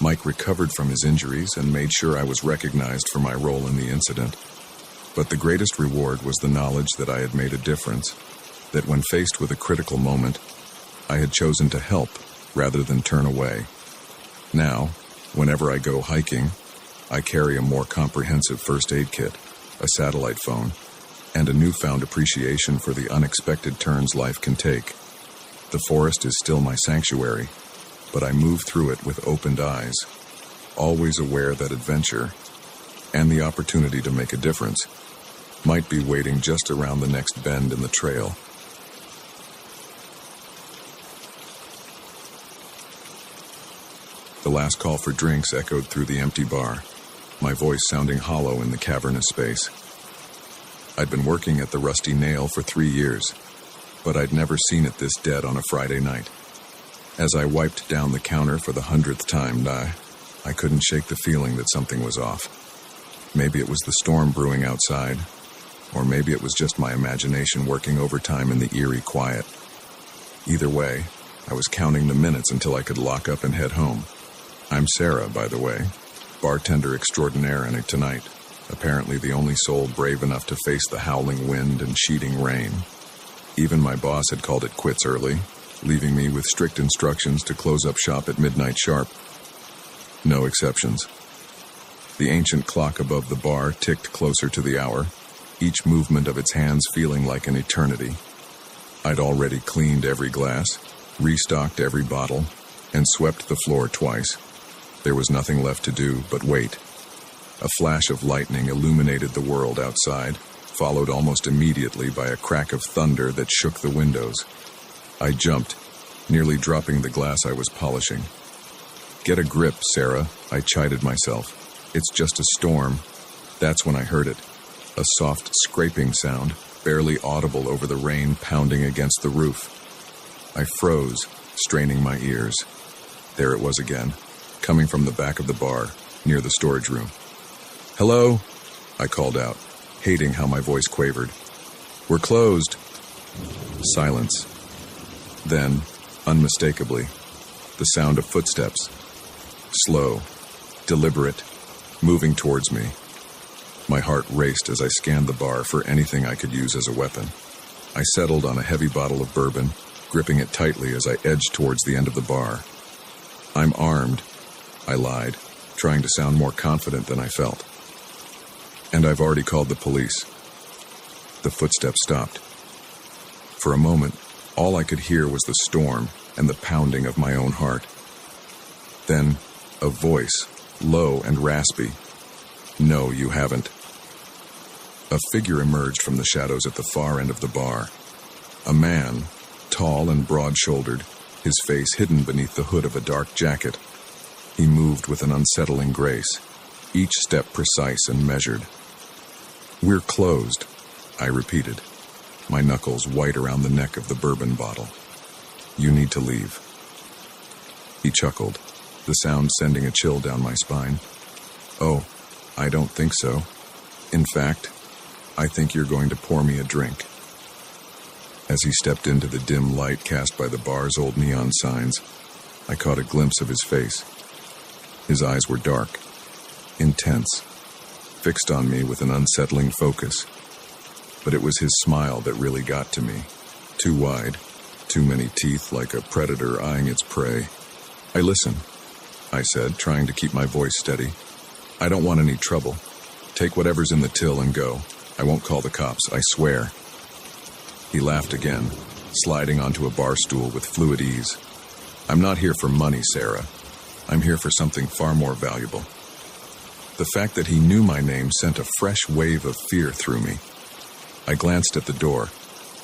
Speaker 1: Mike recovered from his injuries and made sure I was recognized for my role in the incident. But the greatest reward was the knowledge that I had made a difference, that when faced with a critical moment, I had chosen to help rather than turn away. Now, whenever I go hiking, I carry a more comprehensive first aid kit, a satellite phone, and a newfound appreciation for the unexpected turns life can take. The forest is still my sanctuary, but I move through it with opened eyes, always aware that adventure and the opportunity to make a difference might be waiting just around the next bend in the trail. The last call for drinks echoed through the empty bar, my voice sounding hollow in the cavernous space. I'd been working at the Rusty Nail for 3 years, but I'd never seen it this dead on a Friday night. As I wiped down the counter for the 100th time, I couldn't shake the feeling that something was off. Maybe it was the storm brewing outside, or maybe it was just my imagination working overtime in the eerie quiet. Either way, I was counting the minutes until I could lock up and head home. I'm Sarah, by the way, bartender extraordinaire in it tonight, apparently the only soul brave enough to face the howling wind and sheeting rain. Even my boss had called it quits early, leaving me with strict instructions to close up shop at midnight sharp. No exceptions. The ancient clock above the bar ticked closer to the hour, each movement of its hands feeling like an eternity. I'd already cleaned every glass, restocked every bottle, and swept the floor twice. There was nothing left to do but wait. A flash of lightning illuminated the world outside, followed almost immediately by a crack of thunder that shook the windows. I jumped, nearly dropping the glass I was polishing. "Get a grip, Sarah," I chided myself. "It's just a storm." That's when I heard it. A soft scraping sound, barely audible over the rain pounding against the roof. I froze, straining my ears. There it was again, coming from the back of the bar, near the storage room. "Hello?" I called out, hating how my voice quavered. "We're closed." Silence. Then, unmistakably, the sound of footsteps. Slow, deliberate, moving towards me. My heart raced as I scanned the bar for anything I could use as a weapon. I settled on a heavy bottle of bourbon, gripping it tightly as I edged towards the end of the bar. "I'm armed," I lied, trying to sound more confident than I felt. "And I've already called the police." The footsteps stopped. For a moment, all I could hear was the storm and the pounding of my own heart. Then, a voice, low and raspy. "No, you haven't." A figure emerged from the shadows at the far end of the bar. A man, tall and broad-shouldered, his face hidden beneath the hood of a dark jacket. He moved with an unsettling grace, each step precise and measured. "We're closed," I repeated, my knuckles white around the neck of the bourbon bottle. "You need to leave." He chuckled, the sound sending a chill down my spine. "Oh, I don't think so. In fact, I think you're going to pour me a drink." As he stepped into the dim light cast by the bar's old neon signs, I caught a glimpse of his face. His eyes were dark, intense, fixed on me with an unsettling focus. But it was his smile that really got to me. Too wide, too many teeth like a predator eyeing its prey. "I listen," I said, trying to keep my voice steady. "I don't want any trouble. Take whatever's in the till and go. I won't call the cops, I swear." He laughed again, sliding onto a bar stool with fluid ease. "I'm not here for money, Sarah. I'm here for something far more valuable." The fact that he knew my name sent a fresh wave of fear through me. I glanced at the door,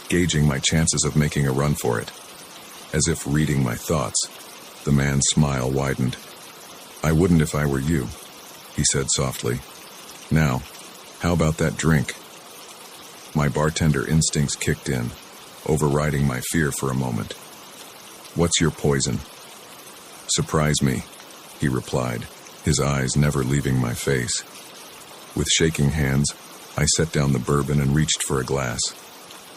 Speaker 1: gauging my chances of making a run for it. As if reading my thoughts, the man's smile widened, "I wouldn't if I were you," he said softly. "Now, how about that drink?" My bartender instincts kicked in, overriding my fear for a moment. "What's your poison?" "Surprise me," he replied, his eyes never leaving my face. With shaking hands, I set down the bourbon and reached for a glass.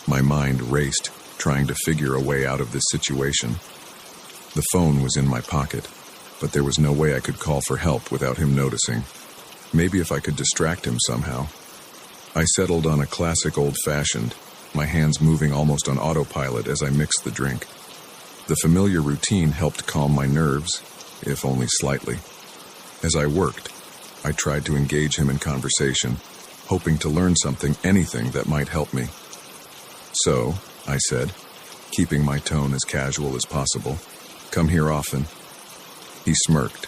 Speaker 1: My mind raced, trying to figure a way out of this situation. The phone was in my pocket, but there was no way I could call for help without him noticing. Maybe if I could distract him somehow. I settled on a classic old-fashioned, my hands moving almost on autopilot as I mixed the drink. The familiar routine helped calm my nerves, if only slightly. As I worked, I tried to engage him in conversation, hoping to learn something, anything that might help me. "So," I said, keeping my tone as casual as possible, "come here often?" He smirked,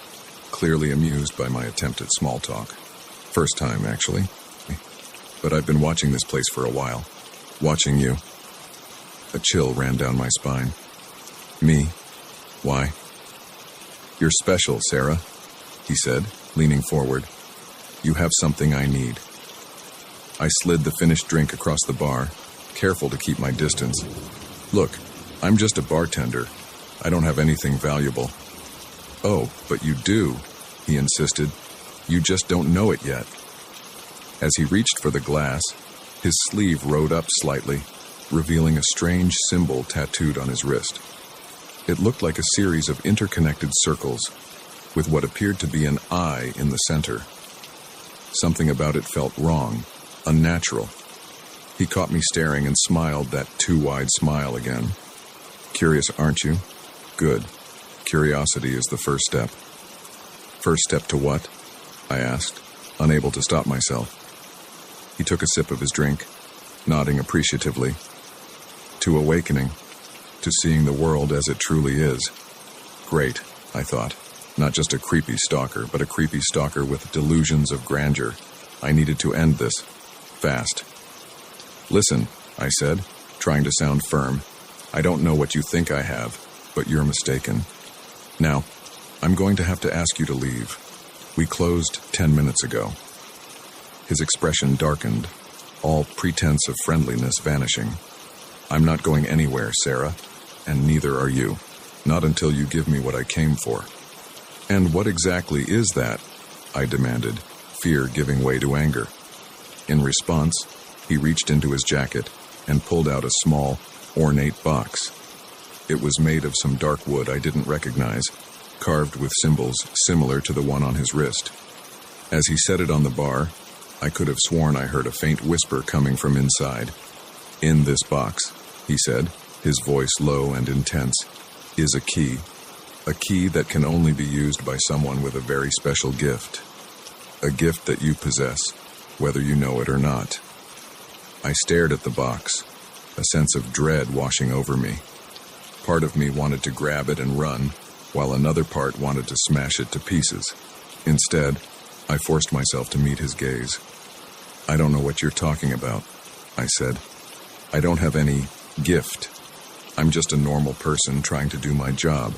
Speaker 1: clearly amused by my attempt at small talk. "First time, actually. But I've been watching this place for a while. Watching you." A chill ran down my spine. "Me? Why?" "You're special, Sarah," he said, leaning forward. "You have something I need." I slid the finished drink across the bar, careful to keep my distance. "Look, I'm just a bartender. I don't have anything valuable." "Oh, but you do," he insisted. "You just don't know it yet." As he reached for the glass, his sleeve rode up slightly, revealing a strange symbol tattooed on his wrist. It looked like a series of interconnected circles, with what appeared to be an eye in the center. Something about it felt wrong, unnatural. He caught me staring and smiled that too-wide smile again. "Curious, aren't you? Good. Curiosity is the first step." "First step to what?" I asked, unable to stop myself. He took a sip of his drink, nodding appreciatively. "To awakening. To seeing the world as it truly is." Great, I thought. Not just a creepy stalker, but a creepy stalker with delusions of grandeur. I needed to end this. Fast. "Listen," I said, trying to sound firm. "I don't know what you think I have, but you're mistaken. Now, I'm going to have to ask you to leave. We closed 10 minutes ago." His expression darkened, all pretense of friendliness vanishing. "I'm not going anywhere, Sarah, and neither are you. Not until you give me what I came for." "And what exactly is that?" I demanded, fear giving way to anger. In response, he reached into his jacket and pulled out a small, ornate box. It was made of some dark wood I didn't recognize, carved with symbols similar to the one on his wrist. As he set it on the bar, I could have sworn I heard a faint whisper coming from inside. "In this box," he said, his voice low and intense, "is a key. A key that can only be used by someone with a very special gift. A gift that you possess, whether you know it or not." I stared at the box, a sense of dread washing over me. Part of me wanted to grab it and run, while another part wanted to smash it to pieces. Instead, I forced myself to meet his gaze. "I don't know what you're talking about," I said. "I don't have any gift. I'm just a normal person trying to do my job."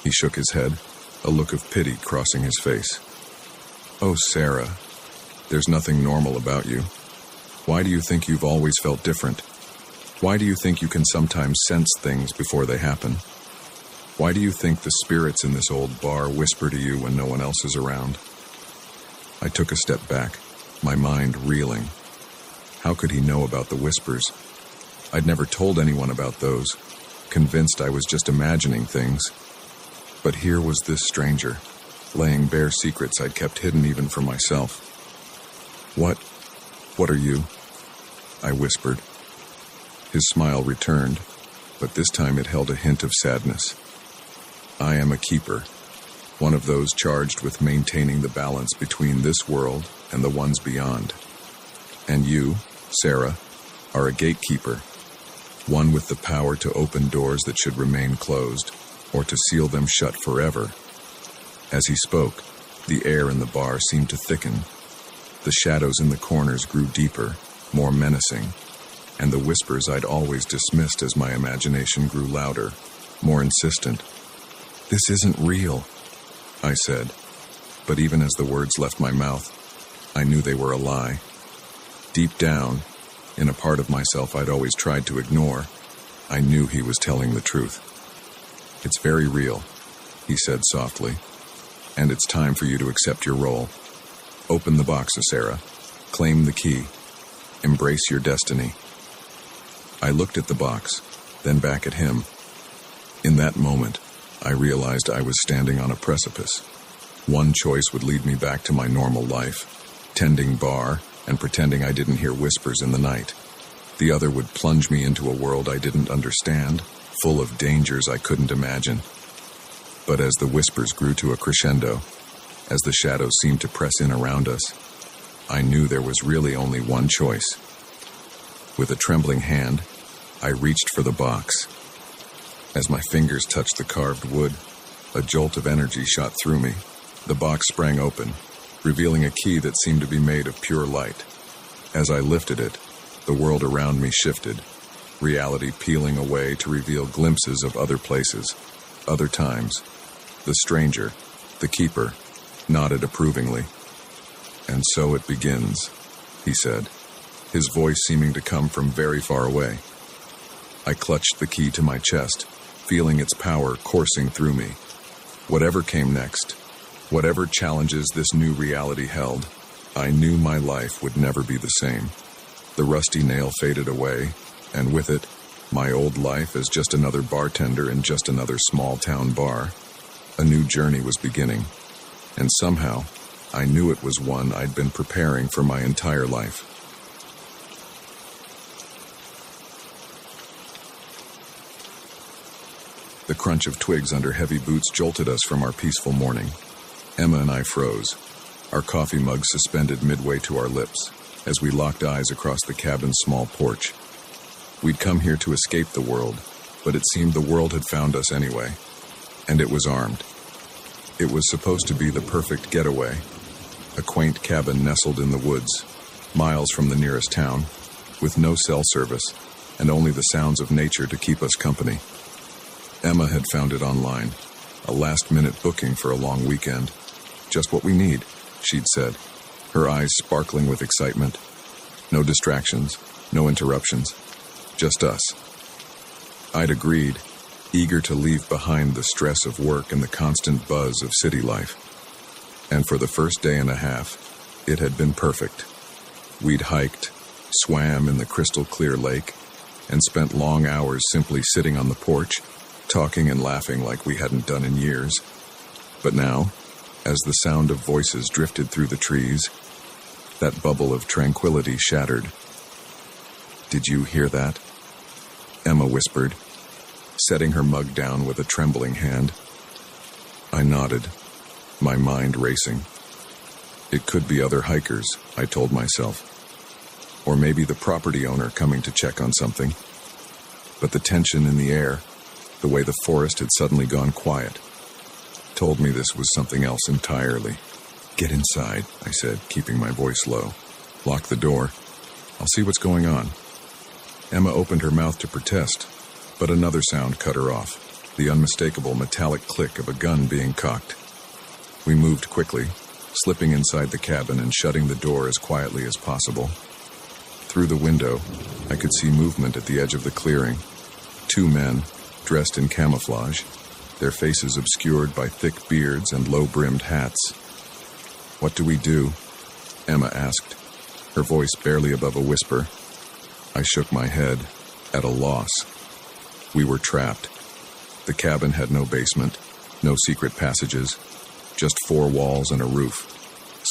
Speaker 1: He shook his head, a look of pity crossing his face. "Oh, Sarah, there's nothing normal about you. Why do you think you've always felt different? Why do you think you can sometimes sense things before they happen? Why do you think the spirits in this old bar whisper to you when no one else is around?" I took a step back, my mind reeling. How could he know about the whispers? I'd never told anyone about those, convinced I was just imagining things. But here was this stranger, laying bare secrets I'd kept hidden even from myself. What are you?" I whispered. His smile returned, but this time it held a hint of sadness. "I am a keeper, one of those charged with maintaining the balance between this world and the ones beyond. And you, Sarah, are a gatekeeper, one with the power to open doors that should remain closed, or to seal them shut forever." As he spoke, the air in the bar seemed to thicken. The shadows in the corners grew deeper, more menacing, and the whispers I'd always dismissed as my imagination grew louder, more insistent. "This isn't real." I said, but even as the words left my mouth, I knew they were a lie. Deep down, in a part of myself I'd always tried to ignore, I knew he was telling the truth. "It's very real," he said softly, "and it's time for you to accept your role. Open the box, Sarah. Claim the key. Embrace your destiny." I looked at the box, then back at him. In that moment, I realized I was standing on a precipice. One choice would lead me back to my normal life, tending bar and pretending I didn't hear whispers in the night. The other would plunge me into a world I didn't understand, full of dangers I couldn't imagine. But as the whispers grew to a crescendo, as the shadows seemed to press in around us, I knew there was really only one choice. With a trembling hand, I reached for the box. As my fingers touched the carved wood, a jolt of energy shot through me. The box sprang open, revealing a key that seemed to be made of pure light. As I lifted it, the world around me shifted, reality peeling away to reveal glimpses of other places, other times. The stranger, the keeper, nodded approvingly. "And so it begins," he said, his voice seeming to come from very far away. I clutched the key to my chest, feeling its power coursing through me. Whatever came next, whatever challenges this new reality held, I knew my life would never be the same. The rusty nail faded away, and with it, my old life as just another bartender in just another small-town bar. A new journey was beginning, and somehow, I knew it was one I'd been preparing for my entire life. The crunch of twigs under heavy boots jolted us from our peaceful morning. Emma and I froze, our coffee mugs suspended midway to our lips, as we locked eyes across the cabin's small porch. We'd come here to escape the world, but it seemed the world had found us anyway, and it was armed. It was supposed to be the perfect getaway, a quaint cabin nestled in the woods, miles from the nearest town, with no cell service, and only the sounds of nature to keep us company. Emma had found it online, a last-minute booking for a long weekend. "Just what we need," she'd said, her eyes sparkling with excitement. No distractions, no interruptions, just us. I'd agreed, eager to leave behind the stress of work and the constant buzz of city life. And for the first day and a half, it had been perfect. We'd hiked, swam in the crystal-clear lake, and spent long hours simply sitting on the porch, talking and laughing like we hadn't done in years. But now, as the sound of voices drifted through the trees, that bubble of tranquility shattered. "Did you hear that?" Emma whispered, setting her mug down with a trembling hand. I nodded, my mind racing. It could be other hikers, I told myself. Or maybe the property owner coming to check on something. But the tension in the air, the way the forest had suddenly gone quiet, told me this was something else entirely. "Get inside," I said, keeping my voice low. "Lock the door. I'll see what's going on." Emma opened her mouth to protest, but another sound cut her off, the unmistakable metallic click of a gun being cocked. We moved quickly, slipping inside the cabin and shutting the door as quietly as possible. Through the window, I could see movement at the edge of the clearing. 2 men, dressed in camouflage, their faces obscured by thick beards and low-brimmed hats. "What do we do?" Emma asked, her voice barely above a whisper. I shook my head, at a loss. We were trapped. The cabin had no basement, no secret passages, just 4 walls and a roof,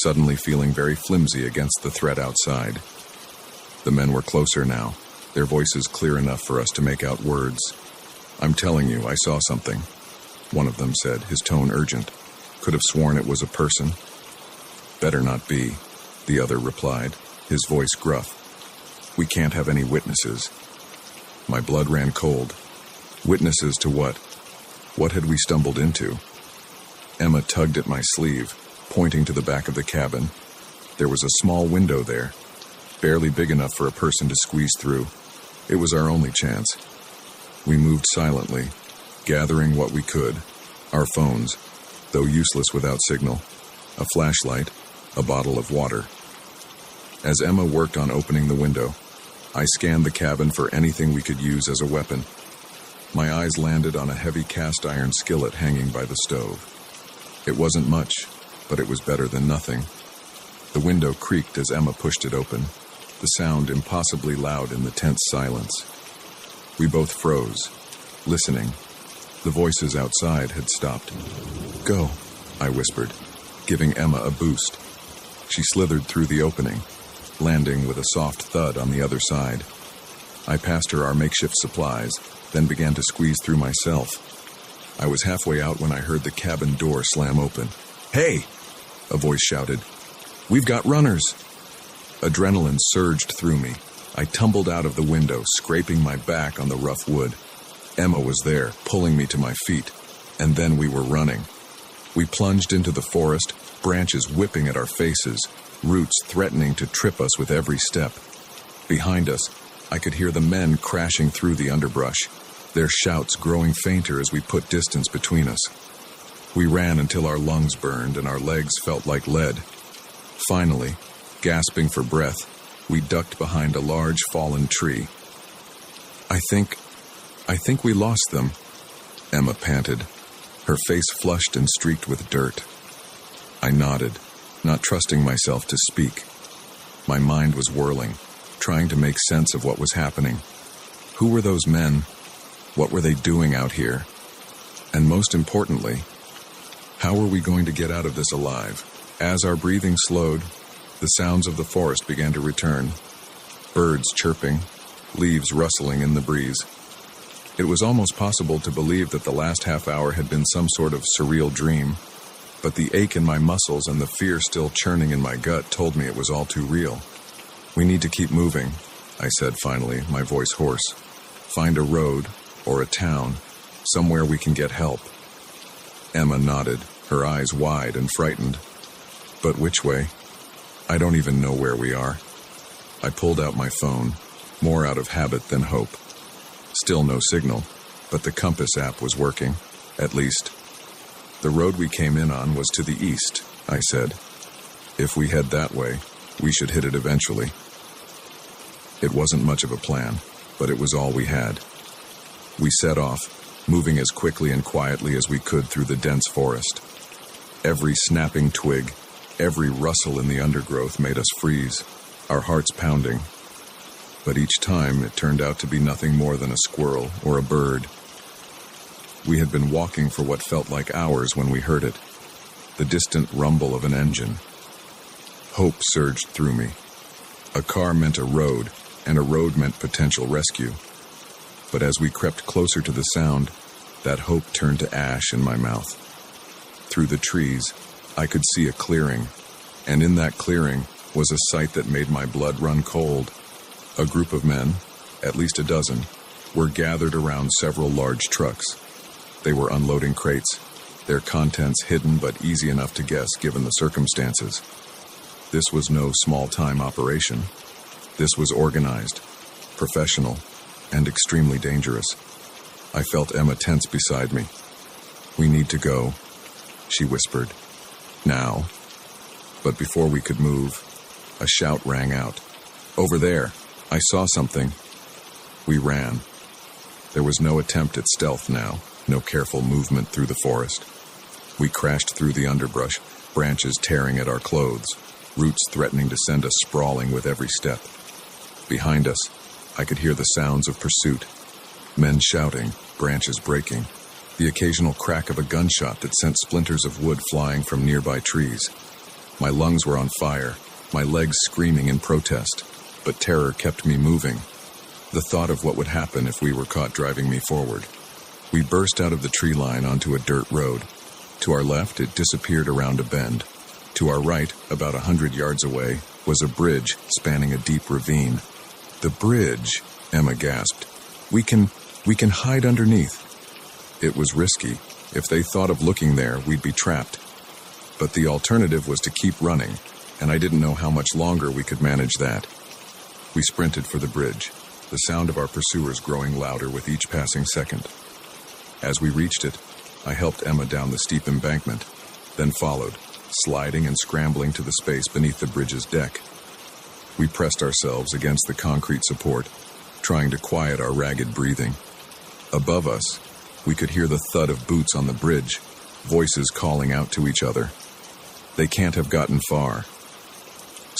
Speaker 1: suddenly feeling very flimsy against the threat outside. The men were closer now, their voices clear enough for us to make out words. "I'm telling you, I saw something," one of them said, his tone urgent. "Could have sworn it was a person." "Better not be," the other replied, his voice gruff. "We can't have any witnesses." My blood ran cold. Witnesses to what? What had we stumbled into? Emma tugged at my sleeve, pointing to the back of the cabin. There was a small window there, barely big enough for a person to squeeze through. It was our only chance. We moved silently, gathering what we could, our phones, though useless without signal, a flashlight, a bottle of water. As Emma worked on opening the window, I scanned the cabin for anything we could use as a weapon. My eyes landed on a heavy cast iron skillet hanging by the stove. It wasn't much, but it was better than nothing. The window creaked as Emma pushed it open, the sound impossibly loud in the tense silence. We both froze, listening. The voices outside had stopped. "Go," I whispered, giving Emma a boost. She slithered through the opening, landing with a soft thud on the other side. I passed her our makeshift supplies, then began to squeeze through myself. I was halfway out when I heard the cabin door slam open. "Hey!" a voice shouted. "We've got runners!" Adrenaline surged through me. I tumbled out of the window, scraping my back on the rough wood. Emma was there, pulling me to my feet, and then we were running. We plunged into the forest, branches whipping at our faces, roots threatening to trip us with every step. Behind us, I could hear the men crashing through the underbrush, their shouts growing fainter as we put distance between us. We ran until our lungs burned and our legs felt like lead. Finally, gasping for breath, we ducked behind a large fallen tree. I think we lost them," Emma panted, her face flushed and streaked with dirt. I nodded, not trusting myself to speak. My mind was whirling, trying to make sense of what was happening. Who were those men? What were they doing out here? And most importantly, how were we going to get out of this alive? As our breathing slowed, the sounds of the forest began to return. Birds chirping, leaves rustling in the breeze. It was almost possible to believe that the last half hour had been some sort of surreal dream, but the ache in my muscles and the fear still churning in my gut told me it was all too real. "We need to keep moving," I said finally, my voice hoarse. "Find a road, or a town, somewhere we can get help." Emma nodded, her eyes wide and frightened. "But which way? I don't even know where we are." I pulled out my phone, more out of habit than hope. Still no signal, but the compass app was working, at least. "The road we came in on was to the east," I said. "If we head that way, we should hit it eventually." It wasn't much of a plan, but it was all we had. We set off, moving as quickly and quietly as we could through the dense forest. Every snapping twig, every rustle in the undergrowth made us freeze, our hearts pounding. But each time it turned out to be nothing more than a squirrel or a bird. We had been walking for what felt like hours when we heard it, the distant rumble of an engine. Hope surged through me. A car meant a road, and a road meant potential rescue. But as we crept closer to the sound, that hope turned to ash in my mouth. Through the trees, I could see a clearing, and in that clearing was a sight that made my blood run cold. A group of men, at least a dozen, were gathered around several large trucks. They were unloading crates, their contents hidden but easy enough to guess given the circumstances. This was no small-time operation. This was organized, professional, and extremely dangerous. I felt Emma tense beside me. "We need to go," she whispered. "Now." But before we could move, a shout rang out. "Over there! I saw something." We ran. There was no attempt at stealth now, no careful movement through the forest. We crashed through the underbrush, branches tearing at our clothes, roots threatening to send us sprawling with every step. Behind us, I could hear the sounds of pursuit. Men shouting, branches breaking, the occasional crack of a gunshot that sent splinters of wood flying from nearby trees. My lungs were on fire, my legs screaming in protest, but terror kept me moving. The thought of what would happen if we were caught driving me forward. We burst out of the tree line onto a dirt road. To our left, it disappeared around a bend. To our right, about 100 yards away, was a bridge spanning a deep ravine. "The bridge," Emma gasped. We can hide underneath." It was risky. If they thought of looking there, we'd be trapped. But the alternative was to keep running, and I didn't know how much longer we could manage that. We sprinted for the bridge, the sound of our pursuers growing louder with each passing second. As we reached it, I helped Emma down the steep embankment, then followed, sliding and scrambling to the space beneath the bridge's deck. We pressed ourselves against the concrete support, trying to quiet our ragged breathing. Above us, we could hear the thud of boots on the bridge, voices calling out to each other. They can't have gotten far.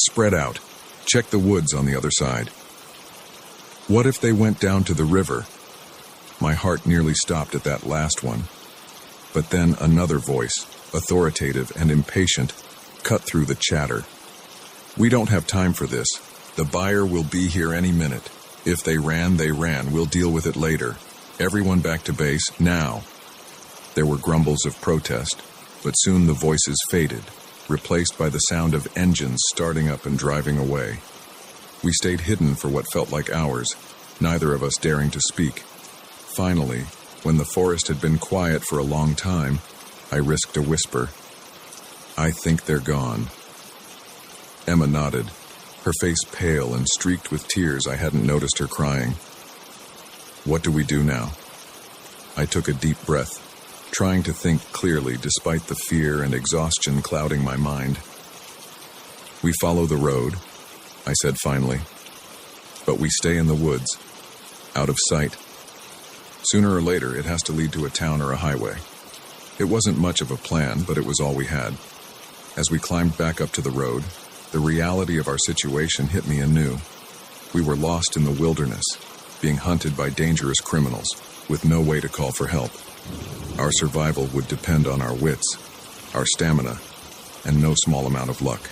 Speaker 1: Spread out. Check the woods on the other side. What if they went down to the river? My heart nearly stopped at that last one. But then another voice, authoritative and impatient, cut through the chatter. We don't have time for this. The buyer will be here any minute. If they ran, they ran. We'll deal with it later. Everyone back to base, now. There were grumbles of protest, but soon the voices faded, replaced by the sound of engines starting up and driving away. We stayed hidden for what felt like hours, neither of us daring to speak. Finally, when the forest had been quiet for a long time, I risked a whisper. I think they're gone. Emma nodded, her face pale and streaked with tears. I hadn't noticed her crying. What do we do now? I took a deep breath, trying to think clearly despite the fear and exhaustion clouding my mind. We follow the road, I said finally, but we stay in the woods, out of sight. Sooner or later, it has to lead to a town or a highway. It wasn't much of a plan, but it was all we had. As we climbed back up to the road, the reality of our situation hit me anew. We were lost in the wilderness, being hunted by dangerous criminals, with no way to call for help. Our survival would depend on our wits, our stamina, and no small amount of luck.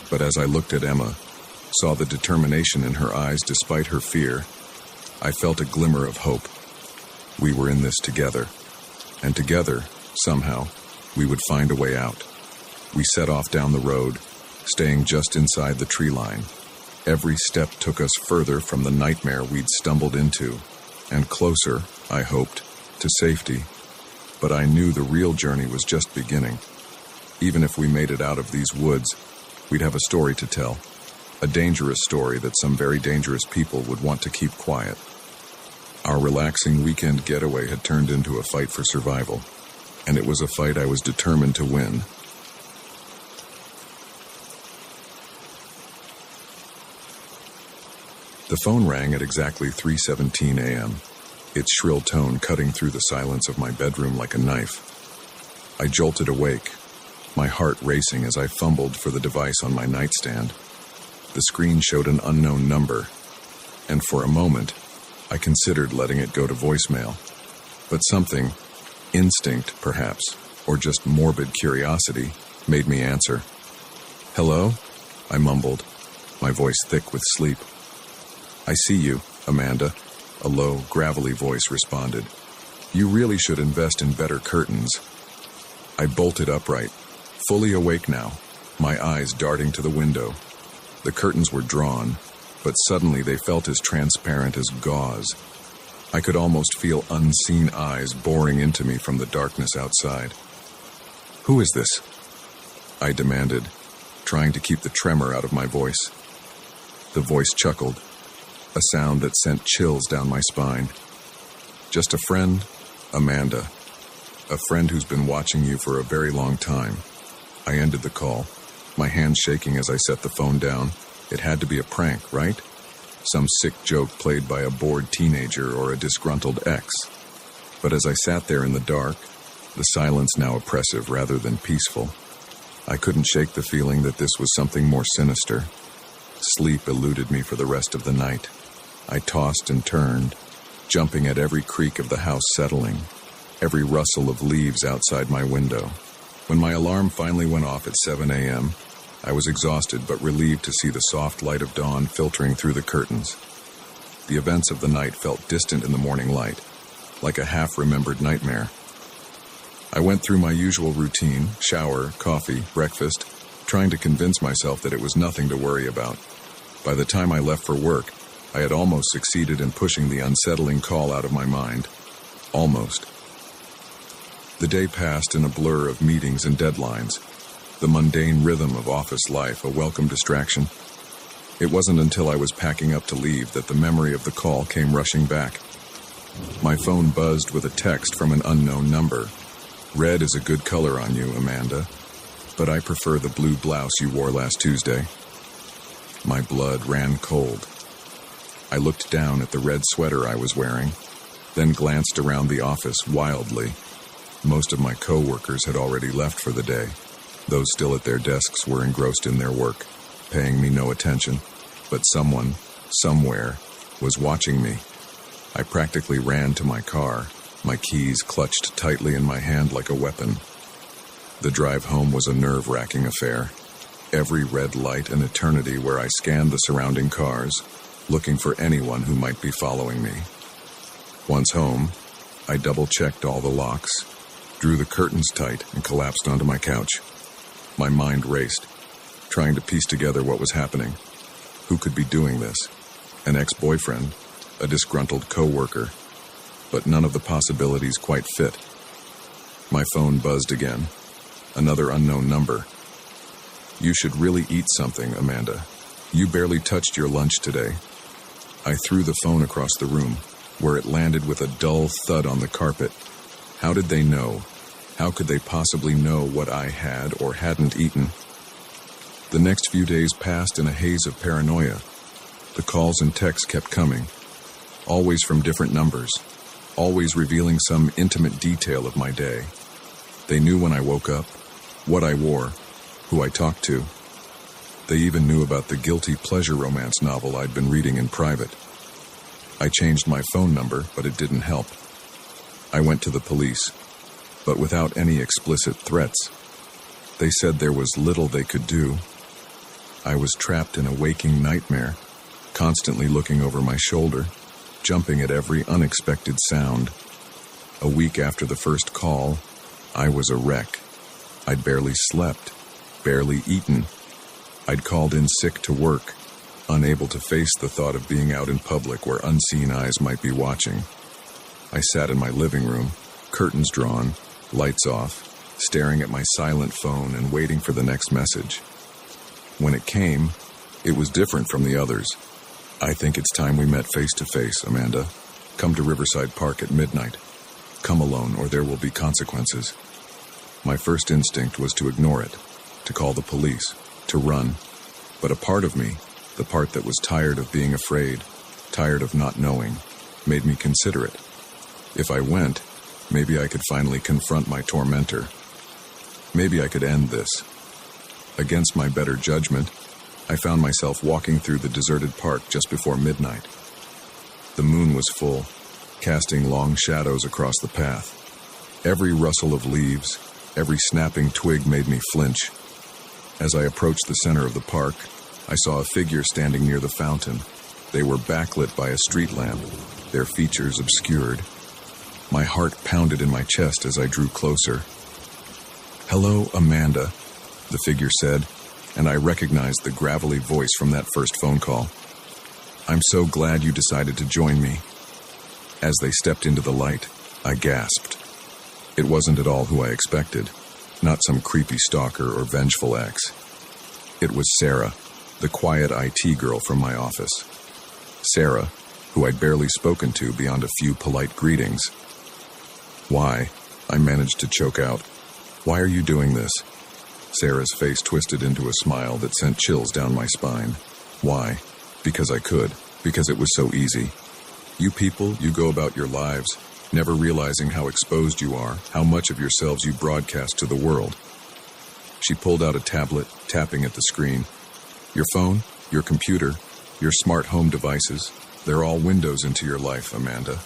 Speaker 1: But as I looked at Emma, saw the determination in her eyes despite her fear, I felt a glimmer of hope. We were in this together, and together, somehow, we would find a way out. We set off down the road, staying just inside the tree line. Every step took us further from the nightmare we'd stumbled into, and closer, I hoped, to safety. But I knew the real journey was just beginning. Even if we made it out of these woods, we'd have a story to tell. A dangerous story that some very dangerous people would want to keep quiet. Our relaxing weekend getaway had turned into a fight for survival, and it was a fight I was determined to win. The phone rang at exactly 3:17 a.m., its shrill tone cutting through the silence of my bedroom like a knife. I jolted awake, my heart racing as I fumbled for the device on my nightstand. The screen showed an unknown number, and for a moment, I considered letting it go to voicemail. But something, instinct perhaps, or just morbid curiosity, made me answer. "Hello?" I mumbled, my voice thick with sleep. "I see you, Amanda," a low, gravelly voice responded. "You really should invest in better curtains." I bolted upright, fully awake now, my eyes darting to the window. The curtains were drawn, but suddenly they felt as transparent as gauze. I could almost feel unseen eyes boring into me from the darkness outside. "Who is this?" I demanded, trying to keep the tremor out of my voice. The voice chuckled, a sound that sent chills down my spine. "Just a friend, Amanda. A friend who's been watching you for a very long time." I ended the call, my hands shaking as I set the phone down. It had to be a prank, right? Some sick joke played by a bored teenager or a disgruntled ex. But as I sat there in the dark, the silence now oppressive rather than peaceful, I couldn't shake the feeling that this was something more sinister. Sleep eluded me for the rest of the night. I tossed and turned, jumping at every creak of the house settling, every rustle of leaves outside my window. When my alarm finally went off at 7 a.m., I was exhausted but relieved to see the soft light of dawn filtering through the curtains. The events of the night felt distant in the morning light, like a half-remembered nightmare. I went through my usual routine, shower, coffee, breakfast, trying to convince myself that it was nothing to worry about. By the time I left for work, I had almost succeeded in pushing the unsettling call out of my mind. Almost. The day passed in a blur of meetings and deadlines, the mundane rhythm of office life a welcome distraction. It wasn't until I was packing up to leave that the memory of the call came rushing back. My phone buzzed with a text from an unknown number. Red is a good color on you, Amanda, but I prefer the blue blouse you wore last Tuesday. My blood ran cold. I looked down at the red sweater I was wearing, then glanced around the office wildly. Most of my co-workers had already left for the day. Those still at their desks were engrossed in their work, paying me no attention. But someone, somewhere, was watching me. I practically ran to my car, my keys clutched tightly in my hand like a weapon. The drive home was a nerve-wracking affair. Every red light an eternity where I scanned the surrounding cars, looking for anyone who might be following me. Once home, I double-checked all the locks, drew the curtains tight, and collapsed onto my couch. My mind raced, trying to piece together what was happening. Who could be doing this? An ex-boyfriend, a disgruntled co-worker, but none of the possibilities quite fit. My phone buzzed again. Another unknown number. You should really eat something, Amanda. You barely touched your lunch today. I threw the phone across the room, where it landed with a dull thud on the carpet. How did they know? How could they possibly know what I had or hadn't eaten? The next few days passed in a haze of paranoia. The calls and texts kept coming, always from different numbers, always revealing some intimate detail of my day. They knew when I woke up, what I wore, who I talked to. They even knew about the guilty pleasure romance novel I'd been reading in private. I changed my phone number, but it didn't help. I went to the police, but without any explicit threats. They said there was little they could do. I was trapped in a waking nightmare, constantly looking over my shoulder, jumping at every unexpected sound. A week after the first call, I was a wreck. I'd barely slept, barely eaten. I'd called in sick to work, unable to face the thought of being out in public where unseen eyes might be watching. I sat in my living room, curtains drawn, lights off, staring at my silent phone and waiting for the next message. When it came, it was different from the others. I think it's time we met face to face, Amanda. Come to Riverside Park at midnight. Come alone or there will be consequences. My first instinct was to ignore it, to call the police, to run. But a part of me, the part that was tired of being afraid, tired of not knowing, made me consider it. If I went, maybe I could finally confront my tormentor. Maybe I could end this. Against my better judgment, I found myself walking through the deserted park just before midnight. The moon was full, casting long shadows across the path. Every rustle of leaves, every snapping twig made me flinch. As I approached the center of the park, I saw a figure standing near the fountain. They were backlit by a street lamp, their features obscured. My heart pounded in my chest as I drew closer. "Hello, Amanda," the figure said, and I recognized the gravelly voice from that first phone call. "I'm so glad you decided to join me." As they stepped into the light, I gasped. It wasn't at all who I expected, not some creepy stalker or vengeful ex. It was Sarah, the quiet IT girl from my office. Sarah, who I'd barely spoken to beyond a few polite greetings. "Why?" I managed to choke out. "Why are you doing this?" Sarah's face twisted into a smile that sent chills down my spine. "Why? Because I could. Because it was so easy. You people, you go about your lives, never realizing how exposed you are, how much of yourselves you broadcast to the world." She pulled out a tablet, tapping at the screen. "Your phone, your computer, your smart home devices, they're all windows into your life, Amanda.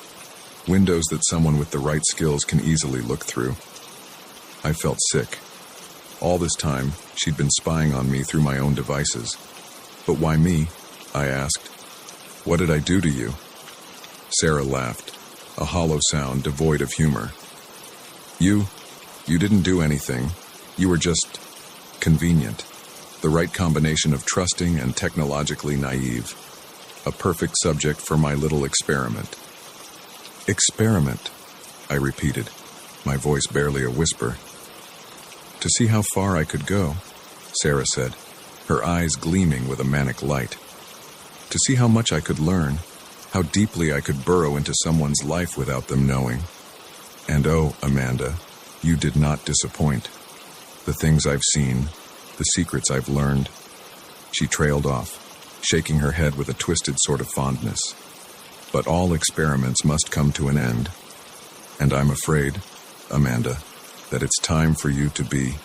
Speaker 1: Windows that someone with the right skills can easily look through." I felt sick. All this time, she'd been spying on me through my own devices. "But why me?" I asked. "What did I do to you?" Sarah laughed, a hollow sound devoid of humor. You didn't do anything. You were just convenient. The right combination of trusting and technologically naive. A perfect subject for my little experiment." "Experiment," I repeated, my voice barely a whisper. "To see how far I could go," Sarah said, her eyes gleaming with a manic light. "To see how much I could learn, how deeply I could burrow into someone's life without them knowing. And oh, Amanda, You did not disappoint. The things I've seen, the secrets I've learned. She trailed off, shaking her head with a twisted sort of fondness. But all experiments must come to an end. And I'm afraid, Amanda, that it's time for you to be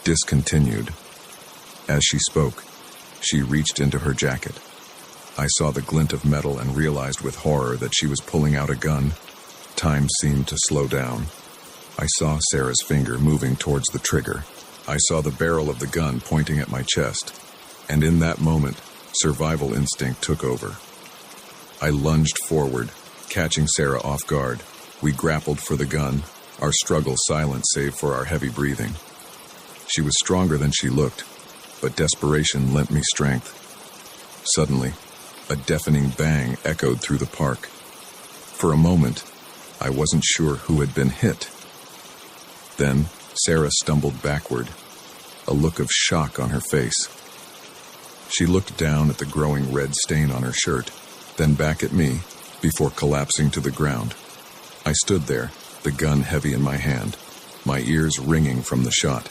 Speaker 1: discontinued. As she spoke, she reached into her jacket. I saw the glint of metal and realized with horror that she was pulling out a gun. Time seemed to slow down. I saw Sarah's finger moving towards the trigger. I saw the barrel of the gun pointing at my chest. And in that moment, survival instinct took over. I lunged forward, catching Sarah off guard. We grappled for the gun, our struggle silent save for our heavy breathing. She was stronger than she looked, but desperation lent me strength. Suddenly, a deafening bang echoed through the park. For a moment, I wasn't sure who had been hit. Then, Sarah stumbled backward, a look of shock on her face. She looked down at the growing red stain on her shirt, then back at me, before collapsing to the ground. I stood there, the gun heavy in my hand, my ears ringing from the shot.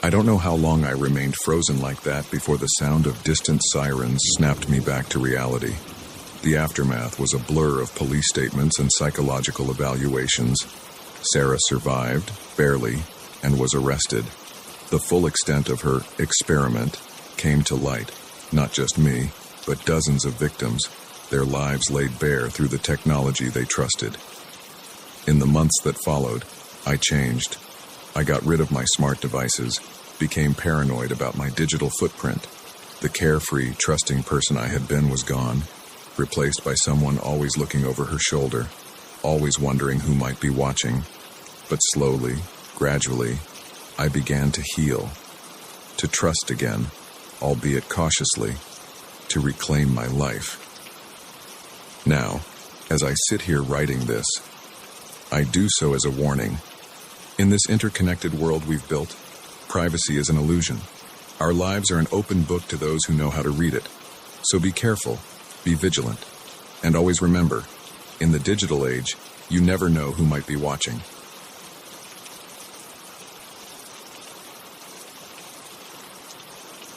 Speaker 1: I don't know how long I remained frozen like that before the sound of distant sirens snapped me back to reality. The aftermath was a blur of police statements and psychological evaluations. Sarah survived, barely, and was arrested. The full extent of her experiment came to light. Not just me, but dozens of victims, their lives laid bare through the technology they trusted. In the months that followed, I changed. I got rid of my smart devices, became paranoid about my digital footprint. The carefree, trusting person I had been was gone, replaced by someone always looking over her shoulder, always wondering who might be watching. But slowly, gradually, I began to heal, to trust again, albeit cautiously, to reclaim my life. Now, as I sit here writing this, I do so as a warning. In this interconnected world we've built, privacy is an illusion. Our lives are an open book to those who know how to read it. So be careful, be vigilant, and always remember, in the digital age, you never know who might be watching.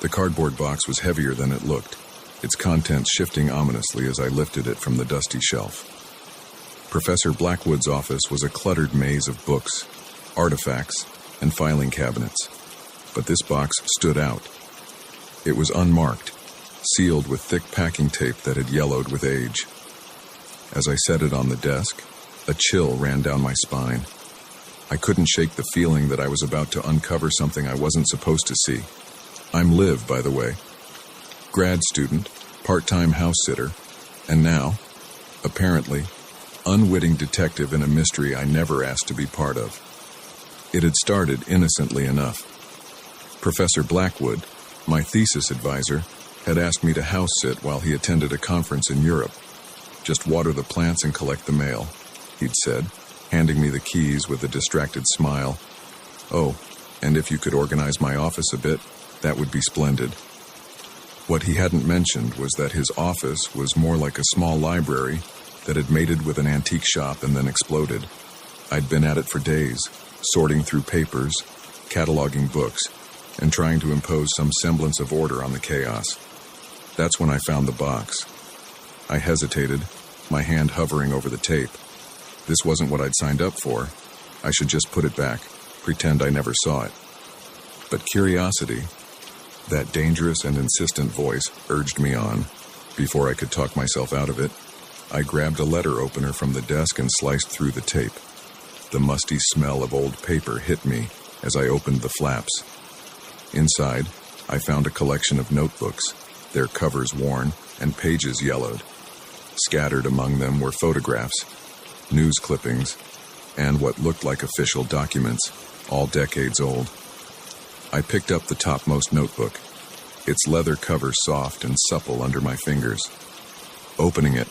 Speaker 1: The cardboard box was heavier than it looked, its contents shifting ominously as I lifted it from the dusty shelf. Professor Blackwood's office was a cluttered maze of books, artifacts, and filing cabinets. But this box stood out. It was unmarked, sealed with thick packing tape that had yellowed with age. As I set it on the desk, a chill ran down my spine. I couldn't shake the feeling that I was about to uncover something I wasn't supposed to see. I'm Liv, by the way. Grad student, part-time house sitter, and now, apparently, unwitting detective in a mystery I never asked to be part of. It had started innocently enough. Professor Blackwood, my thesis advisor, had asked me to house sit while he attended a conference in Europe. Just water the plants and collect the mail, he'd said, handing me the keys with a distracted smile. Oh, and if you could organize my office a bit, that would be splendid. What he hadn't mentioned was that his office was more like a small library that had mated with an antique shop and then exploded. I'd been at it for days, sorting through papers, cataloging books, and trying to impose some semblance of order on the chaos. That's when I found the box. I hesitated, my hand hovering over the tape. This wasn't what I'd signed up for. I should just put it back, pretend I never saw it. But curiosity, that dangerous and insistent voice, urged me on. Before I could talk myself out of it, I grabbed a letter opener from the desk and sliced through the tape. The musty smell of old paper hit me as I opened the flaps. Inside, I found a collection of notebooks, their covers worn and pages yellowed. Scattered among them were photographs, news clippings, and what looked like official documents, all decades old. I picked up the topmost notebook, its leather cover soft and supple under my fingers. Opening it,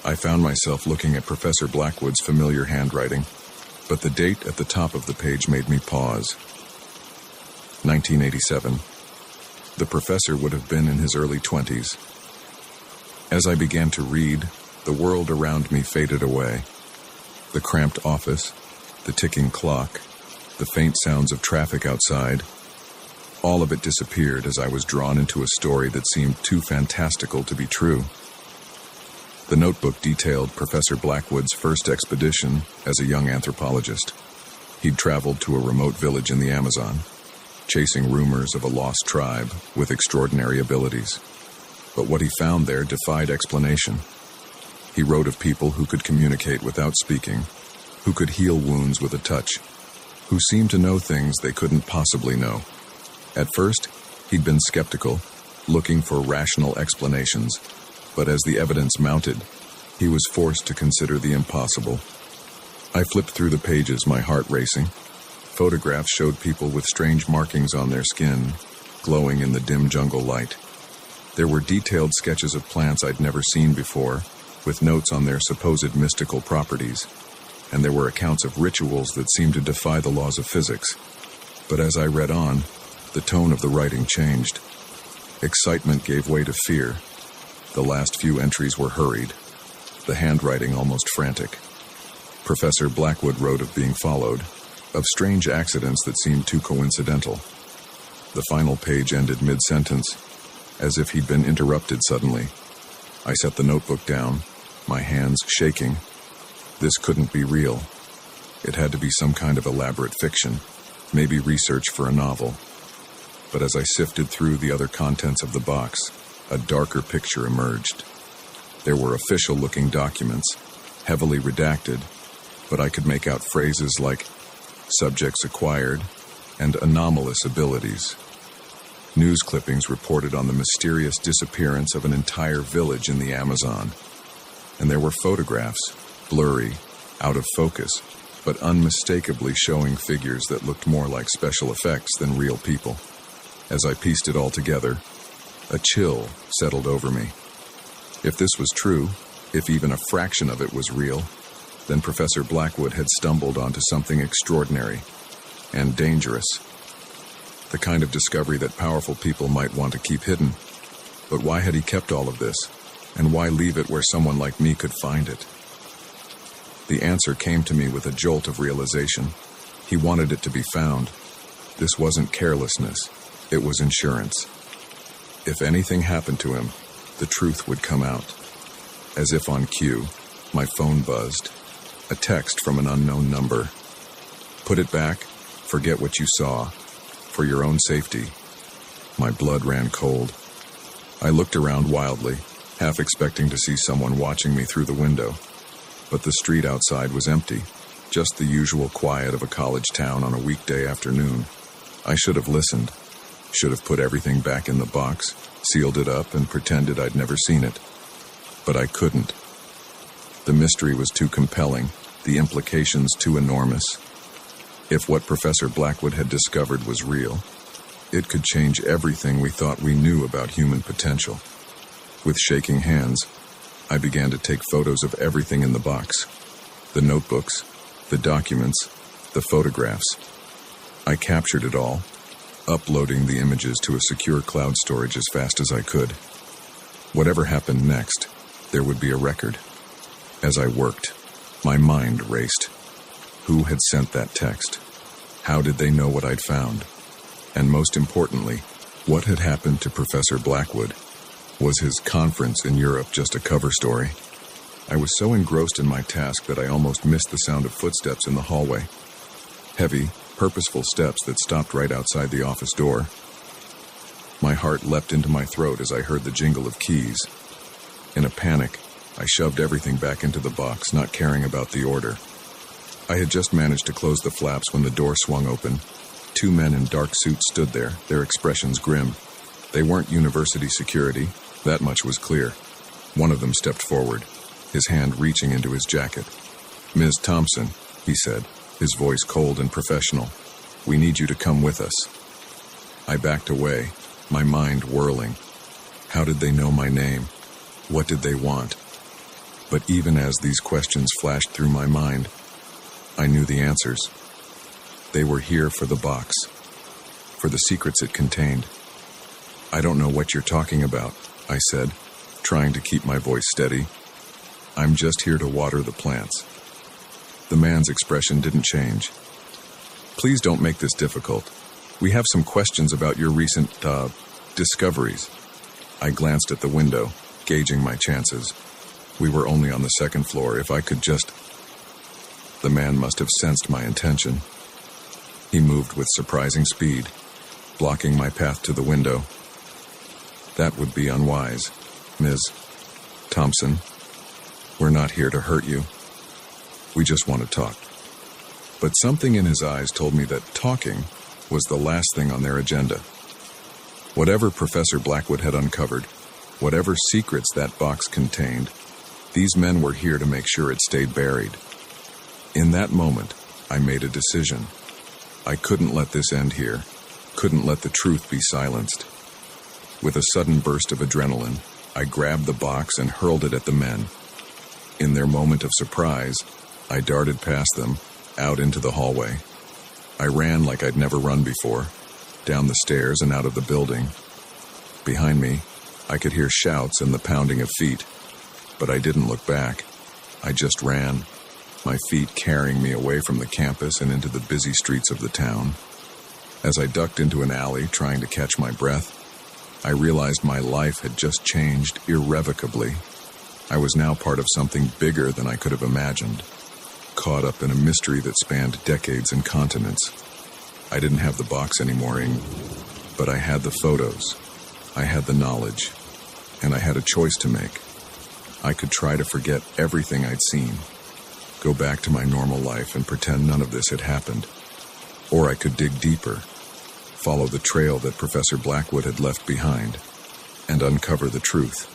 Speaker 1: I found myself looking at Professor Blackwood's familiar handwriting, but the date at the top of the page made me pause. 1987. The professor would have been in his early 20s. As I began to read, the world around me faded away. The cramped office, The ticking clock, the faint sounds of traffic outside, all of it disappeared as I was drawn into a story that seemed too fantastical to be true. The notebook detailed Professor Blackwood's first expedition as a young anthropologist. He'd traveled to a remote village in the Amazon, chasing rumors of a lost tribe with extraordinary abilities. But what he found there defied explanation. He wrote of people who could communicate without speaking, who could heal wounds with a touch, who seemed to know things they couldn't possibly know. At first, he'd been skeptical, looking for rational explanations, but as the evidence mounted, he was forced to consider the impossible. I flipped through the pages, my heart racing. Photographs showed people with strange markings on their skin, glowing in the dim jungle light. There were detailed sketches of plants I'd never seen before, with notes on their supposed mystical properties, and there were accounts of rituals that seemed to defy the laws of physics. But as I read on, the tone of the writing changed. Excitement gave way to fear. The last few entries were hurried, the handwriting almost frantic. Professor Blackwood wrote of being followed, of strange accidents that seemed too coincidental. The final page ended mid-sentence, as if he'd been interrupted suddenly. I set the notebook down, my hands shaking. This couldn't be real. It had to be some kind of elaborate fiction, maybe research for a novel. But as I sifted through the other contents of the box, a darker picture emerged. There were official-looking documents, heavily redacted, but I could make out phrases like subjects acquired and anomalous abilities. News clippings reported on the mysterious disappearance of an entire village in the Amazon. And there were photographs, blurry, out of focus, but unmistakably showing figures that looked more like special effects than real people. As I pieced it all together, a chill settled over me. If this was true, if even a fraction of it was real, then Professor Blackwood had stumbled onto something extraordinary and dangerous. The kind of discovery that powerful people might want to keep hidden. But why had he kept all of this? And why leave it where someone like me could find it? The answer came to me with a jolt of realization. He wanted it to be found. This wasn't carelessness. It was insurance. If anything happened to him, the truth would come out. As if on cue, my phone buzzed. A text from an unknown number. Put it back. Forget what you saw. For your own safety. My blood ran cold. I looked around wildly, half expecting to see someone watching me through the window. But the street outside was empty, just the usual quiet of a college town on a weekday afternoon. I should have listened. Should have put everything back in the box, sealed it up, and pretended I'd never seen it. But I couldn't. The mystery was too compelling, the implications too enormous. If what Professor Blackwood had discovered was real, it could change everything we thought we knew about human potential. With shaking hands, I began to take photos of everything in the box. The notebooks, the documents, the photographs. I captured it all, uploading the images to a secure cloud storage as fast as I could. Whatever happened next, there would be a record. As I worked, my mind raced. Who had sent that text? How did they know what I'd found? And most importantly, what had happened to Professor Blackwood? Was his conference in Europe just a cover story? I was so engrossed in my task that I almost missed the sound of footsteps in the hallway. Heavy, purposeful steps that stopped right outside the office door. My heart leapt into my throat as I heard the jingle of keys. In a panic, I shoved everything back into the box, not caring about the order. I had just managed to close the flaps when the door swung open. 2 men in dark suits stood there, their expressions grim. They weren't university security, that much was clear. One of them stepped forward, his hand reaching into his jacket. "Ms. Thompson," he said, his voice cold and professional, "we need you to come with us." I backed away, my mind whirling. How did they know my name? What did they want? But even as these questions flashed through my mind, I knew the answers. They were here for the box, for the secrets it contained. "I don't know what you're talking about," I said, trying to keep my voice steady. "I'm just here to water the plants." The man's expression didn't change. "Please don't make this difficult. We have some questions about your recent, discoveries." I glanced at the window, gauging my chances. We were only on the second floor. If I could just... The man must have sensed my intention. He moved with surprising speed, blocking my path to the window. "That would be unwise, Ms. Thompson. We're not here to hurt you. We just want to talk." But something in his eyes told me that talking was the last thing on their agenda. Whatever Professor Blackwood had uncovered, whatever secrets that box contained, these men were here to make sure it stayed buried. In that moment, I made a decision. I couldn't let this end here, couldn't let the truth be silenced. With a sudden burst of adrenaline, I grabbed the box and hurled it at the men. In their moment of surprise, I darted past them, out into the hallway. I ran like I'd never run before, down the stairs and out of the building. Behind me, I could hear shouts and the pounding of feet, but I didn't look back. I just ran, my feet carrying me away from the campus and into the busy streets of the town. As I ducked into an alley trying to catch my breath, I realized my life had just changed irrevocably. I was now part of something bigger than I could have imagined, caught up in a mystery that spanned decades and continents. I didn't have the box anymore, but I had the photos, I had the knowledge, and I had a choice to make. I could try to forget everything I'd seen, go back to my normal life and pretend none of this had happened. Or I could dig deeper, follow the trail that Professor Blackwood had left behind, and uncover the truth,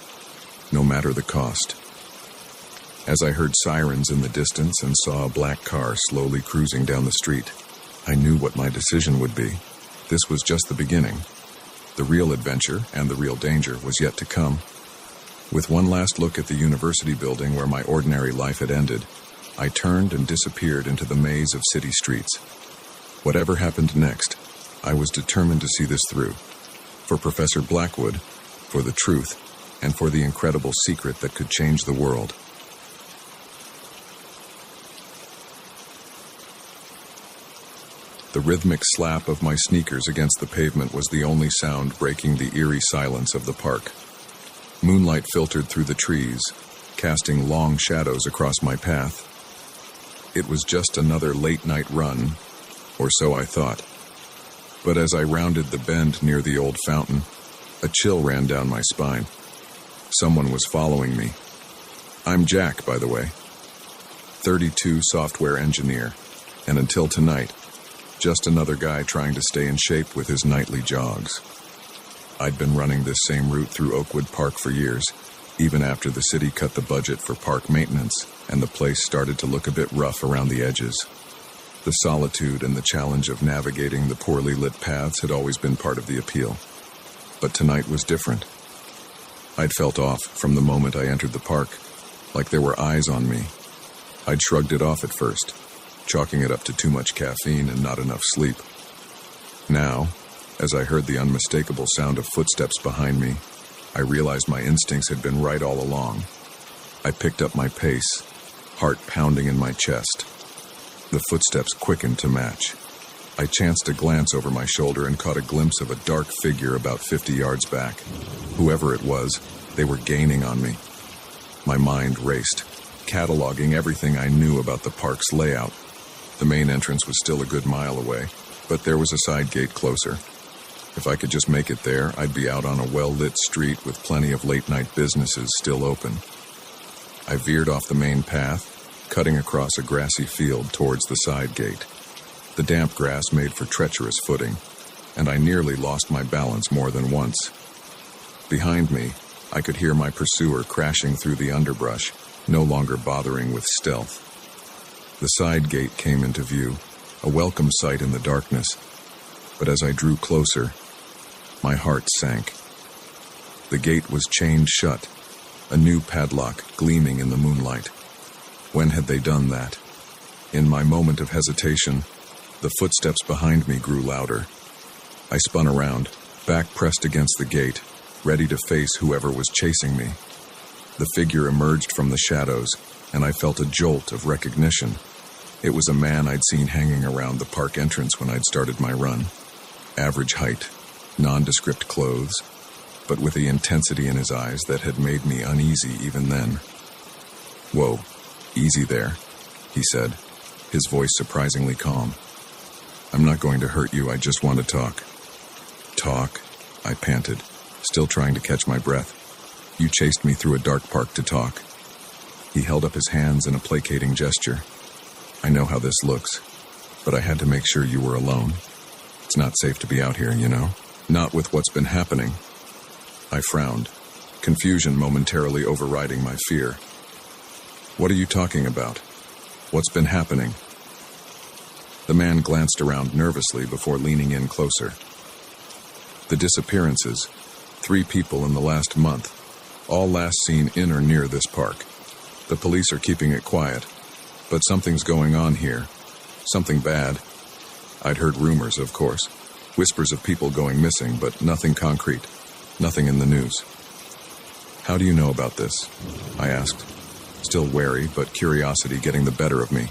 Speaker 1: no matter the cost. As I heard sirens in the distance and saw a black car slowly cruising down the street, I knew what my decision would be. This was just the beginning. The real adventure and the real danger was yet to come. With one last look at the university building where my ordinary life had ended, I turned and disappeared into the maze of city streets. Whatever happened next, I was determined to see this through. For Professor Blackwood, for the truth, and for the incredible secret that could change the world. The rhythmic slap of my sneakers against the pavement was the only sound breaking the eerie silence of the park. Moonlight filtered through the trees, casting long shadows across my path. It was just another late-night run, or so I thought. But as I rounded the bend near the old fountain, a chill ran down my spine. Someone was following me. I'm Jack, by the way. 32 software engineer, and until tonight, just another guy trying to stay in shape with his nightly jogs. I'd been running this same route through Oakwood Park for years, even after the city cut the budget for park maintenance and the place started to look a bit rough around the edges. The solitude and the challenge of navigating the poorly lit paths had always been part of the appeal. But tonight was different. I'd felt off from the moment I entered the park, like there were eyes on me. I'd shrugged it off at first, chalking it up to too much caffeine and not enough sleep. Now, as I heard the unmistakable sound of footsteps behind me, I realized my instincts had been right all along. I picked up my pace, heart pounding in my chest. The footsteps quickened to match. I chanced a glance over my shoulder and caught a glimpse of a dark figure about 50 yards back. Whoever it was, they were gaining on me. My mind raced, cataloging everything I knew about the park's layout. The main entrance was still a good mile away, but there was a side gate closer. If I could just make it there, I'd be out on a well-lit street with plenty of late-night businesses still open. I veered off the main path, cutting across a grassy field towards the side gate. The damp grass made for treacherous footing, and I nearly lost my balance more than once. Behind me, I could hear my pursuer crashing through the underbrush, no longer bothering with stealth. The side gate came into view, a welcome sight in the darkness, but as I drew closer, my heart sank. The gate was chained shut, a new padlock gleaming in the moonlight. When had they done that? In my moment of hesitation, the footsteps behind me grew louder. I spun around, back pressed against the gate, ready to face whoever was chasing me. The figure emerged from the shadows, and I felt a jolt of recognition. It was a man I'd seen hanging around the park entrance when I'd started my run. Average height, nondescript clothes, but with the intensity in his eyes that had made me uneasy even then. "Whoa, easy there," he said, his voice surprisingly calm. "I'm not going to hurt you, I just want to talk." "Talk?" I panted, still trying to catch my breath. "You chased me through a dark park to talk." He held up his hands in a placating gesture. "I know how this looks, but I had to make sure you were alone. It's not safe to be out here, you know? Not with what's been happening." I frowned, confusion momentarily overriding my fear. "What are you talking about? What's been happening?" The man glanced around nervously before leaning in closer. "The disappearances, 3 people in the last month, all last seen in or near this park. The police are keeping it quiet, but something's going on here. Something bad. I'd heard rumors, of course, whispers of people going missing, but nothing concrete, nothing in the news." "How do you know about this?" I asked, still wary, but curiosity getting the better of me.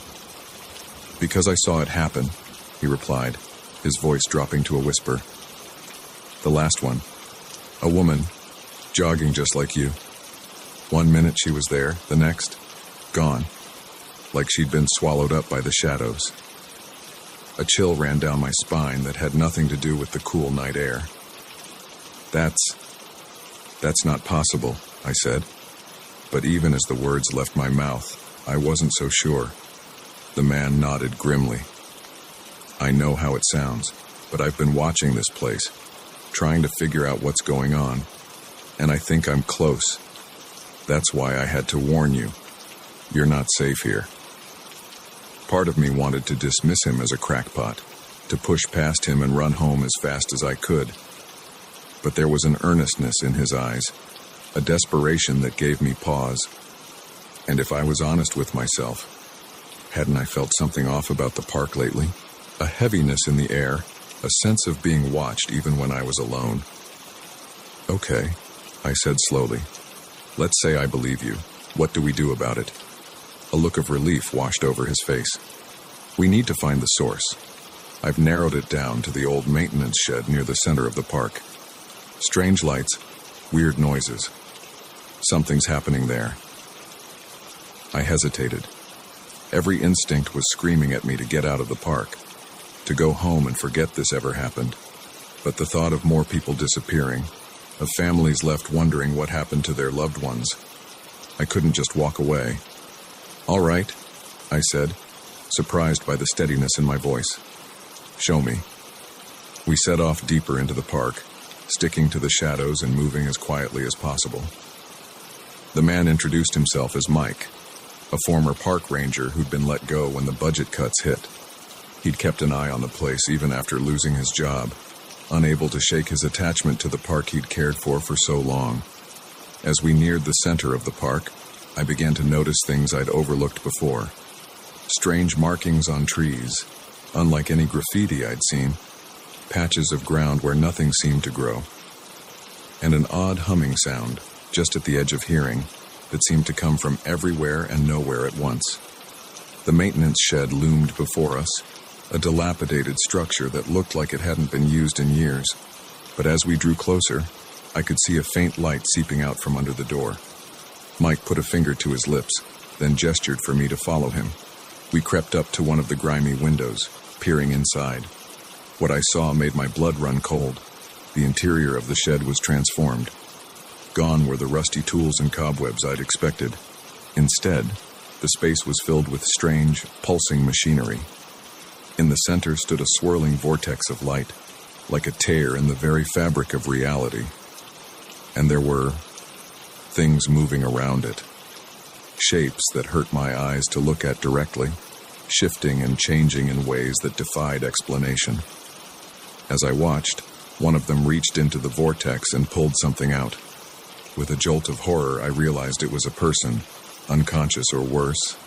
Speaker 1: "Because I saw it happen," he replied, his voice dropping to a whisper. "The last one. A woman, jogging just like you. 1 minute she was there, the next, gone, like she'd been swallowed up by the shadows." A chill ran down my spine that had nothing to do with the cool night air. That's not possible," I said. But even as the words left my mouth, I wasn't so sure. The man nodded grimly. "I know how it sounds, but I've been watching this place, trying to figure out what's going on, and I think I'm close. That's why I had to warn you. You're not safe here." Part of me wanted to dismiss him as a crackpot, to push past him and run home as fast as I could. But there was an earnestness in his eyes, a desperation that gave me pause. And if I was honest with myself, hadn't I felt something off about the park lately? A heaviness in the air, a sense of being watched even when I was alone. "Okay," I said slowly. "Let's say I believe you. What do we do about it?" A look of relief washed over his face. "We need to find the source. I've narrowed it down to the old maintenance shed near the center of the park. Strange lights, weird noises. Something's happening there." I hesitated. Every instinct was screaming at me to get out of the park, to go home and forget this ever happened. But the thought of more people disappearing, of families left wondering what happened to their loved ones, I couldn't just walk away. "All right," I said, surprised by the steadiness in my voice. "Show me." We set off deeper into the park, sticking to the shadows and moving as quietly as possible. The man introduced himself as Mike, a former park ranger who'd been let go when the budget cuts hit. He'd kept an eye on the place even after losing his job, unable to shake his attachment to the park he'd cared for so long. As we neared the center of the park, I began to notice things I'd overlooked before. Strange markings on trees, unlike any graffiti I'd seen, patches of ground where nothing seemed to grow, and an odd humming sound, just at the edge of hearing, that seemed to come from everywhere and nowhere at once. The maintenance shed loomed before us, a dilapidated structure that looked like it hadn't been used in years. But as we drew closer, I could see a faint light seeping out from under the door. Mike put a finger to his lips, then gestured for me to follow him. We crept up to one of the grimy windows, peering inside. What I saw made my blood run cold. The interior of the shed was transformed. Gone were the rusty tools and cobwebs I'd expected. Instead, the space was filled with strange, pulsing machinery. In the center stood a swirling vortex of light, like a tear in the very fabric of reality. And there were things moving around it. Shapes that hurt my eyes to look at directly, shifting and changing in ways that defied explanation. As I watched, one of them reached into the vortex and pulled something out. With a jolt of horror, I realized it was a person, unconscious or worse.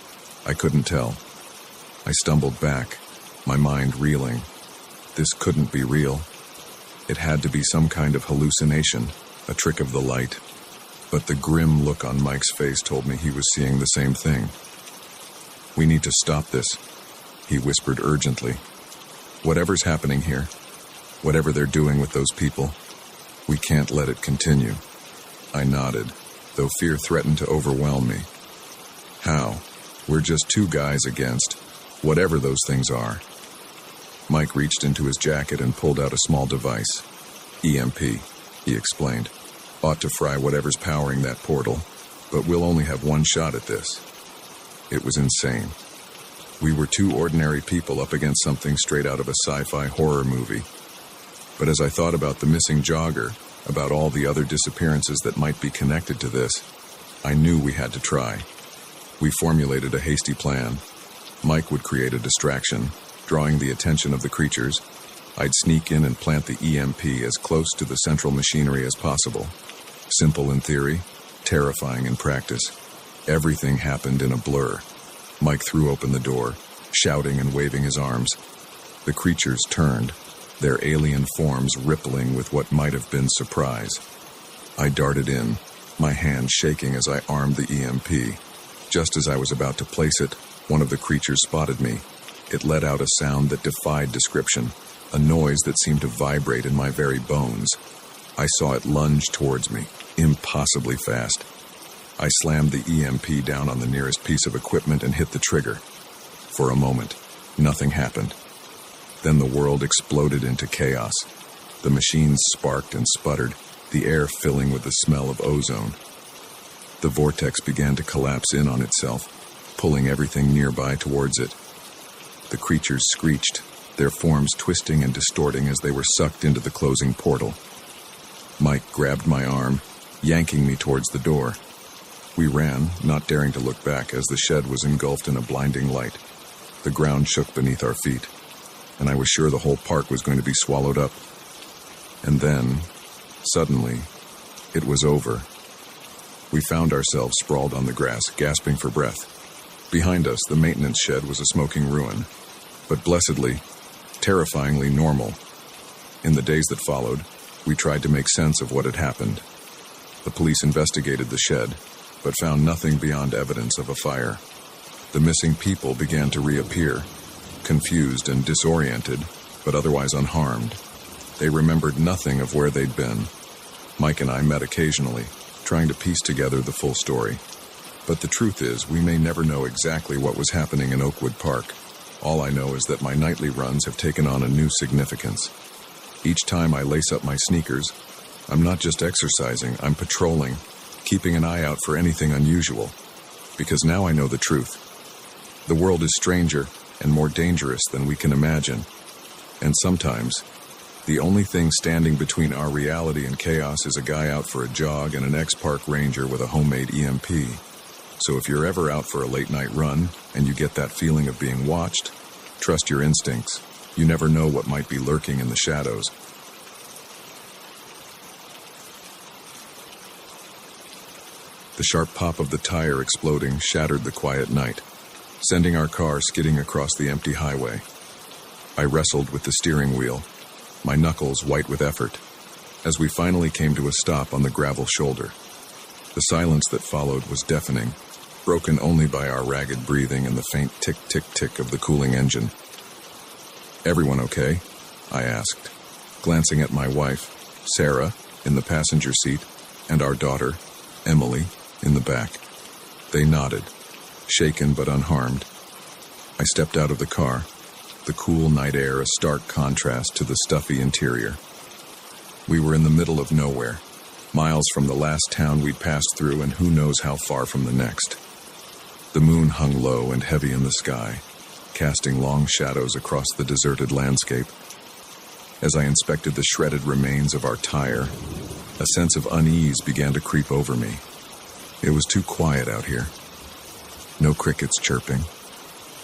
Speaker 1: I couldn't tell. I stumbled back, my mind reeling. This couldn't be real. It had to be some kind of hallucination, a trick of the light. But the grim look on Mike's face told me he was seeing the same thing. "We need to stop this," he whispered urgently. "Whatever's happening here, whatever they're doing with those people, we can't let it continue." I nodded, though fear threatened to overwhelm me. "How? We're just two guys against whatever those things are." Mike reached into his jacket and pulled out a small device. "EMP, he explained. "Ought to fry whatever's powering that portal, but we'll only have one shot at this." It was insane. We were two ordinary people up against something straight out of a sci-fi horror movie. But as I thought about the missing jogger, about all the other disappearances that might be connected to this, I knew we had to try. We formulated a hasty plan. Mike would create a distraction, drawing the attention of the creatures. I'd sneak in and plant the EMP as close to the central machinery as possible. Simple in theory, terrifying in practice. Everything happened in a blur. Mike threw open the door, shouting and waving his arms. The creatures turned, their alien forms rippling with what might have been surprise. I darted in, my hand shaking as I armed the EMP. Just as I was about to place it, one of the creatures spotted me. It let out a sound that defied description, a noise that seemed to vibrate in my very bones. I saw it lunge towards me, impossibly fast. I slammed the EMP down on the nearest piece of equipment and hit the trigger. For a moment, nothing happened. Then the world exploded into chaos. The machines sparked and sputtered, the air filling with the smell of ozone. The vortex began to collapse in on itself, pulling everything nearby towards it. The creatures screeched, their forms twisting and distorting as they were sucked into the closing portal. Mike grabbed my arm, yanking me towards the door. We ran, not daring to look back as the shed was engulfed in a blinding light. The ground shook beneath our feet, and I was sure the whole park was going to be swallowed up. And then, suddenly, it was over. We found ourselves sprawled on the grass, gasping for breath. Behind us, the maintenance shed was a smoking ruin, but blessedly, terrifyingly normal. In the days that followed, we tried to make sense of what had happened. The police investigated the shed, but found nothing beyond evidence of a fire. The missing people began to reappear, confused and disoriented, but otherwise unharmed. They remembered nothing of where they'd been. Mike and I met occasionally, trying to piece together the full story. But the truth is, we may never know exactly what was happening in Oakwood Park. All I know is that my nightly runs have taken on a new significance. Each time I lace up my sneakers, I'm not just exercising, I'm patrolling, keeping an eye out for anything unusual. Because now I know the truth. The world is stranger and more dangerous than we can imagine. And sometimes, the only thing standing between our reality and chaos is a guy out for a jog and an ex-park ranger with a homemade EMP. So if you're ever out for a late-night run and you get that feeling of being watched, trust your instincts. You never know what might be lurking in the shadows. The sharp pop of the tire exploding shattered the quiet night, sending our car skidding across the empty highway. I wrestled with the steering wheel, my knuckles white with effort, as we finally came to a stop on the gravel shoulder. The silence that followed was deafening, broken only by our ragged breathing and the faint tick-tick-tick of the cooling engine. "Everyone okay?" I asked, glancing at my wife, Sarah, in the passenger seat, and our daughter, Emily, in the back. They nodded, shaken but unharmed. I stepped out of the car, the cool night air a stark contrast to the stuffy interior. We were in the middle of nowhere, miles from the last town we'd passed through and who knows how far from the next. The moon hung low and heavy in the sky, casting long shadows across the deserted landscape. As I inspected the shredded remains of our tire, a sense of unease began to creep over me. It was too quiet out here. No crickets chirping,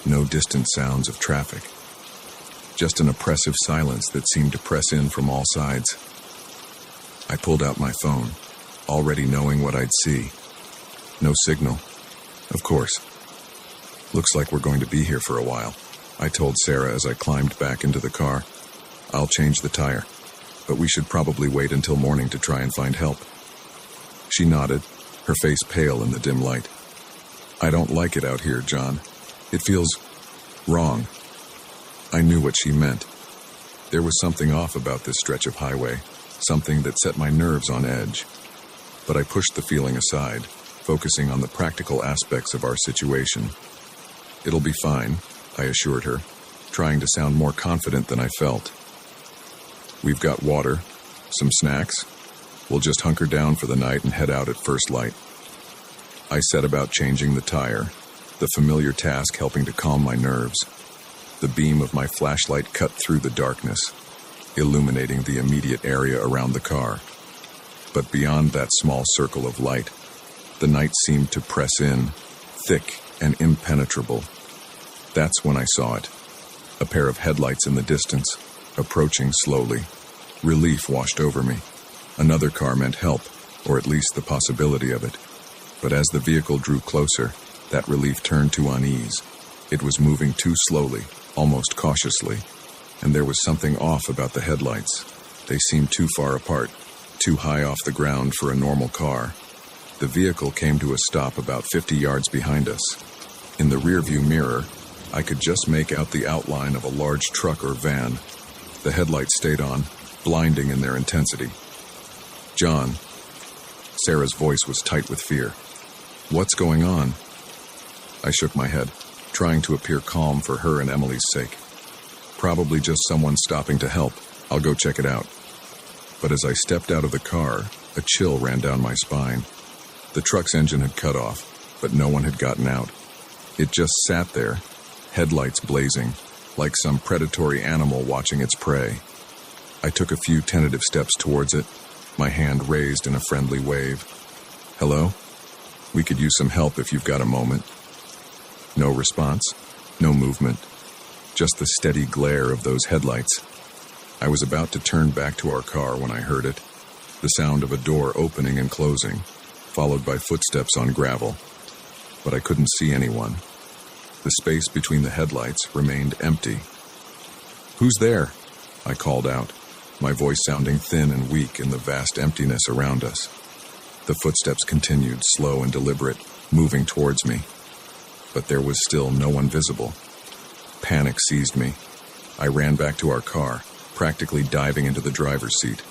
Speaker 1: no distant sounds of traffic. Just an oppressive silence that seemed to press in from all sides. I pulled out my phone, already knowing what I'd see. No signal. Of course. "Looks like we're going to be here for a while," I told Sarah as I climbed back into the car. "I'll change the tire, but we should probably wait until morning to try and find help." She nodded, her face pale in the dim light. "I don't like it out here, John. It feels wrong." I knew what she meant. There was something off about this stretch of highway, something that set my nerves on edge. But I pushed the feeling aside, focusing on the practical aspects of our situation. "It'll be fine," I assured her, trying to sound more confident than I felt. "We've got water, some snacks. We'll just hunker down for the night and head out at first light." I set about changing the tire, the familiar task helping to calm my nerves. The beam of my flashlight cut through the darkness, illuminating the immediate area around the car. But beyond that small circle of light, the night seemed to press in, thick and impenetrable. That's when I saw it. A pair of headlights in the distance, approaching slowly. Relief washed over me. Another car meant help, or at least the possibility of it. But as the vehicle drew closer, that relief turned to unease. It was moving too slowly, almost cautiously, and there was something off about the headlights. They seemed too far apart, too high off the ground for a normal car. The vehicle came to a stop about 50 yards behind us. In the rearview mirror, I could just make out the outline of a large truck or van. The headlights stayed on, blinding in their intensity. "John." Sarah's voice was tight with fear. "What's going on?" I shook my head, trying to appear calm for her and Emily's sake. "Probably just someone stopping to help. I'll go check it out." But as I stepped out of the car, a chill ran down my spine. The truck's engine had cut off, but no one had gotten out. It just sat there, headlights blazing, like some predatory animal watching its prey. I took a few tentative steps towards it, my hand raised in a friendly wave. "Hello? We could use some help if you've got a moment." No response, no movement, just the steady glare of those headlights. I was about to turn back to our car when I heard it, the sound of a door opening and closing, followed by footsteps on gravel. But I couldn't see anyone. The space between the headlights remained empty. "Who's there?" I called out, my voice sounding thin and weak in the vast emptiness around us. The footsteps continued, slow and deliberate, moving towards me. But there was still no one visible. Panic seized me. I ran back to our car, practically diving into the driver's seat.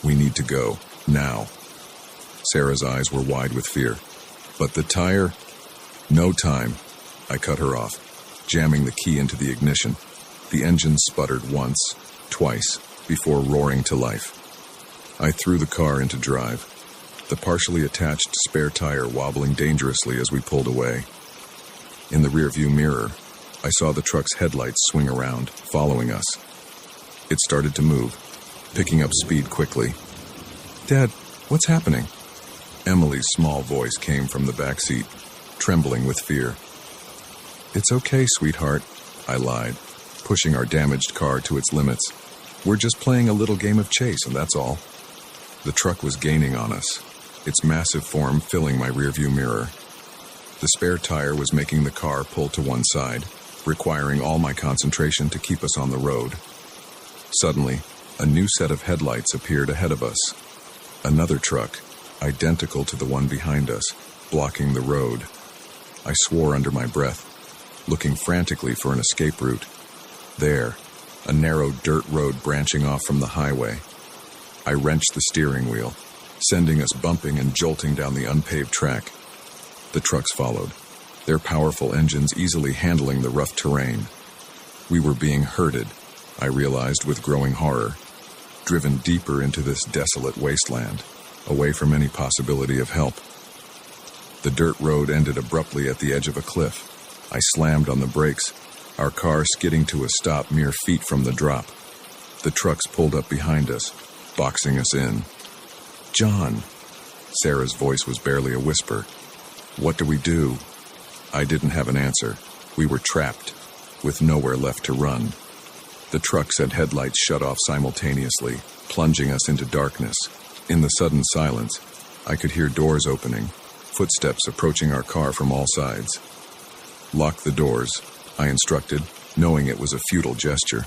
Speaker 1: "We need to go, now." Sarah's eyes were wide with fear. "But the tire—" "No time." I cut her off, jamming the key into the ignition. The engine sputtered once, twice, before roaring to life. I threw the car into drive, the partially attached spare tire wobbling dangerously as we pulled away. In the rearview mirror, I saw the truck's headlights swing around, following us. It started to move, picking up speed quickly. "Dad, what's happening?" Emily's small voice came from the back seat, trembling with fear. "It's okay, sweetheart," I lied, pushing our damaged car to its limits. "We're just playing a little game of chase, and that's all." The truck was gaining on us, its massive form filling my rearview mirror. The spare tire was making the car pull to one side, requiring all my concentration to keep us on the road. Suddenly, a new set of headlights appeared ahead of us. Another truck, identical to the one behind us, blocking the road. I swore under my breath, looking frantically for an escape route. There, a narrow dirt road branching off from the highway. I wrenched the steering wheel, sending us bumping and jolting down the unpaved track. The trucks followed, their powerful engines easily handling the rough terrain. We were being herded, I realized with growing horror, driven deeper into this desolate wasteland, away from any possibility of help. The dirt road ended abruptly at the edge of a cliff. I slammed on the brakes, our car skidding to a stop mere feet from the drop. The trucks pulled up behind us, boxing us in. "John!" Sarah's voice was barely a whisper. "What do we do?" I didn't have an answer. We were trapped, with nowhere left to run. The trucks and headlights shut off simultaneously, plunging us into darkness. In the sudden silence, I could hear doors opening, footsteps approaching our car from all sides. "Lock the doors," I instructed, knowing it was a futile gesture.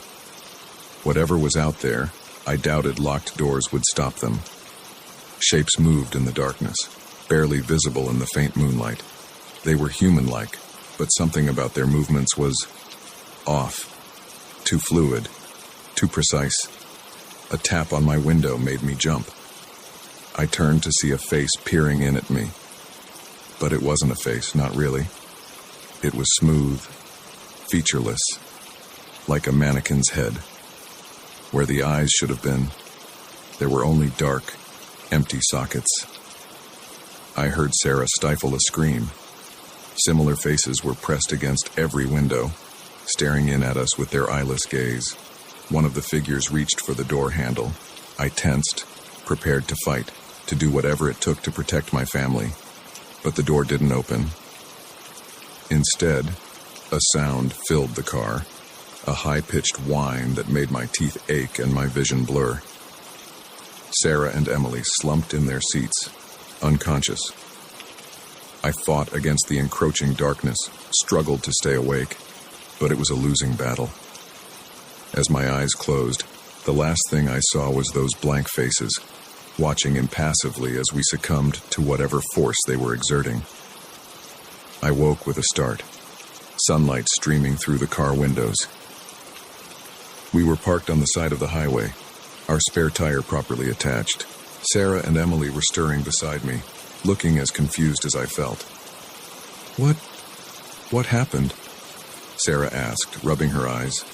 Speaker 1: Whatever was out there, I doubted locked doors would stop them. Shapes moved in the darkness, barely visible in the faint moonlight. They were human-like, but something about their movements was off. too fluid, too precise. A tap on my window made me jump. I turned to see a face peering in at me. But it wasn't a face, not really. It was smooth, featureless, like a mannequin's head. Where the eyes should have been, there were only dark, empty sockets. I heard Sarah stifle a scream. Similar faces were pressed against every window, staring in at us with their eyeless gaze. One of the figures reached for the door handle. I tensed, prepared to fight, to do whatever it took to protect my family. But the door didn't open. Instead, a sound filled the car, a high-pitched whine that made my teeth ache and my vision blur. Sarah and Emily slumped in their seats, unconscious. I fought against the encroaching darkness, struggled to stay awake, but it was a losing battle. As my eyes closed, the last thing I saw was those blank faces, watching impassively as we succumbed to whatever force they were exerting. I woke with a start, sunlight streaming through the car windows. We were parked on the side of the highway, our spare tire properly attached. Sarah and Emily were stirring beside me, looking as confused as I felt. What happened? Sarah asked, rubbing her eyes.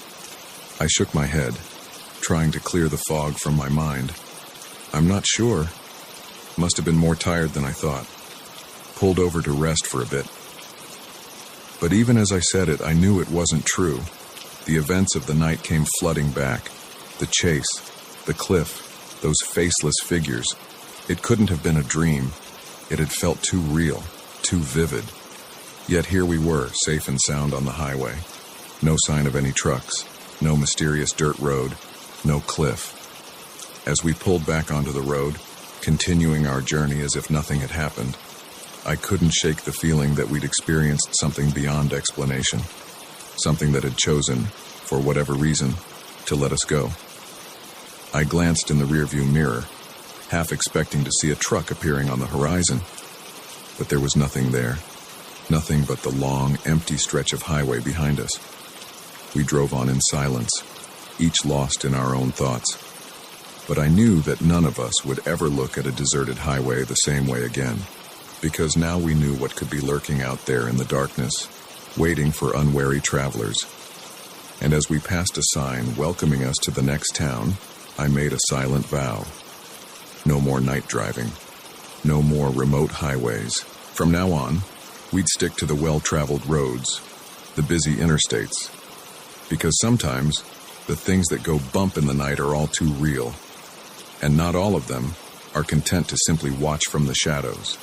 Speaker 1: I shook my head, trying to clear the fog from my mind. I'm not sure. Must have been more tired than I thought. Pulled over to rest for a bit. But even as I said it, I knew it wasn't true. The events of the night came flooding back. The chase, the cliff, those faceless figures. It couldn't have been a dream. It had felt too real, too vivid. Yet here we were, safe and sound on the highway. No sign of any trucks, no mysterious dirt road, no cliff. As we pulled back onto the road, continuing our journey as if nothing had happened, I couldn't shake the feeling that we'd experienced something beyond explanation, something that had chosen, for whatever reason, to let us go. I glanced in the rearview mirror, half expecting to see a truck appearing on the horizon, but there was nothing there, nothing but the long, empty stretch of highway behind us. We drove on in silence, each lost in our own thoughts. But I knew that none of us would ever look at a deserted highway the same way again, because now we knew what could be lurking out there in the darkness, waiting for unwary travelers. And as we passed a sign welcoming us to the next town, I made a silent vow. No more night driving. No more remote highways. From now on, we'd stick to the well-traveled roads, the busy interstates. Because sometimes, the things that go bump in the night are all too real. And not all of them are content to simply watch from the shadows.